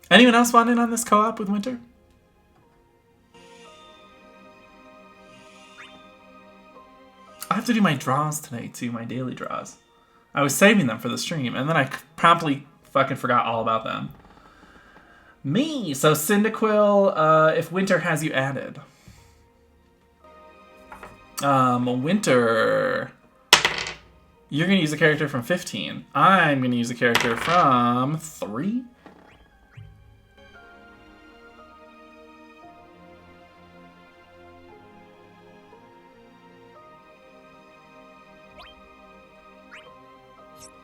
Anyone else want in on this co-op with Winter? I have to do my draws today, too, my daily draws. I was saving them for the stream, and then I promptly fucking forgot all about them. Me! So, Cyndaquil, if Winter has you added. Winter. You're going to use a character from 15. I'm going to use a character from 3?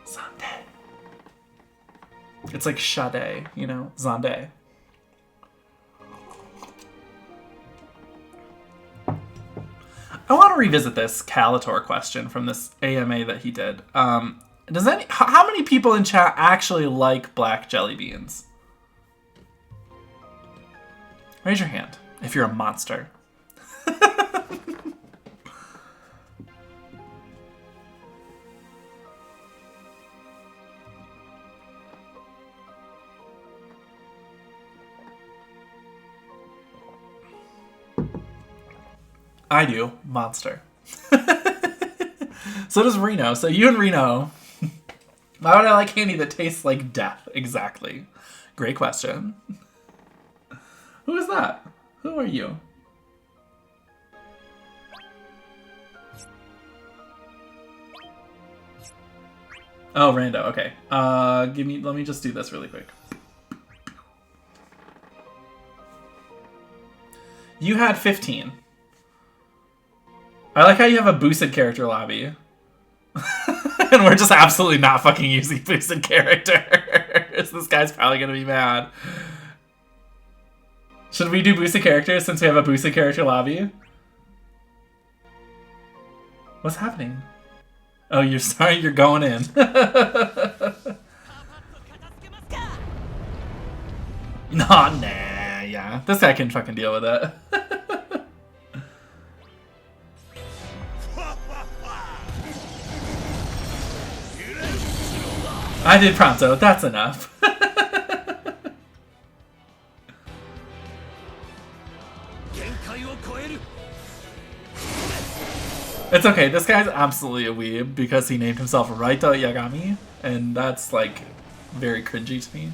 Zande. It's like Sade, you know? Zande. I want to revisit this Calator question from this AMA that he did. How many people in chat actually like black jelly beans? Raise your hand if you're a monster. I do. Monster. So does Reno. So you and Reno. Why would I like candy that tastes like death? Exactly. Great question. Who is that? Who are you? Oh, Rando. Okay. Let me just do this really quick. You had 15. I like how you have a boosted character lobby. And we're just absolutely not fucking using boosted characters. This guy's probably gonna be mad. Should we do boosted characters since we have a boosted character lobby? What's happening? Oh, you're sorry, you're going in. Nah, yeah. This guy can fucking deal with it. I did Prompto, that's enough. It's okay, this guy's absolutely a weeb because he named himself Raito Yagami, and that's like very cringy to me.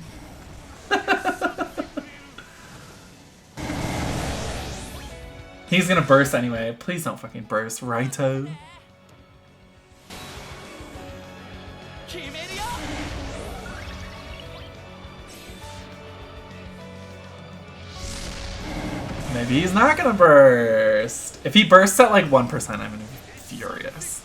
He's gonna burst anyway. Please don't fucking burst, Raito. Maybe he's not gonna burst. If he bursts at like 1%, I'm gonna be furious.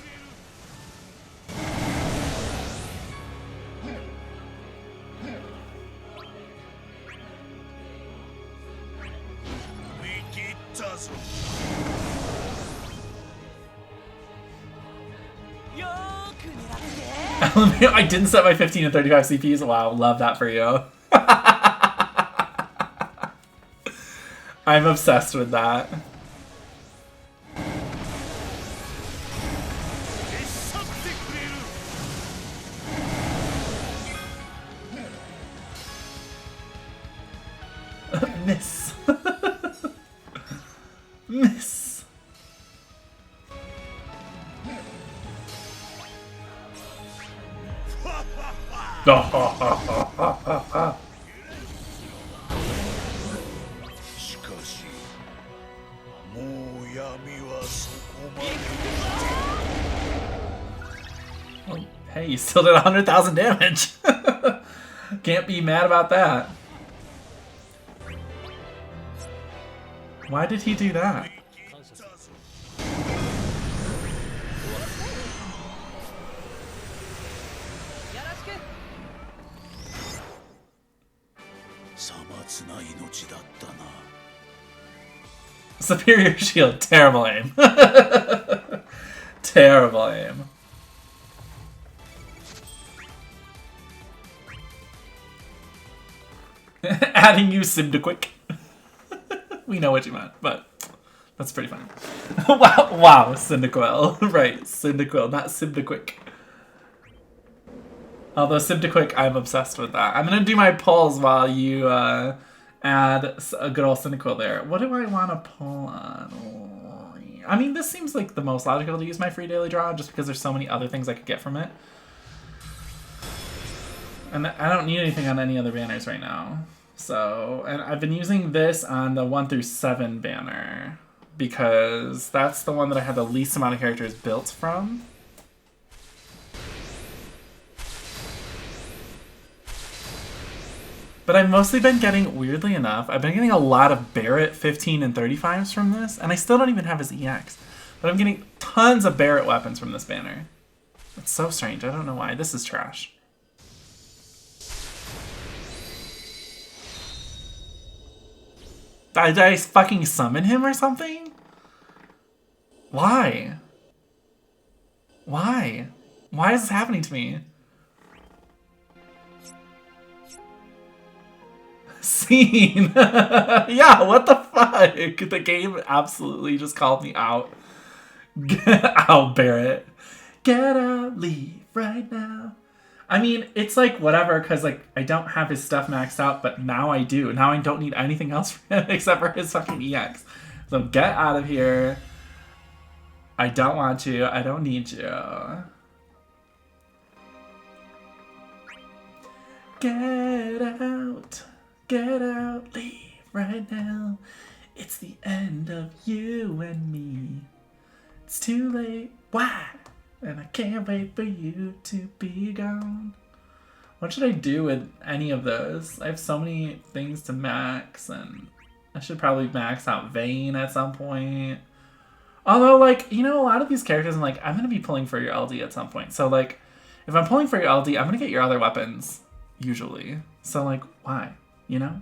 I didn't set my 15 and 35 CPs. Wow, love that for you. I'm obsessed with that. Miss. Miss. Well, hey, you still did 100,000 damage. Can't be mad about that. Why did he do that? Superior shield, terrible aim. Terrible aim. Adding you Cyndaquil. We know what you meant, but that's pretty funny. Wow, Cyndaquil. Right, Cyndaquil, not Cyndaquil. Although Cyndaquil, I'm obsessed with that. I'm gonna do my pulls while you add a good old Cyndaquil there. What do I want to pull on? I mean, this seems like the most logical to use my free daily draw, just because there's so many other things I could get from it. And I don't need anything on any other banners right now. So, and I've been using this on the 1 through 7 banner because that's the one that I had the least amount of characters built from. But I've mostly been getting, weirdly enough, I've been getting a lot of Barrett 15 and 35s from this, and I still don't even have his EX. But I'm getting tons of Barrett weapons from this banner. It's so strange, I don't know why. This is trash. Did I fucking summon him or something? Why? Why? Why is this happening to me? Scene! Yeah, what the fuck? The game absolutely just called me out. Get out, Barrett. Get out, leave right now. I mean, it's like whatever, because like I don't have his stuff maxed out, but now I do. Now I don't need anything else from him except for his fucking EX. So get out of here. I don't want you. I don't need you. Get out. Get out. Leave right now. It's the end of you and me. It's too late. Why? And I can't wait for you to be gone. What should I do with any of those? I have so many things to max, and I should probably max out Vayne at some point. Although, like, you know, a lot of these characters, I'm like, I'm going to be pulling for your LD at some point. So, like, if I'm pulling for your LD, I'm going to get your other weapons, usually. So, like, why? You know?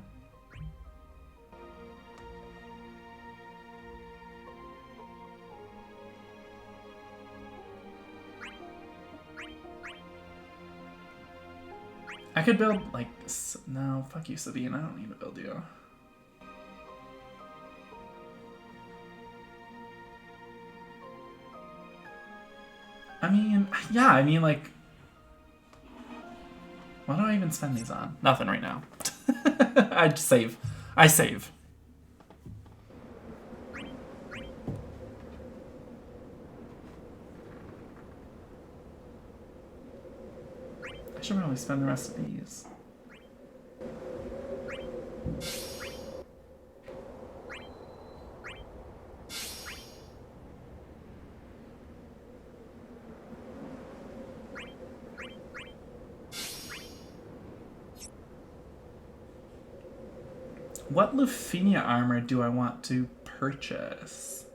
I could build, like, no, fuck you, Sabine. I don't need to build you. I mean, yeah, I mean, like, what do I even spend these on? Nothing right now. I'd save. I save. I should probably spend the rest of these. What Lufinia armor do I want to purchase?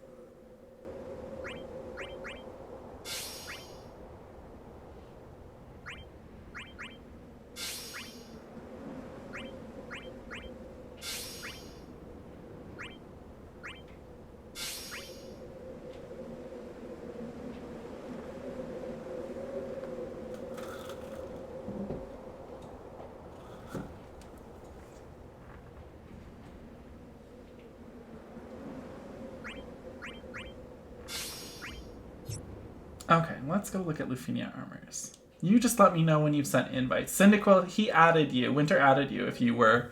let's go look at Lufinia armors. You just let me know when you've sent invites. Cyndaquil, he added you. Winter added you if you were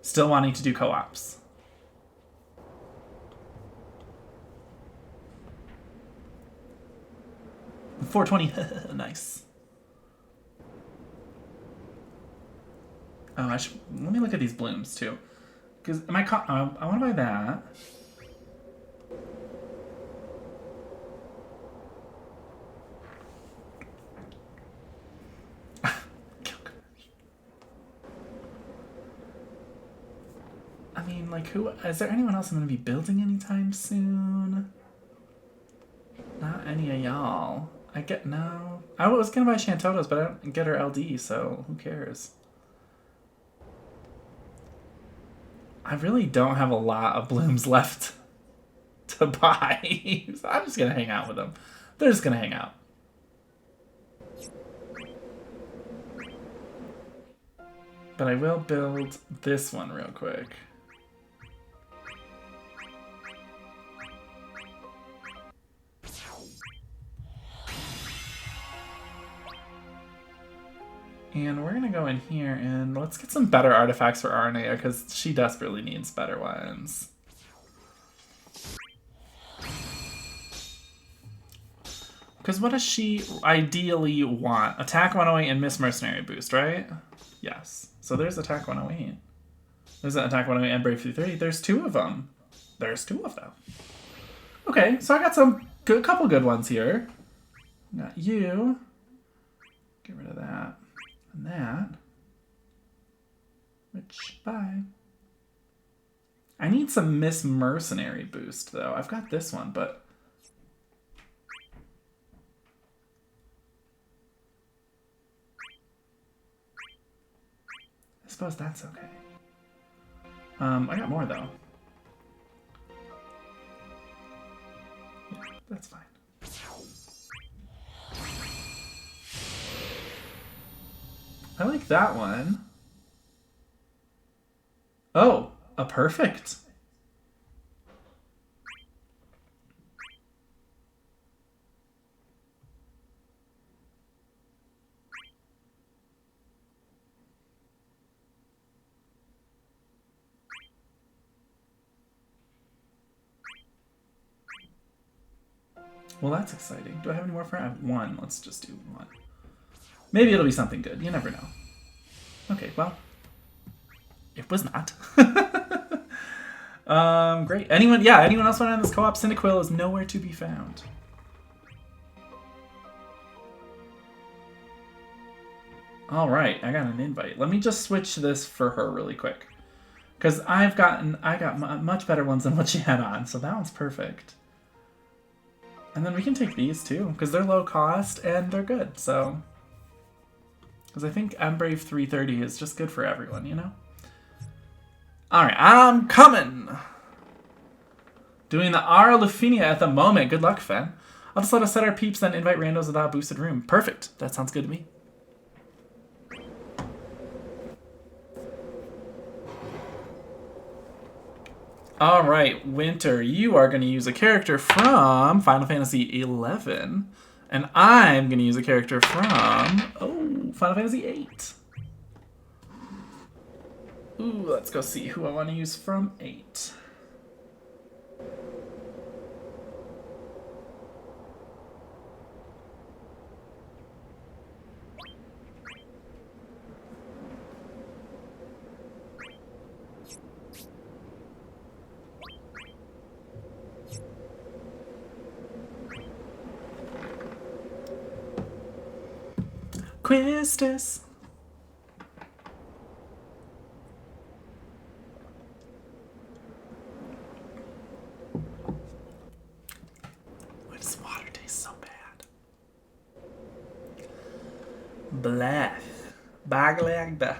still wanting to do co-ops. $420. Nice. Oh, let me look at these blooms too. Because I want to buy that. I mean, like, is there anyone else I'm going to be building anytime soon? Not any of y'all. No. I was going to buy Shantoto's, but I don't get her LD, so who cares? I really don't have a lot of blooms left to buy. So I'm just going to hang out with them. They're just going to hang out. But I will build this one real quick. And we're going to go in here and let's get some better artifacts for Aranea because she desperately needs better ones. Because what does she ideally want? Attack 108 and Miss Mercenary boost, right? Yes. So there's Attack 108. There's an Attack 108 and Brave 330. There's two of them. There's two of them. Okay, so I got a couple good ones here. Got you. Get rid of that. And that. Which, bye. I need some Miss Mercenary boost, though. I've got this one, but... I suppose that's okay. I got more, though. Yeah, that's fine. I like that one. Oh, a perfect. Well, that's exciting. Do I have any more for? I have one. Let's just do one. Maybe it'll be something good. You never know. Okay, well. It was not. Great. Anyone else want to end this co-op? Cyndaquil is nowhere to be found. Alright, I got an invite. Let me just switch this for her really quick. Because I got much better ones than what she had on, so that one's perfect. And then we can take these too, because they're low cost and they're good, so... Because I think Brave 330 is just good for everyone, you know? Alright, I'm coming! Doing the R Lufinia at the moment. Good luck, Fen. I'll just let us set our peeps, then invite randos without a boosted room. Perfect. That sounds good to me. Alright, Winter, you are going to use a character from Final Fantasy XI. And I'm going to use a character from, Final Fantasy VIII. Ooh, let's go see who I want to use from 8. Quistis. Why does water taste so bad? Blech. Baglagda.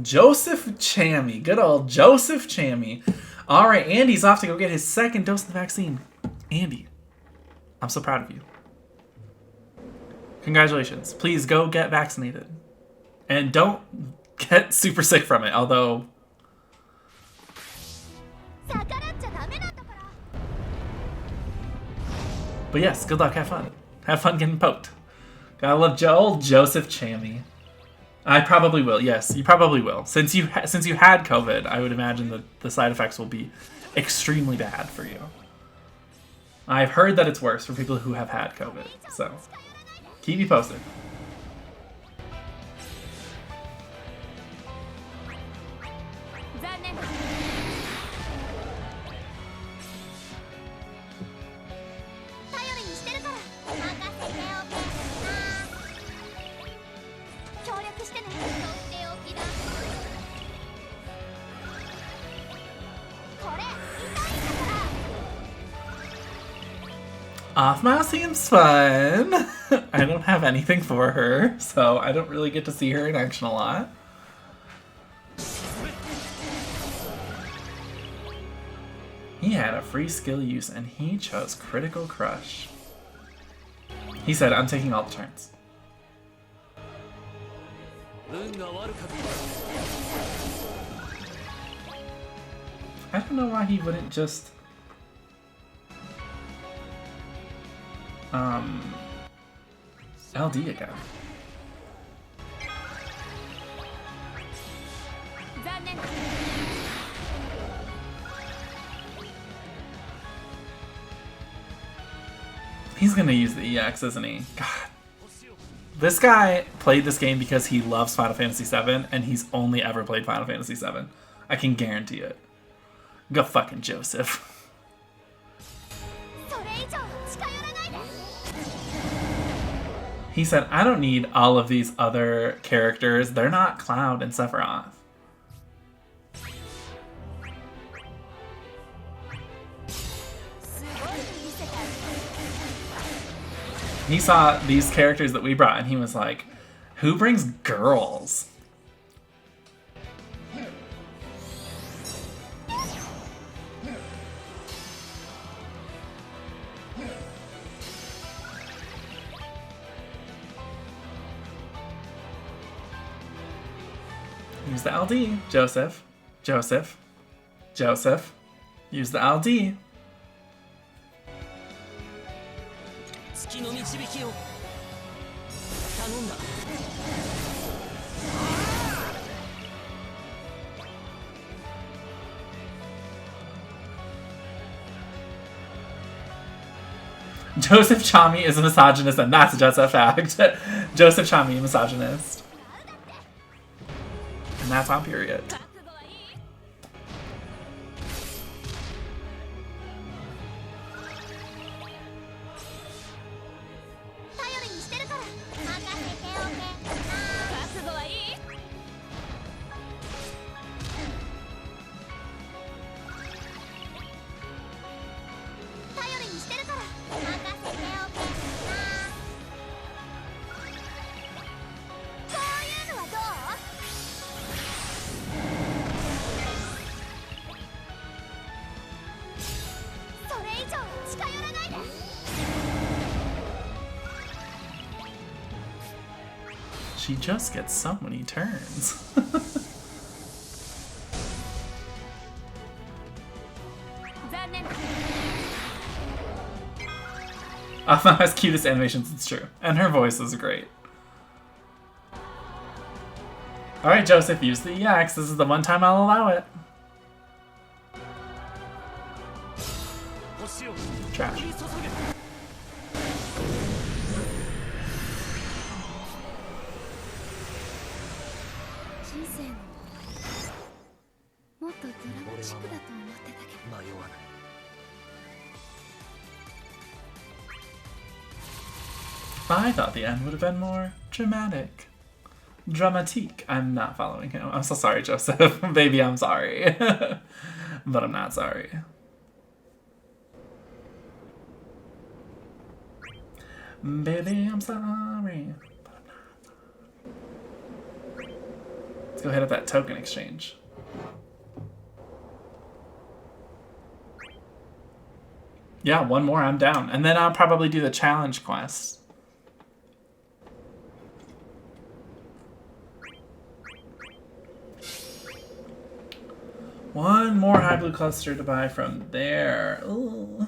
Joseph Chammy. Good old Joseph Chammy. All right, Andy's off to go get his second dose of the vaccine. Andy, I'm so proud of you. Congratulations. Please go get vaccinated. And don't get super sick from it, although But yes, good luck, have fun. Have fun getting poked. Gotta love old Joseph Chammy. I probably will, yes, you probably will. Since you had COVID, I would imagine that the side effects will be extremely bad for you. I've heard that it's worse for people who have had COVID, so keep me posted. Offma seems fun. I don't have anything for her, so I don't really get to see her in action a lot. He had a free skill use and he chose Critical Crush. He said, I'm taking all the turns. I don't know why he wouldn't just... LD again. He's gonna use the EX, isn't he? God. This guy played this game because he loves Final Fantasy VII, and he's only ever played Final Fantasy VII. I can guarantee it. Go fucking Joseph. He said, I don't need all of these other characters. They're not Cloud and Sephiroth. He saw these characters that we brought and he was like, who brings girls? Use the LD, Joseph. Joseph. Joseph. Use the LD. Joseph Chami is a misogynist, and that's just a fact. Joseph Chami, a misogynist. And that's on period. She just gets so many turns. Afna has cutest animations, it's true. And her voice is great. Alright, Joseph, use the EX. This is the one time I'll allow it. Trash. I thought the end would have been more dramatic. Dramatique. I'm not following him. I'm so sorry, Joseph. Baby, I'm sorry. But I'm not sorry. Baby, I'm sorry. But I'm not sorry. Let's go hit up that token exchange. Yeah, one more, I'm down. And then I'll probably do the challenge quest. One more high blue cluster to buy from there. Ooh.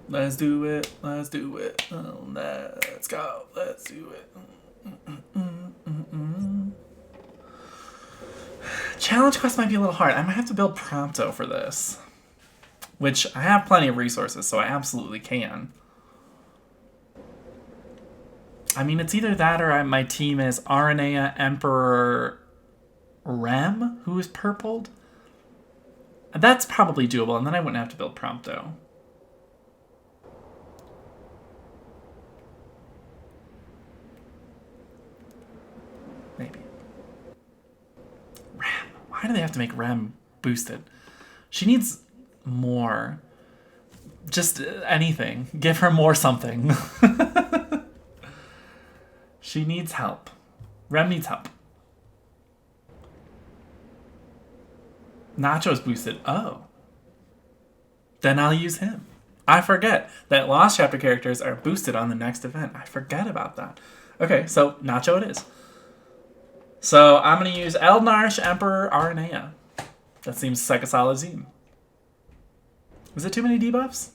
Let's do it. Let's do it. Oh, let's go. Let's do it. Challenge quest might be a little hard. I might have to build Prompto for this. Which, I have plenty of resources, so I absolutely can. I mean, it's either that or my team is Aranea, Emperor, Rem, who is purpled. That's probably doable, and then I wouldn't have to build Prompto. Maybe. Rem. Why do they have to make Rem boosted? She needs more. Just anything. Give her more something. She needs help. Rem needs help. Nacho's boosted. Oh. Then I'll use him. I forget that Lost Chapter characters are boosted on the next event. I forget about that. Okay, so Nacho it is. So I'm going to use Eldnarsh, Emperor, Aranea. That seems like a solid team. Is it too many debuffs?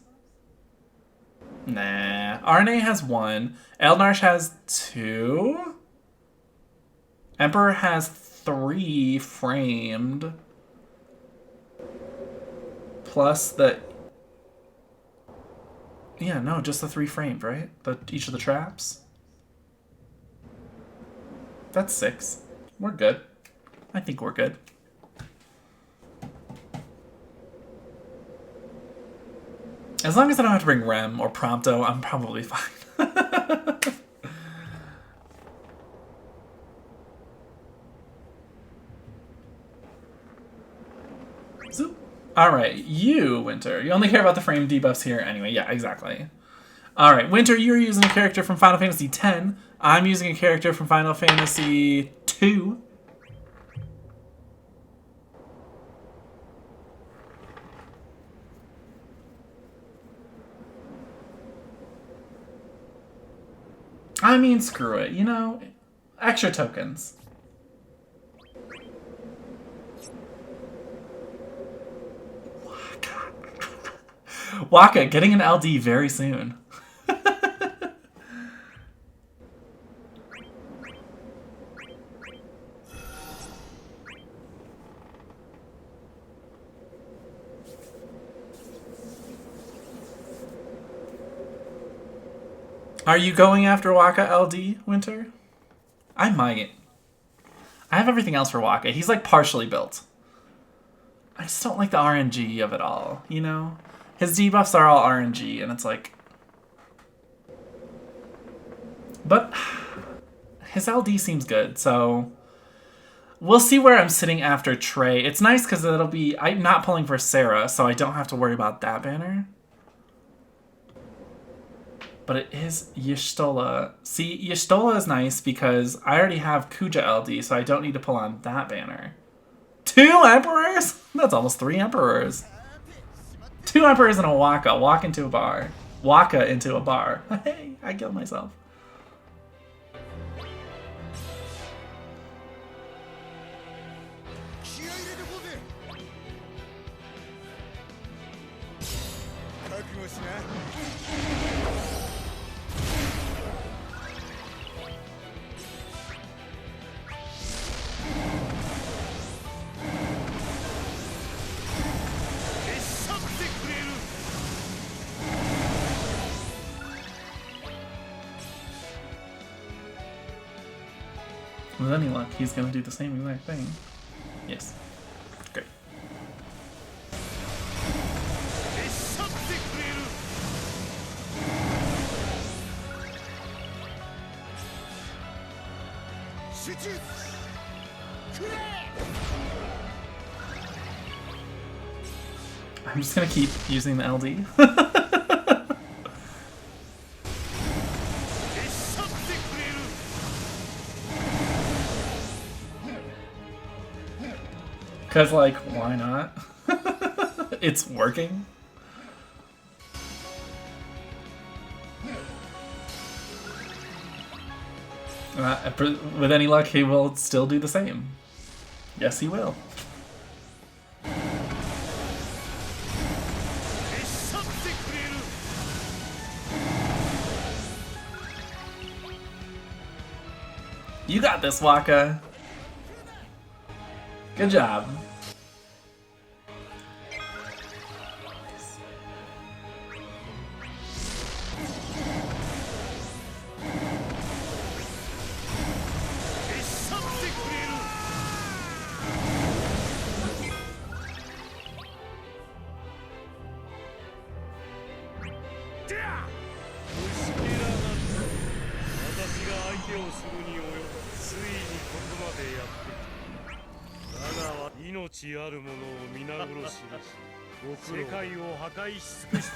Nah. Aranea has 1. Eldnarsh has 2. Emperor has 3 framed. Plus the... Yeah, no, just the 3 framed, right? Each of the traps. That's 6. We're good. I think we're good. As long as I don't have to bring Rem or Prompto, I'm probably fine. Zoop. Alright, you, Winter. You only care about the frame debuffs here anyway. Yeah, exactly. Alright, Winter, you're using a character from Final Fantasy X. I'm using a character from Final Fantasy II. I mean, screw it, you know? Extra tokens. Waka, getting an LD very soon. Are you going after Waka LD, Winter? I might. I have everything else for Waka. He's like partially built. I just don't like the RNG of it all, you know? His debuffs are all RNG, and it's like... But his LD seems good, so... We'll see where I'm sitting after Trey. It's nice because it'll be... I'm not pulling for Sarah, so I don't have to worry about that banner. But it is Y'shtola. See, Y'shtola is nice because I already have Kuja LD, so I don't need to pull on that banner. 2 Emperors? That's almost 3 Emperors. 2 Emperors and a Waka. Walk into a bar. Waka into a bar. Hey, I killed myself. With any luck, he's gonna do the same exact thing. Yes. Great. I'm just gonna keep using the LD. Because, like, why not? It's working. With any luck, he will still do the same. Yes, he will. You got this, Waka. Good job.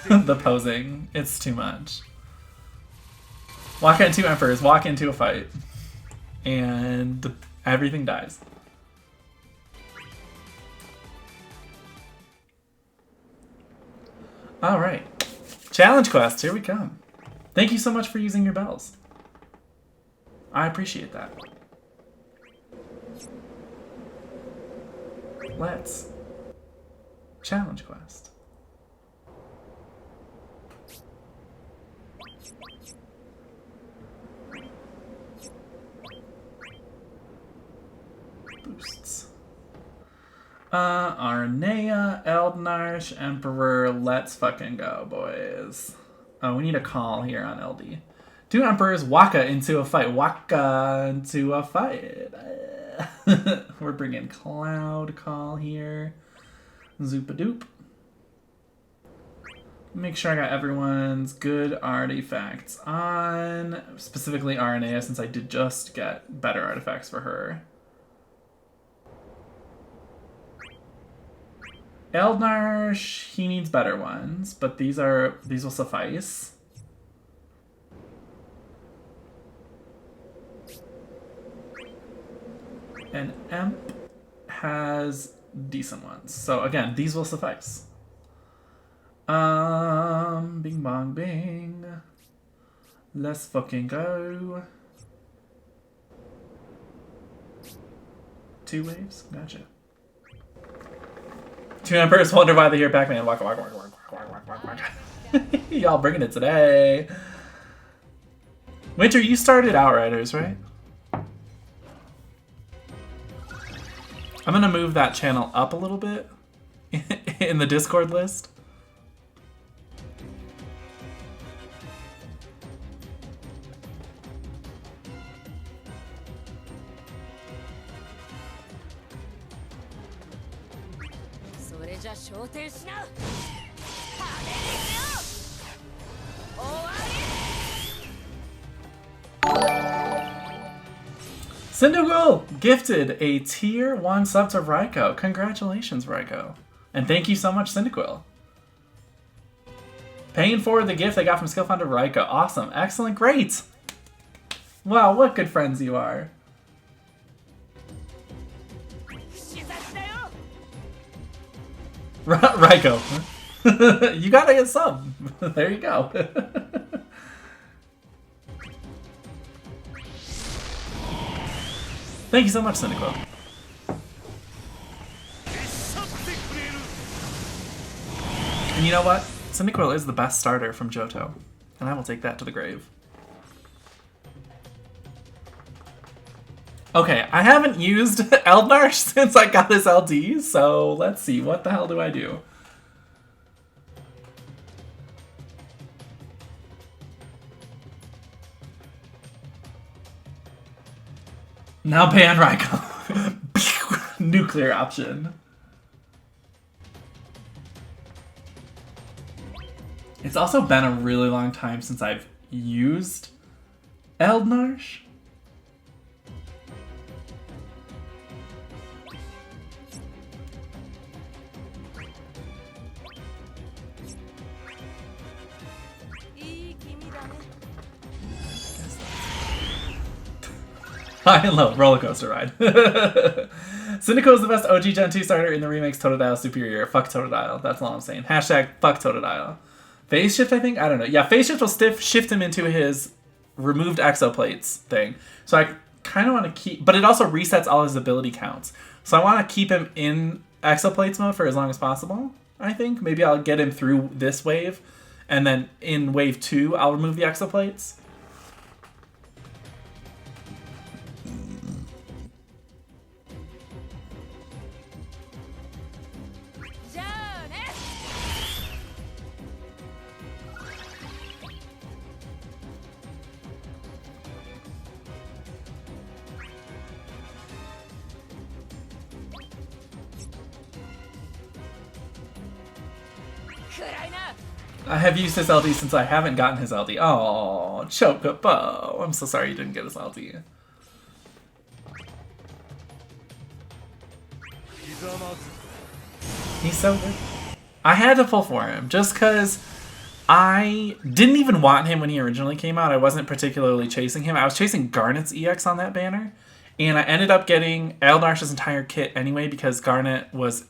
The posing. It's too much. Walk into Emperors, walk into a fight. And everything dies. Alright. Challenge quest, here we come. Thank you so much for using your bells. I appreciate that. Let's challenge quest. Boosts. Aranea, Eldnarsh, Emperor, let's fucking go, boys. Oh, we need a call here on LD. 2 Emperors, Waka into a fight. Waka into a fight. We're bringing Cloud Call here. Zoopadoop. Make sure I got everyone's good artifacts on. Specifically Aranea, since I did just get better artifacts for her. Eldnarsh, he needs better ones, but these will suffice. And Emp has decent ones. So again, these will suffice. Bing bong bing. Let's fucking go. 2 waves? Gotcha. 2 Emperors wonder why they hear Pac-Man. Waka waka waka waka waka waka waka. Y'all bringing it today. Winter, you started Outriders, right? I'm gonna move that channel up a little bit in the Discord list. Cindergirl gifted a tier 1 sub to Raiko. Congratulations, Raiko. And thank you so much, Cyndaquil. Paying forward the gift I got from Skillfinder Raiko. Awesome. Excellent. Great. Wow, what good friends you are. Raiko. You gotta get sub. There you go. Thank you so much, Cyndaquil. And you know what? Cyndaquil is the best starter from Johto. And I will take that to the grave. Okay, I haven't used Eldnarsh since I got his LD, so let's see. What the hell do I do? Now ban Raiko. Nuclear option. It's also been a really long time since I've used Eldnarsh. High and low, roller coaster ride. Cyndaquil is the best OG Gen 2 starter in the remakes. Totodile superior. Fuck Totodile. That's all I'm saying. Hashtag fuck Totodile. Phase shift, I think? I don't know. Yeah, phase shift will shift him into his removed exoplates thing. So I kind of want to keep, but it also resets all his ability counts. So I want to keep him in exoplates mode for as long as possible, I think. Maybe I'll get him through this wave, and then in wave 2, I'll remove the exoplates. I have used his LD since I haven't gotten his LD. Oh, Chocobo. I'm so sorry you didn't get his LD. He's so good. I had to pull for him just because I didn't even want him when he originally came out. I wasn't particularly chasing him. I was chasing Garnet's EX on that banner. And I ended up getting Elnarsh's entire kit anyway because Garnet was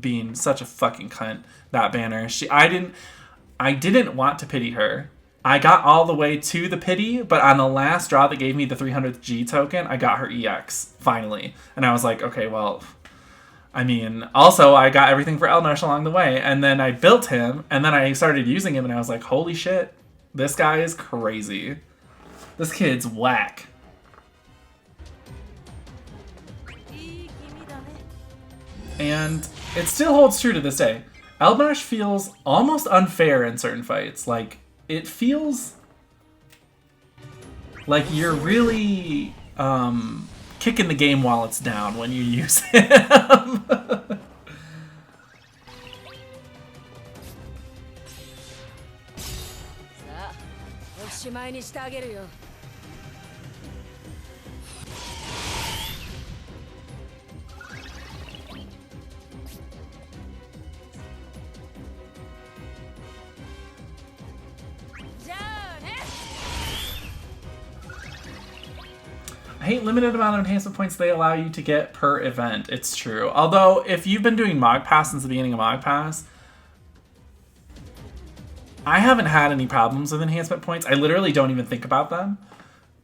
being such a fucking cunt that banner. I didn't want to pity her. I got all the way to the pity, but on the last draw that gave me the 300th G token, I got her EX, finally. And I was like, okay, well, I mean, also I got everything for Elnarsh along the way, and then I built him, and then I started using him, and I was like, holy shit, this guy is crazy. This kid's whack. And it still holds true to this day. Elnarsh feels almost unfair in certain fights. Like, it feels like you're really kicking the game while it's down when you use him. I hate limited amount of enhancement points they allow you to get per event. It's true. Although, if you've been doing Mog Pass since the beginning of Mog Pass, I haven't had any problems with enhancement points. I literally don't even think about them.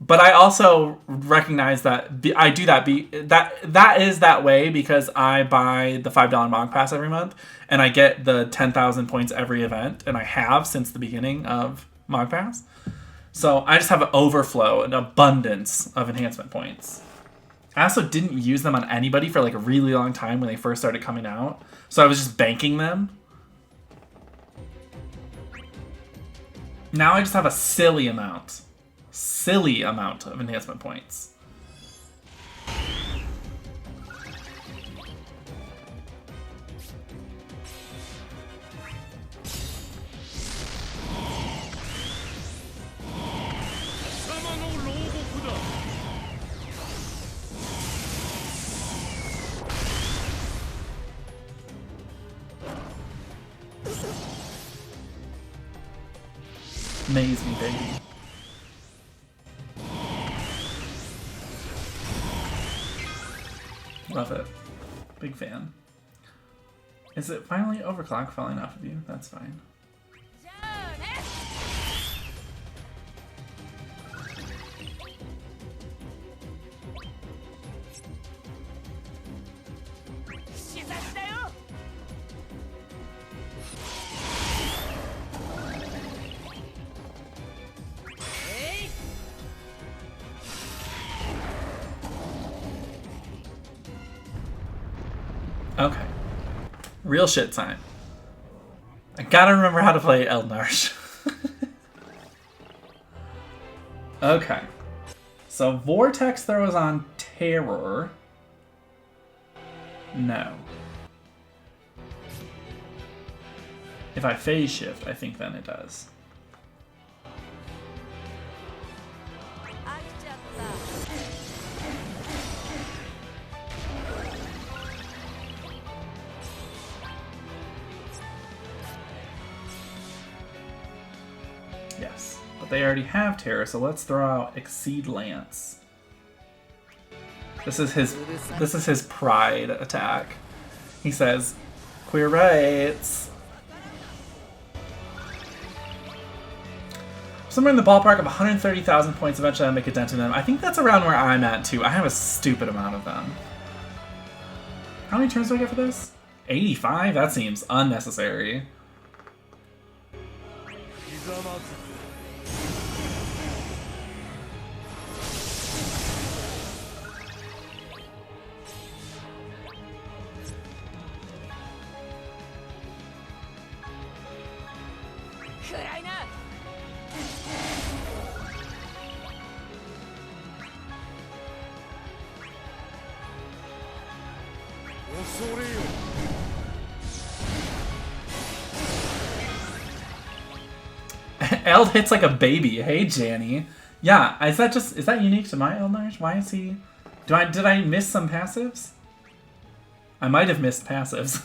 But I also recognize that I do that. That is that way because I buy the $5 Mog Pass every month, and I get the 10,000 points every event, and I have since the beginning of Mog Pass. So I just have an overflow, an abundance of enhancement points. I also didn't use them on anybody for like a really long time when they first started coming out. So I was just banking them. Now I just have a silly amount of enhancement points. Maze me, baby. Love it. Big fan. Is it finally overclock falling off of you? That's fine. Okay. Real shit time. I gotta remember how to play Elnarsh. Okay. So Vortex throws on Terror. No. If I phase shift, I think then it does. Yes, but they already have Terror, so let's throw out Exceed Lance. This is his pride attack. He says, "Queer rights." somewhere in the ballpark of 130,000 points. Eventually, I'll make a dent in them. I think that's around where I'm at too. I have a stupid amount of them. How many turns do I get for this? 85? That seems unnecessary. Eld hits like a baby. Hey, Janny. Yeah, is that unique to my Eldnarch? Why is he... Did I miss some passives? I might have missed passives.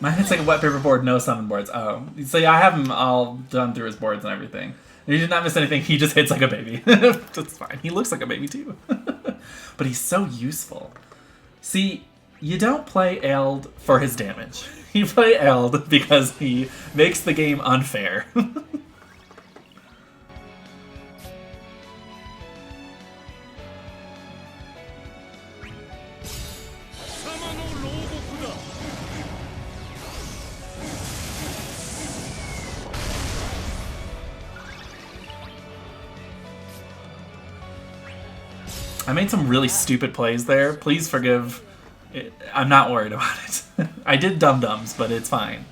Mine hits like a wet paper board, no summon boards. Oh. So yeah, I have him all done through his boards and everything. He did not miss anything, he just hits like a baby. That's fine. He looks like a baby too. But he's so useful. See, you don't play Eld for his damage. You play Eld because he makes the game unfair. I made some really stupid plays there. Please forgive. I'm not worried about it. I did dum-dums, but it's fine.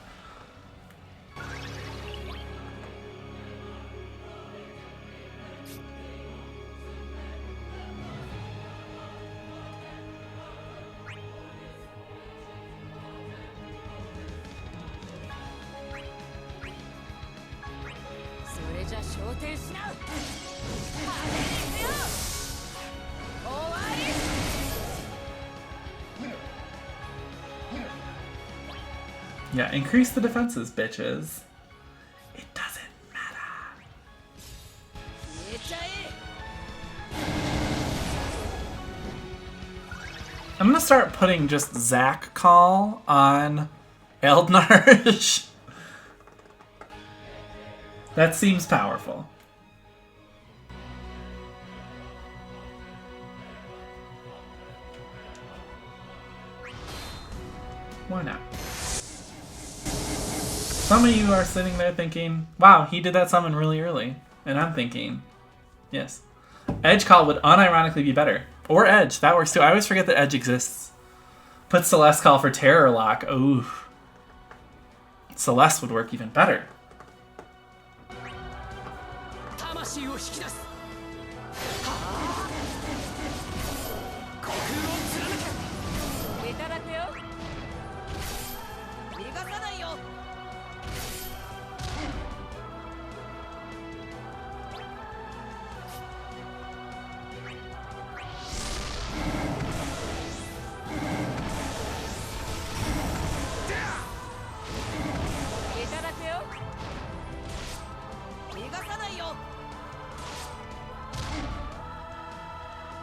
Yeah, increase the defenses, bitches. It doesn't matter. I'm gonna start putting just Zac Call on Eldnarch. That seems powerful. Why not? Some of you are sitting there thinking, wow, he did that summon really early. And I'm thinking, yes. Edge Call would unironically be better. Or Edge, that works too. I always forget that Edge exists. Put Celeste Call for Terror Lock. Ooh. Celeste would work even better.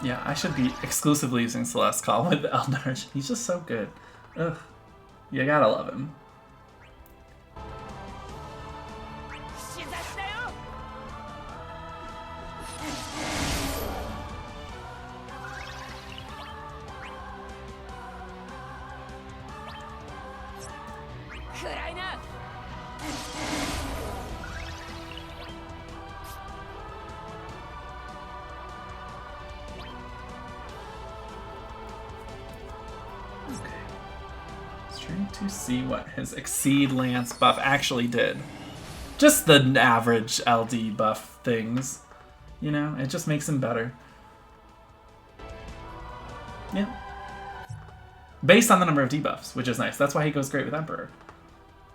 Yeah, I should be exclusively using Celeste Call with Eldnarch. He's just so good. Ugh. You gotta love him. To see what his Exceed Lance buff actually did. Just the average LD buff things. You know, it just makes him better. Yeah. Based on the number of debuffs, which is nice. That's why he goes great with Emperor.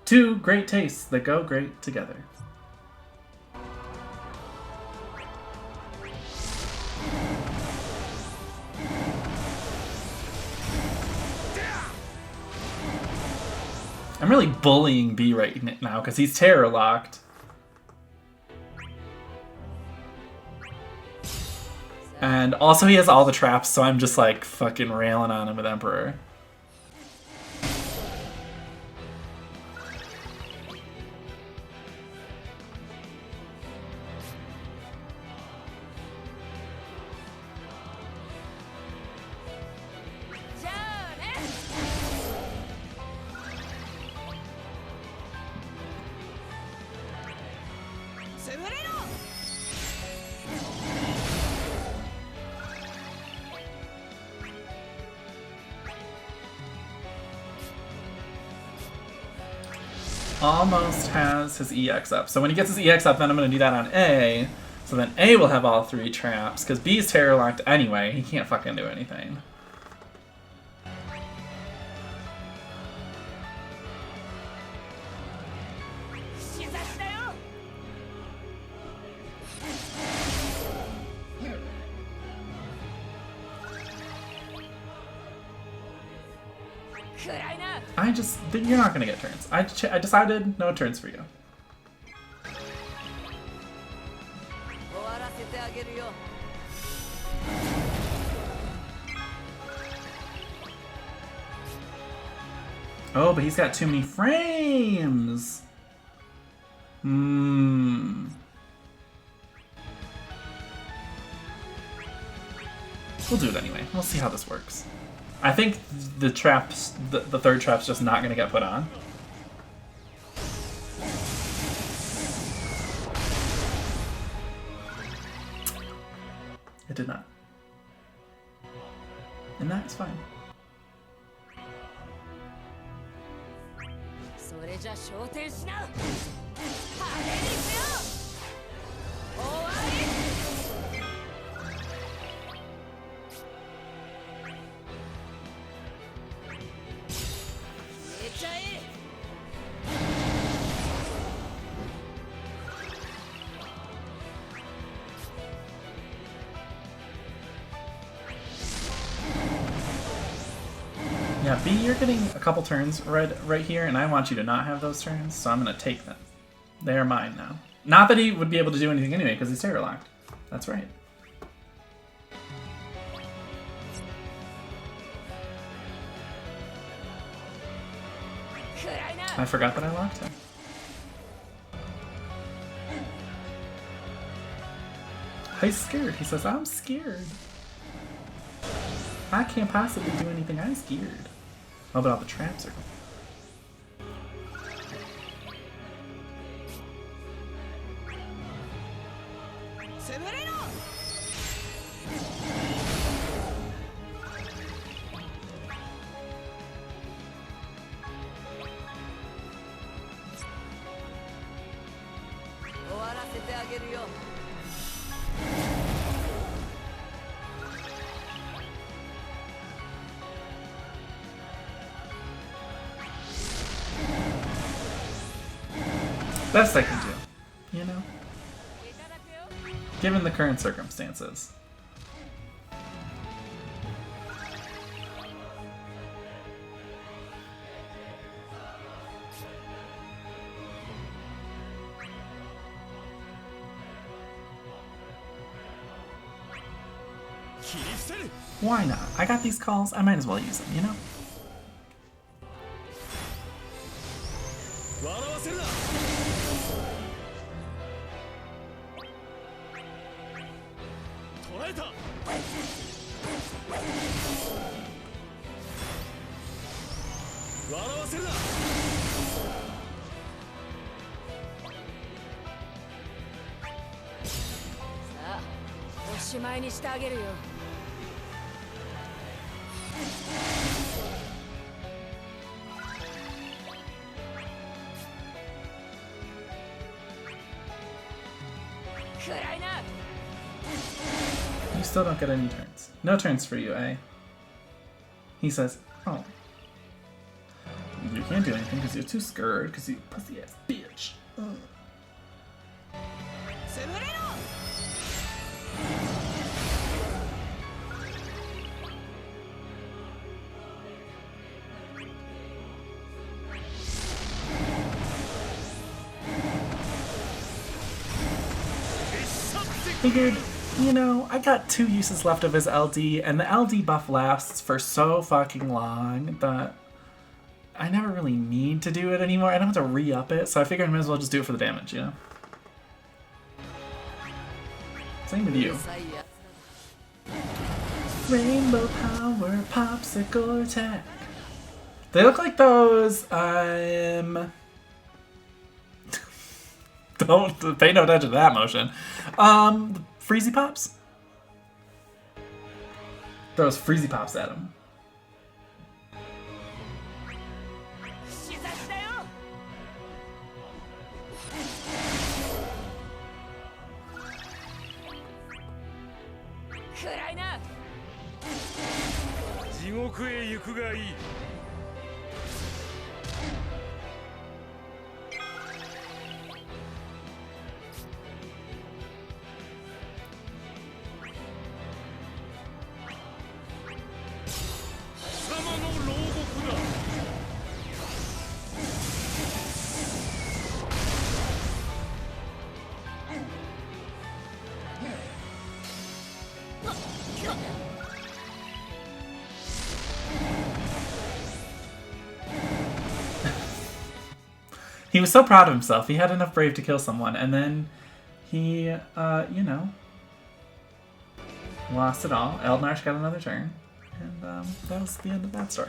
Two great tastes that go great together. I'm really bullying B right now because he's terror locked. And also he has all the traps, so I'm just like fucking railing on him with Emperor. Almost has his EX up. So when he gets his EX up, then I'm going to do that on A. So then A will have all 3 traps, because B's terror locked anyway. He can't fucking do anything. You're not gonna get turns. I decided no turns for you. Oh, but he's got too many frames. We'll do it anyway. We'll see how this works. I think the traps, the third trap's just not going to get put on. It did not. And that's fine. Yeah, B, you're getting a couple turns right here, and I want you to not have those turns, so I'm going to take them. They are mine now. Not that he would be able to do anything anyway, because he's terror locked. That's right. I forgot that I locked him. He's scared. He says, I'm scared. I can't possibly do anything. I'm scared. Oh, but all the traps are... Best I can do, you know? Given the current circumstances. Why not? I got these calls, I might as well use them, you know? You still don't get any turns. No turns for you, eh? He says, oh. You can't do anything because you're too scared because you pussy ass bitch. Ugh. Figured, you know, I got 2 uses left of his LD, and the LD buff lasts for so fucking long that I never really need to do it anymore. I don't have to re-up it, so I figured I might as well just do it for the damage, you know? Same with you. Rainbow power popsicle attack. They look like those, don't pay no attention to that motion. Freezy Pops? Throws Freezy Pops at him. He was so proud of himself. He had enough brave to kill someone, and then he, you know, lost it all. Eldmarsh got another turn, and that was the end of that story.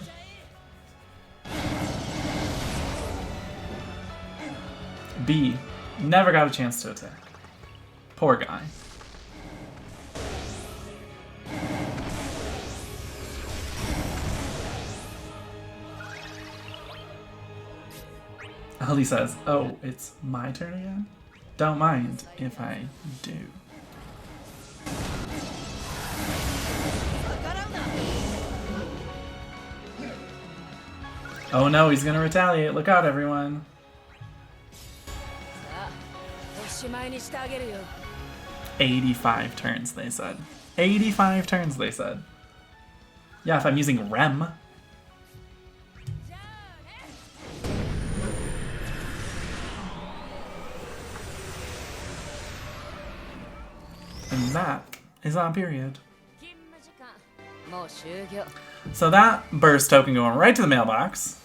B never got a chance to attack. Poor guy. Ellie says, "Oh, it's my turn again? Don't mind if I do." Oh no, he's gonna retaliate. Look out, everyone. 85 turns, they said. 85 turns, they said. Yeah, if I'm using Rem. And that is on period. So that burst token going right to the mailbox.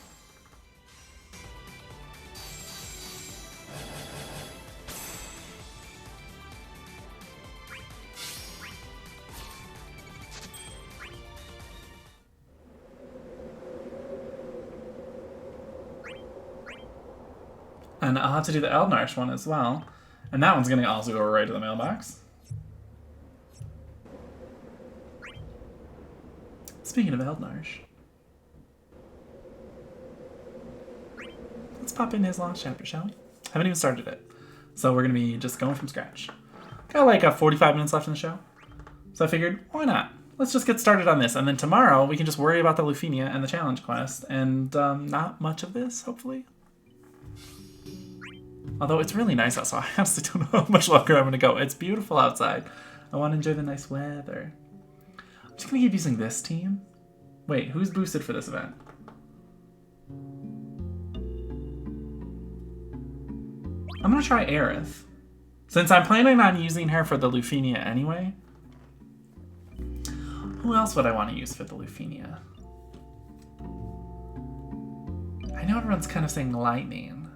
And I'll have to do the Eldmarsh one as well. And that one's going to also go right to the mailbox. Speaking of Eldmarsh, let's pop in his launch chapter, shall we? Haven't even started it. So we're going to be just going from scratch. Got like 45 minutes left in the show. So I figured, why not? Let's just get started on this. And then tomorrow we can just worry about the Lufinia and the challenge quest. And not much of this, hopefully. Although it's really nice outside. I honestly don't know how much longer I'm going to go. It's beautiful outside. I want to enjoy the nice weather. I'm just going to keep using this team. Wait, who's boosted for this event? I'm going to try Aerith. Since I'm planning on using her for the Lufinia anyway. Who else would I want to use for the Lufinia? I know everyone's kind of saying Lightning.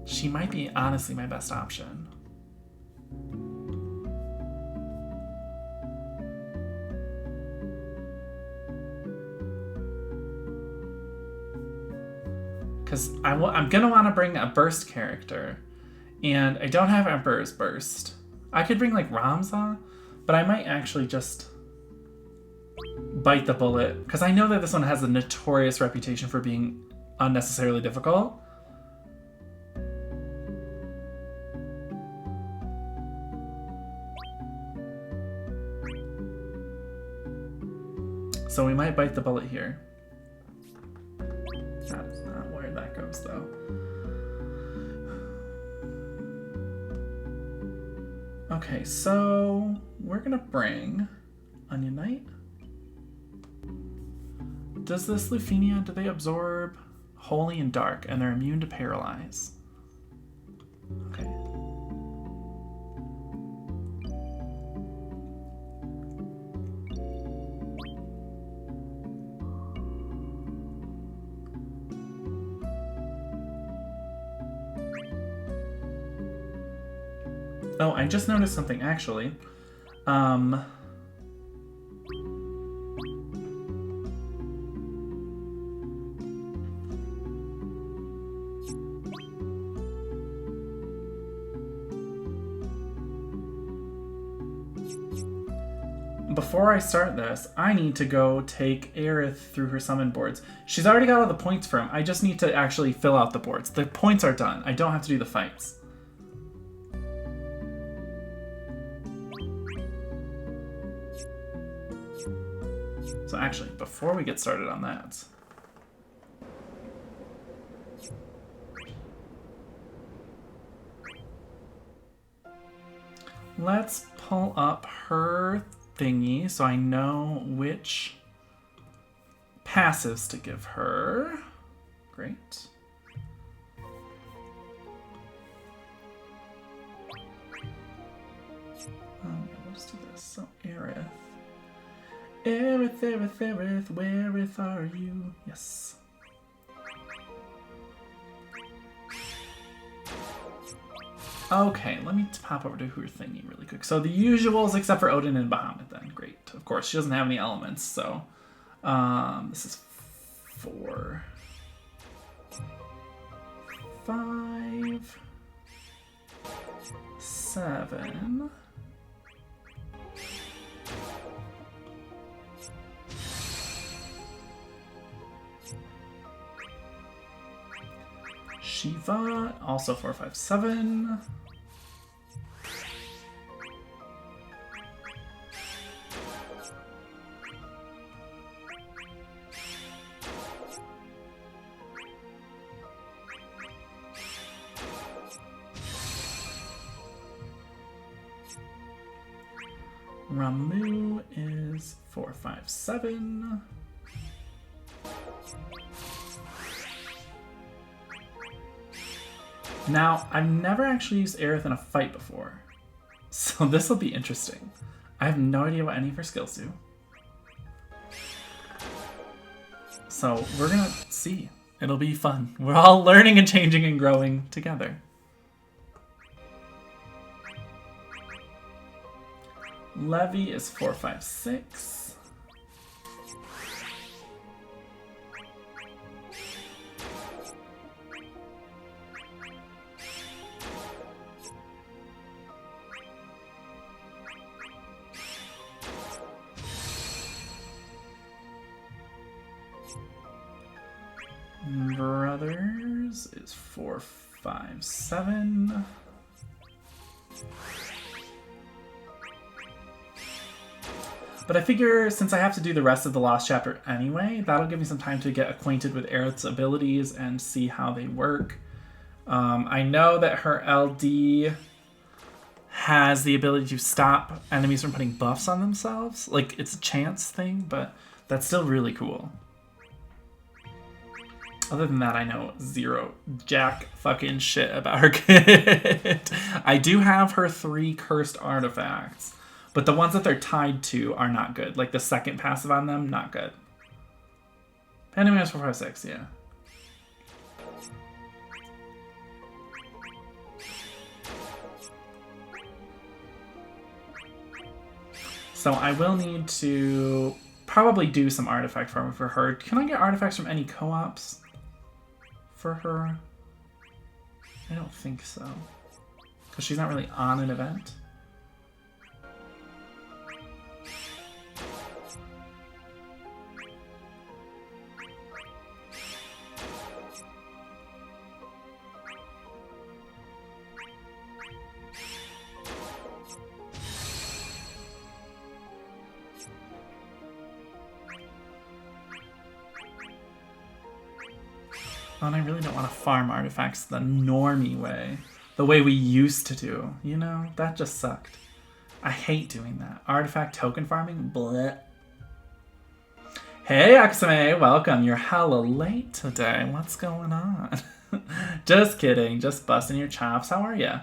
She might be honestly my best option. Because I'm going to want to bring a burst character. And I don't have Emperor's Burst. I could bring like Ramza, but I might actually just bite the bullet. Because I know that this one has a notorious reputation for being unnecessarily difficult. So we might bite the bullet here. That's not where that goes, though. Okay, so we're gonna bring Onion Knight. Does this Lufinia, do they absorb Holy and Dark, and they're immune to Paralyze? Okay. Oh, I just noticed something actually. Before I start this, I need to go take Aerith through her summon boards. She's already got all the points for him. I just need to actually fill out the boards. The points are done. I don't have to do the fights. So actually, before we get started on that, let's pull up her thingy so I know which passives to give her. Great. Let's do this. So, Aerith. Aerith, Aerith, Aerith, whereth are you? Yes. Okay, let me pop over to her thingy really quick. So the usuals, except for Odin and Bahamut then. Great. Of course, she doesn't have any elements, so... this is 4... 5... 7... Shiva, also 4, 5, 7. Ramu is 4, 5, 7. Now, I've never actually used Aerith in a fight before, so this will be interesting. I have no idea what any of her skills do. So we're gonna see. It'll be fun. We're all learning and changing and growing together. Levi is 4, 5, 6. Brothers is 4, 5, 7. But I figure since I have to do the rest of the Lost Chapter anyway, that'll give me some time to get acquainted with Aerith's abilities and see how they work. I know that her LD has the ability to stop enemies from putting buffs on themselves. Like, it's a chance thing, but that's still really cool. Other than that, I know zero jack fucking shit about her kit. I do have her 3 cursed artifacts, but the ones that they're tied to are not good. Like the second passive on them, not good. Anyway, it's 4, 5, 6, yeah. So I will need to probably do some artifact farming for her. Can I get artifacts from any co-ops for her? I don't think so, because she's not really on an event. Oh, and I really don't want to farm artifacts the normie way. The way we used to do. You know? That just sucked. I hate doing that. Artifact token farming? Bleh. Hey, Aksume! Welcome. You're hella late today. What's going on? Just kidding. Just busting your chops. How are ya?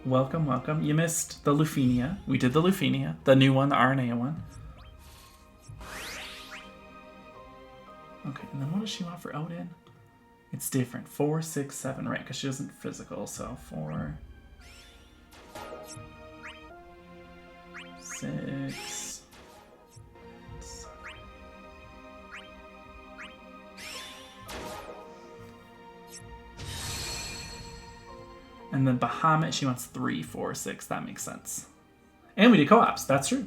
Welcome, welcome. You missed the Lufenia. We did the Lufenia. The new one, the Aranea one. Okay, and then what does she want for Odin? It's different. 4, 6, 7, right? Because she isn't physical, so 4, 6, 7. And then Bahamut, she wants 3, 4, 6. That makes sense. And we did co-ops. That's true.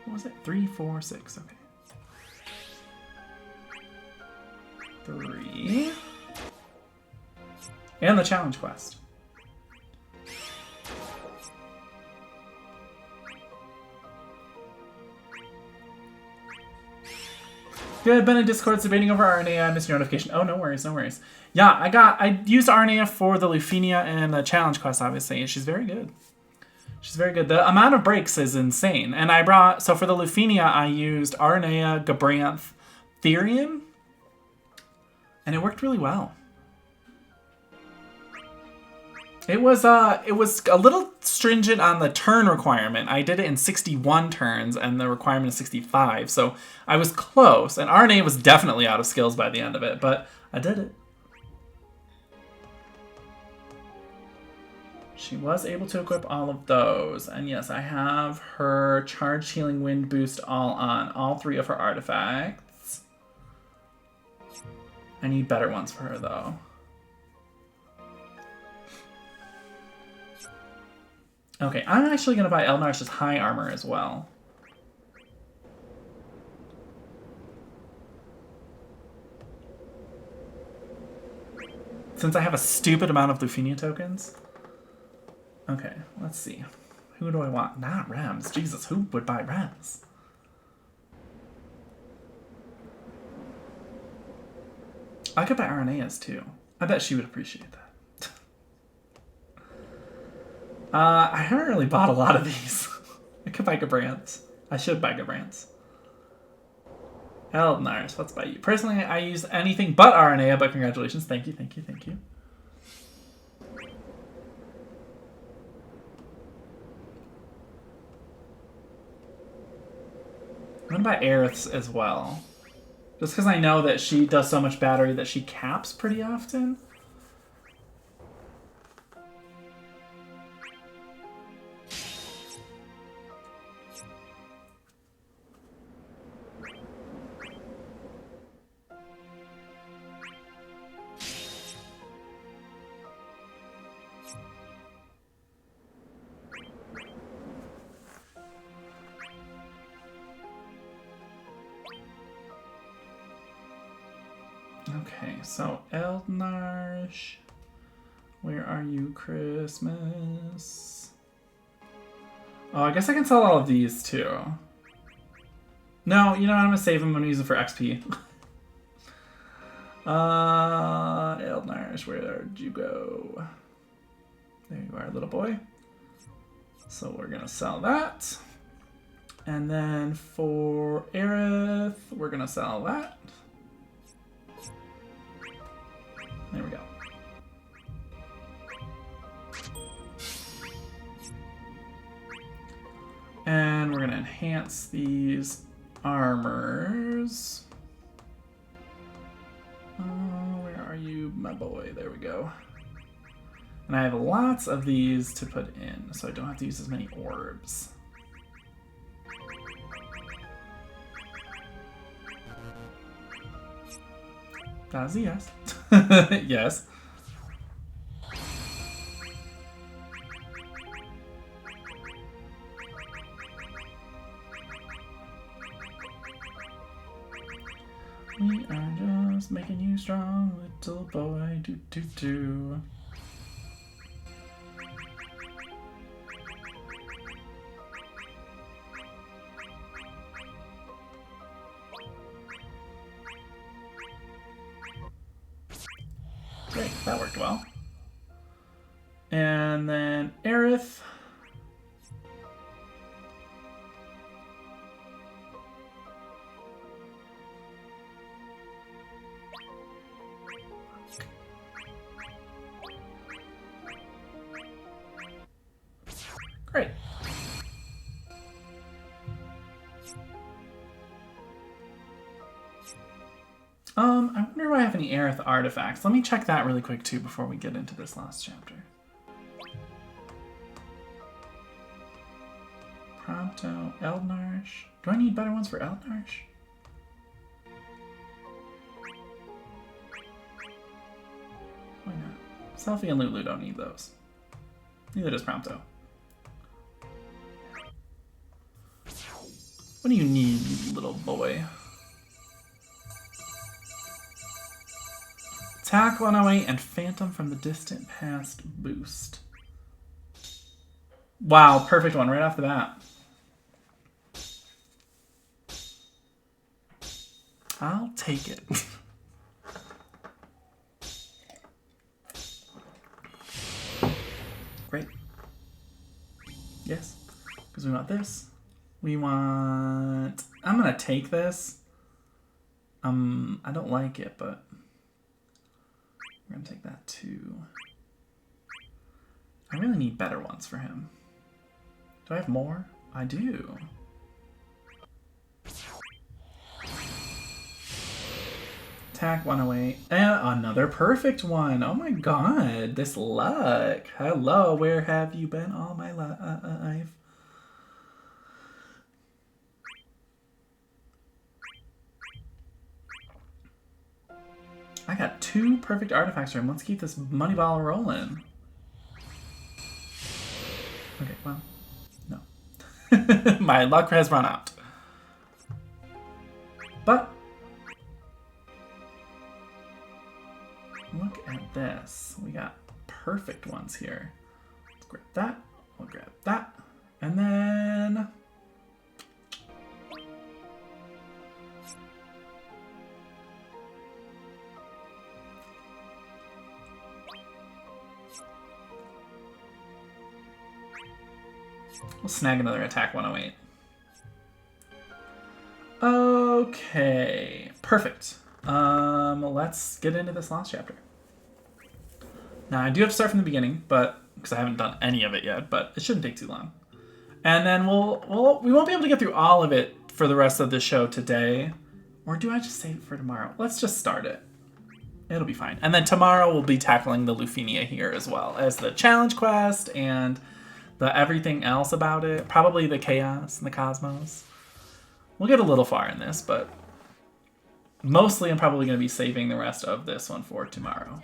What was it? 3, 4, 6. Okay. 3. And the challenge quest. Good, been in Discord debating over Aranea. I missed your notification. Oh, no worries, no worries. Yeah, I used Aranea for the Lufinia and the challenge quest, obviously, and she's very good. She's very good. The amount of breaks is insane. And I brought, so for the Lufinia, I used Aranea, Gabranth, Therian, and it worked really well. It was a little stringent on the turn requirement. I did it in 61 turns, and the requirement is 65, so I was close. And Aranea was definitely out of skills by the end of it, but I did it. She was able to equip all of those. And yes, I have her Charged Healing Wind boost all on. All 3 of her artifacts. I need better ones for her, though. Okay, I'm actually going to buy Elnarsh's high armor as well. Since I have a stupid amount of Lufinia tokens. Okay, let's see. Who do I want? Not Rems. Jesus, who would buy Rems? I could buy Aranea's too. I bet she would appreciate that. I haven't really bought a lot of these. I could buy Gabranth's. I should buy Gabranth's. Eldnars, let's buy you. Personally, I use anything but Aranea, but congratulations. Thank you, thank you, thank you. I'm gonna buy Aerith's as well. Just because I know that she does so much battery that she caps pretty often. Okay, so Eldnarsh, where are you, Christmas? Oh, I guess I can sell all of these too. No, you know what? I'm gonna save them. I'm gonna use them for XP. Eldnarsh, where'd you go? There you are, little boy. So we're gonna sell that. And then for Aerith, we're gonna sell that. There we go. And we're gonna enhance these armors. Where are you, my boy? There we go. And I have lots of these to put in, so I don't have to use as many orbs. That's a yes. Yes. We are just making you strong, little boy. Do do do. Great, that worked well. And then Aerith. I wonder if I have any Aerith artifacts. Let me check that really quick too before we get into this last chapter. Prompto, Eldnarsh. Do I need better ones for Eldnarsh? Why not? Selphie and Lulu don't need those. Neither does Prompto. What do you need, little boy? Attack 108 and Phantom from the Distant Past boost. Wow, perfect one right off the bat. I'll take it. Great. Yes, because we want this. We want... I'm gonna take this. I don't like it, but we're gonna take that too. I really need better ones for him. Do I have more? I do. Attack 108. And another perfect one. Oh my god. This luck. Hello, where have you been all my life? I got 2 perfect artifacts for him. Let's keep this money ball rolling. Okay, well, no. My luck has run out. But look at this. We got perfect ones here. Let's grab that. We'll grab that. And then we'll snag another attack 108. Okay, perfect. Let's get into this last chapter. Now, I do have to start from the beginning, but because I haven't done any of it yet, but it shouldn't take too long. And then we won't be able to get through all of it for the rest of the show today. Or do I just save it for tomorrow? Let's just start it. It'll be fine. And then tomorrow we'll be tackling the Lufinia here as well as the challenge quest and the everything else about it. Probably the chaos and the cosmos. We'll get a little far in this, but mostly I'm probably going to be saving the rest of this one for tomorrow.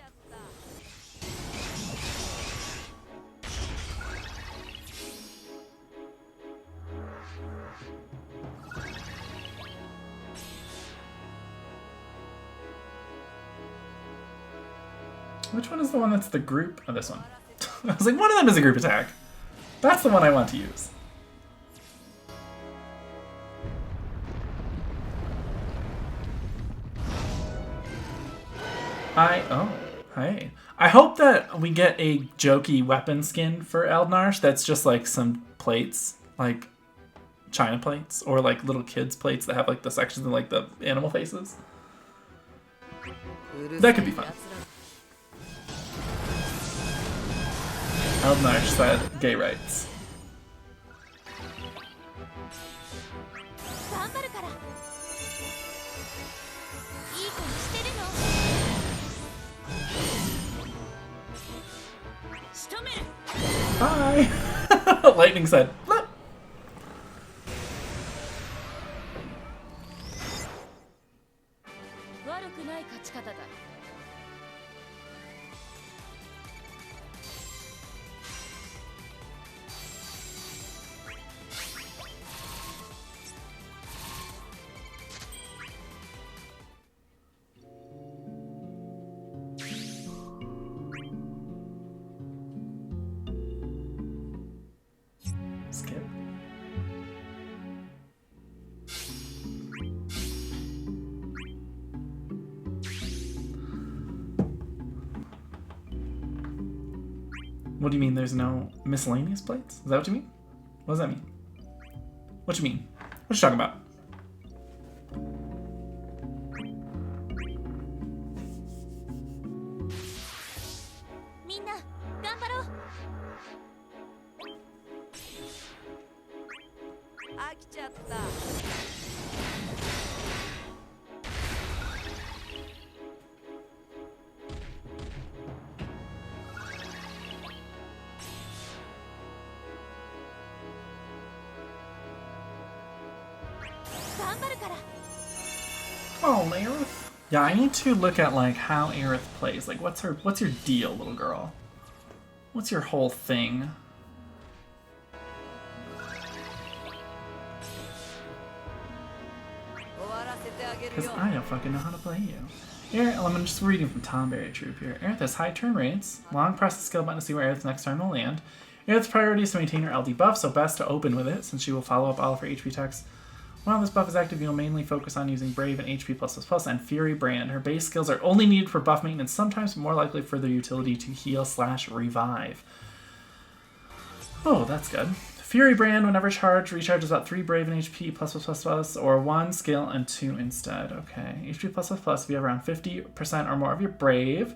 Which one is the one that's the group? Oh, this one. I was like, one of them is a group attack. That's the one I want to use. Hey. I hope that we get a jokey weapon skin for Eldnarsh that's just like some plates, like China plates, or like little kids plates that have like the sections of like the animal faces. That could be fun. Eldnarsh said gay rights. Bye! Lightning said, "Flip." Skip. What do you mean there's no miscellaneous plates? Is that what you mean? What does that mean? What you mean? What you talking about? Oh, Aerith. Yeah, I need to look at like how Aerith plays. Like, what's your deal, little girl? What's your whole thing? Because I don't fucking know how to play you. I'm just reading from Tomberry Troop here. Aerith has high turn rates. Long press the skill button to see where Aerith's next turn will land. Aerith's priority is to maintain her LD buff, so best to open with it, since she will follow up all of her HP attacks. While this buff is active, you'll mainly focus on using Brave and HP+++, and Fury Brand. Her base skills are only needed for buff maintenance, sometimes more likely for their utility to heal/revive. Oh, that's good. Fury Brand, whenever charged, recharges about 3 Brave and HP+++, or 1 skill and 2 instead. Okay, HP+++, if you have around 50% or more of your Brave.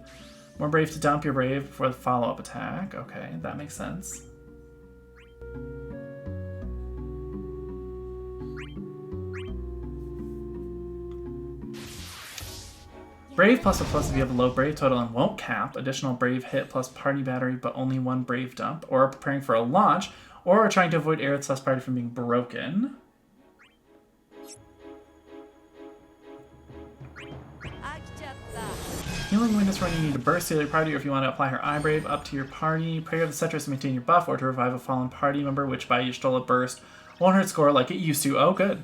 More Brave to dump your Brave for the follow-up attack. Okay, that makes sense. Brave +++ if you have a low Brave total and won't cap. Additional Brave hit plus party battery, but only 1 Brave dump. Or preparing for a launch, or trying to avoid Aerith's party from being broken. Healing Wind is when you need to burst heal your party, or if you want to apply her Eye Brave up to your party. Prayer of the Scepter to maintain your buff, or to revive a fallen party member, which by your Stola burst won't hurt score like it used to. Oh, good.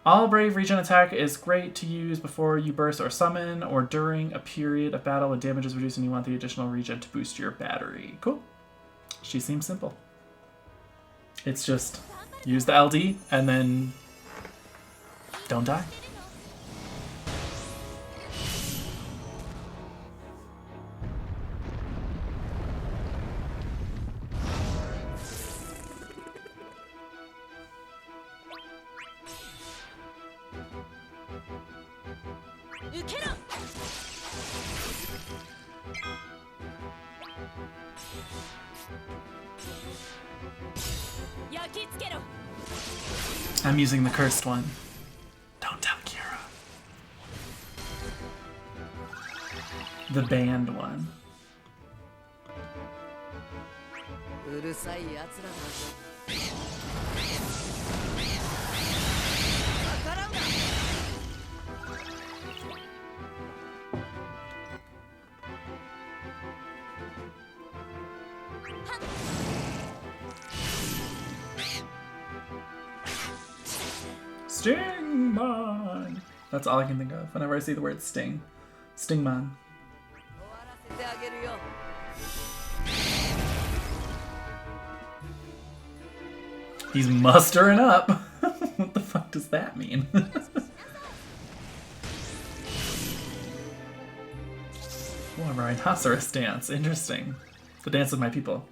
All Brave regen attack is great to use before you burst or summon, or during a period of battle when damage is reduced and you want the additional regen to boost your battery. Cool. She seems simple. It's just use the LD and then don't die. I'm using the cursed one. Don't tell Kira. The banned one. Stingmon! That's all I can think of whenever I see the word sting. Stingmon. He's mustering up. What the fuck does that mean? Oh, a rhinoceros dance. Interesting. The dance of my people.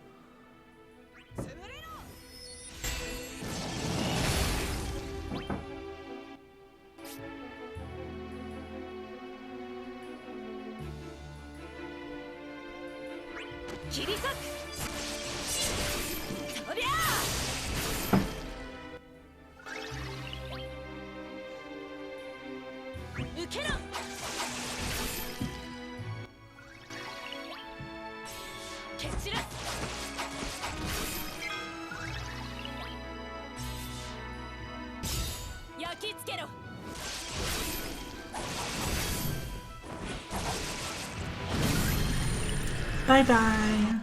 Bye-bye.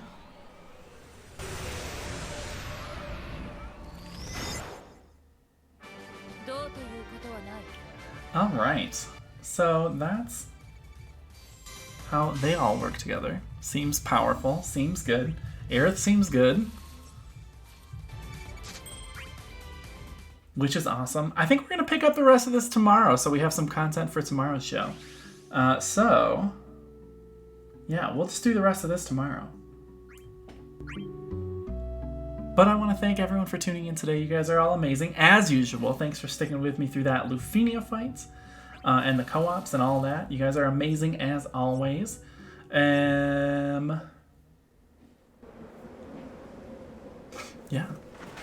Alright, so that's how they all work together. Seems powerful, seems good. Aerith seems good. Which is awesome. I think we're going to pick up the rest of this tomorrow, so we have some content for tomorrow's show. Yeah, we'll just do the rest of this tomorrow. But I want to thank everyone for tuning in today. You guys are all amazing, as usual. Thanks for sticking with me through that Lufinia fight and the co-ops and all that. You guys are amazing as always. Yeah.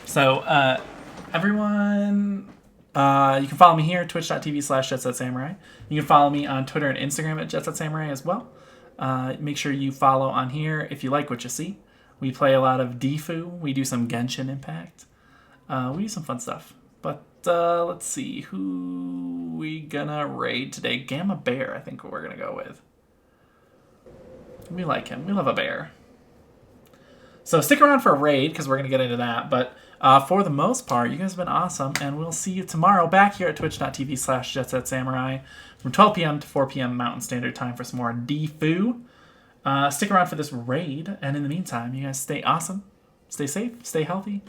So, everyone, you can follow me here, twitch.tv/JetSetSamurai. You can follow me on Twitter and Instagram at JetSetSamurai as well. Make sure you follow on here if you like what you see. We play a lot of Difu. We do some Genshin Impact. We do some fun stuff. But let's see, who we gonna raid today? Gamma Bear, I think we're gonna go with. We like him. We love a bear. So stick around for a raid, because we're going to get into that. But for the most part, you guys have been awesome. And we'll see you tomorrow back here at twitch.tv/JetSetSamurai from 12 p.m. to 4 p.m. Mountain Standard Time for some more DFU. Stick around for this raid. And in the meantime, you guys stay awesome. Stay safe. Stay healthy.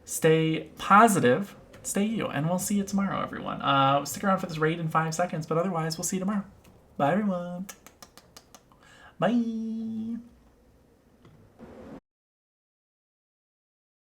Stay positive. Stay you. And we'll see you tomorrow, everyone. Stick around for this raid in 5 seconds. But otherwise, we'll see you tomorrow. Bye, everyone. Bye.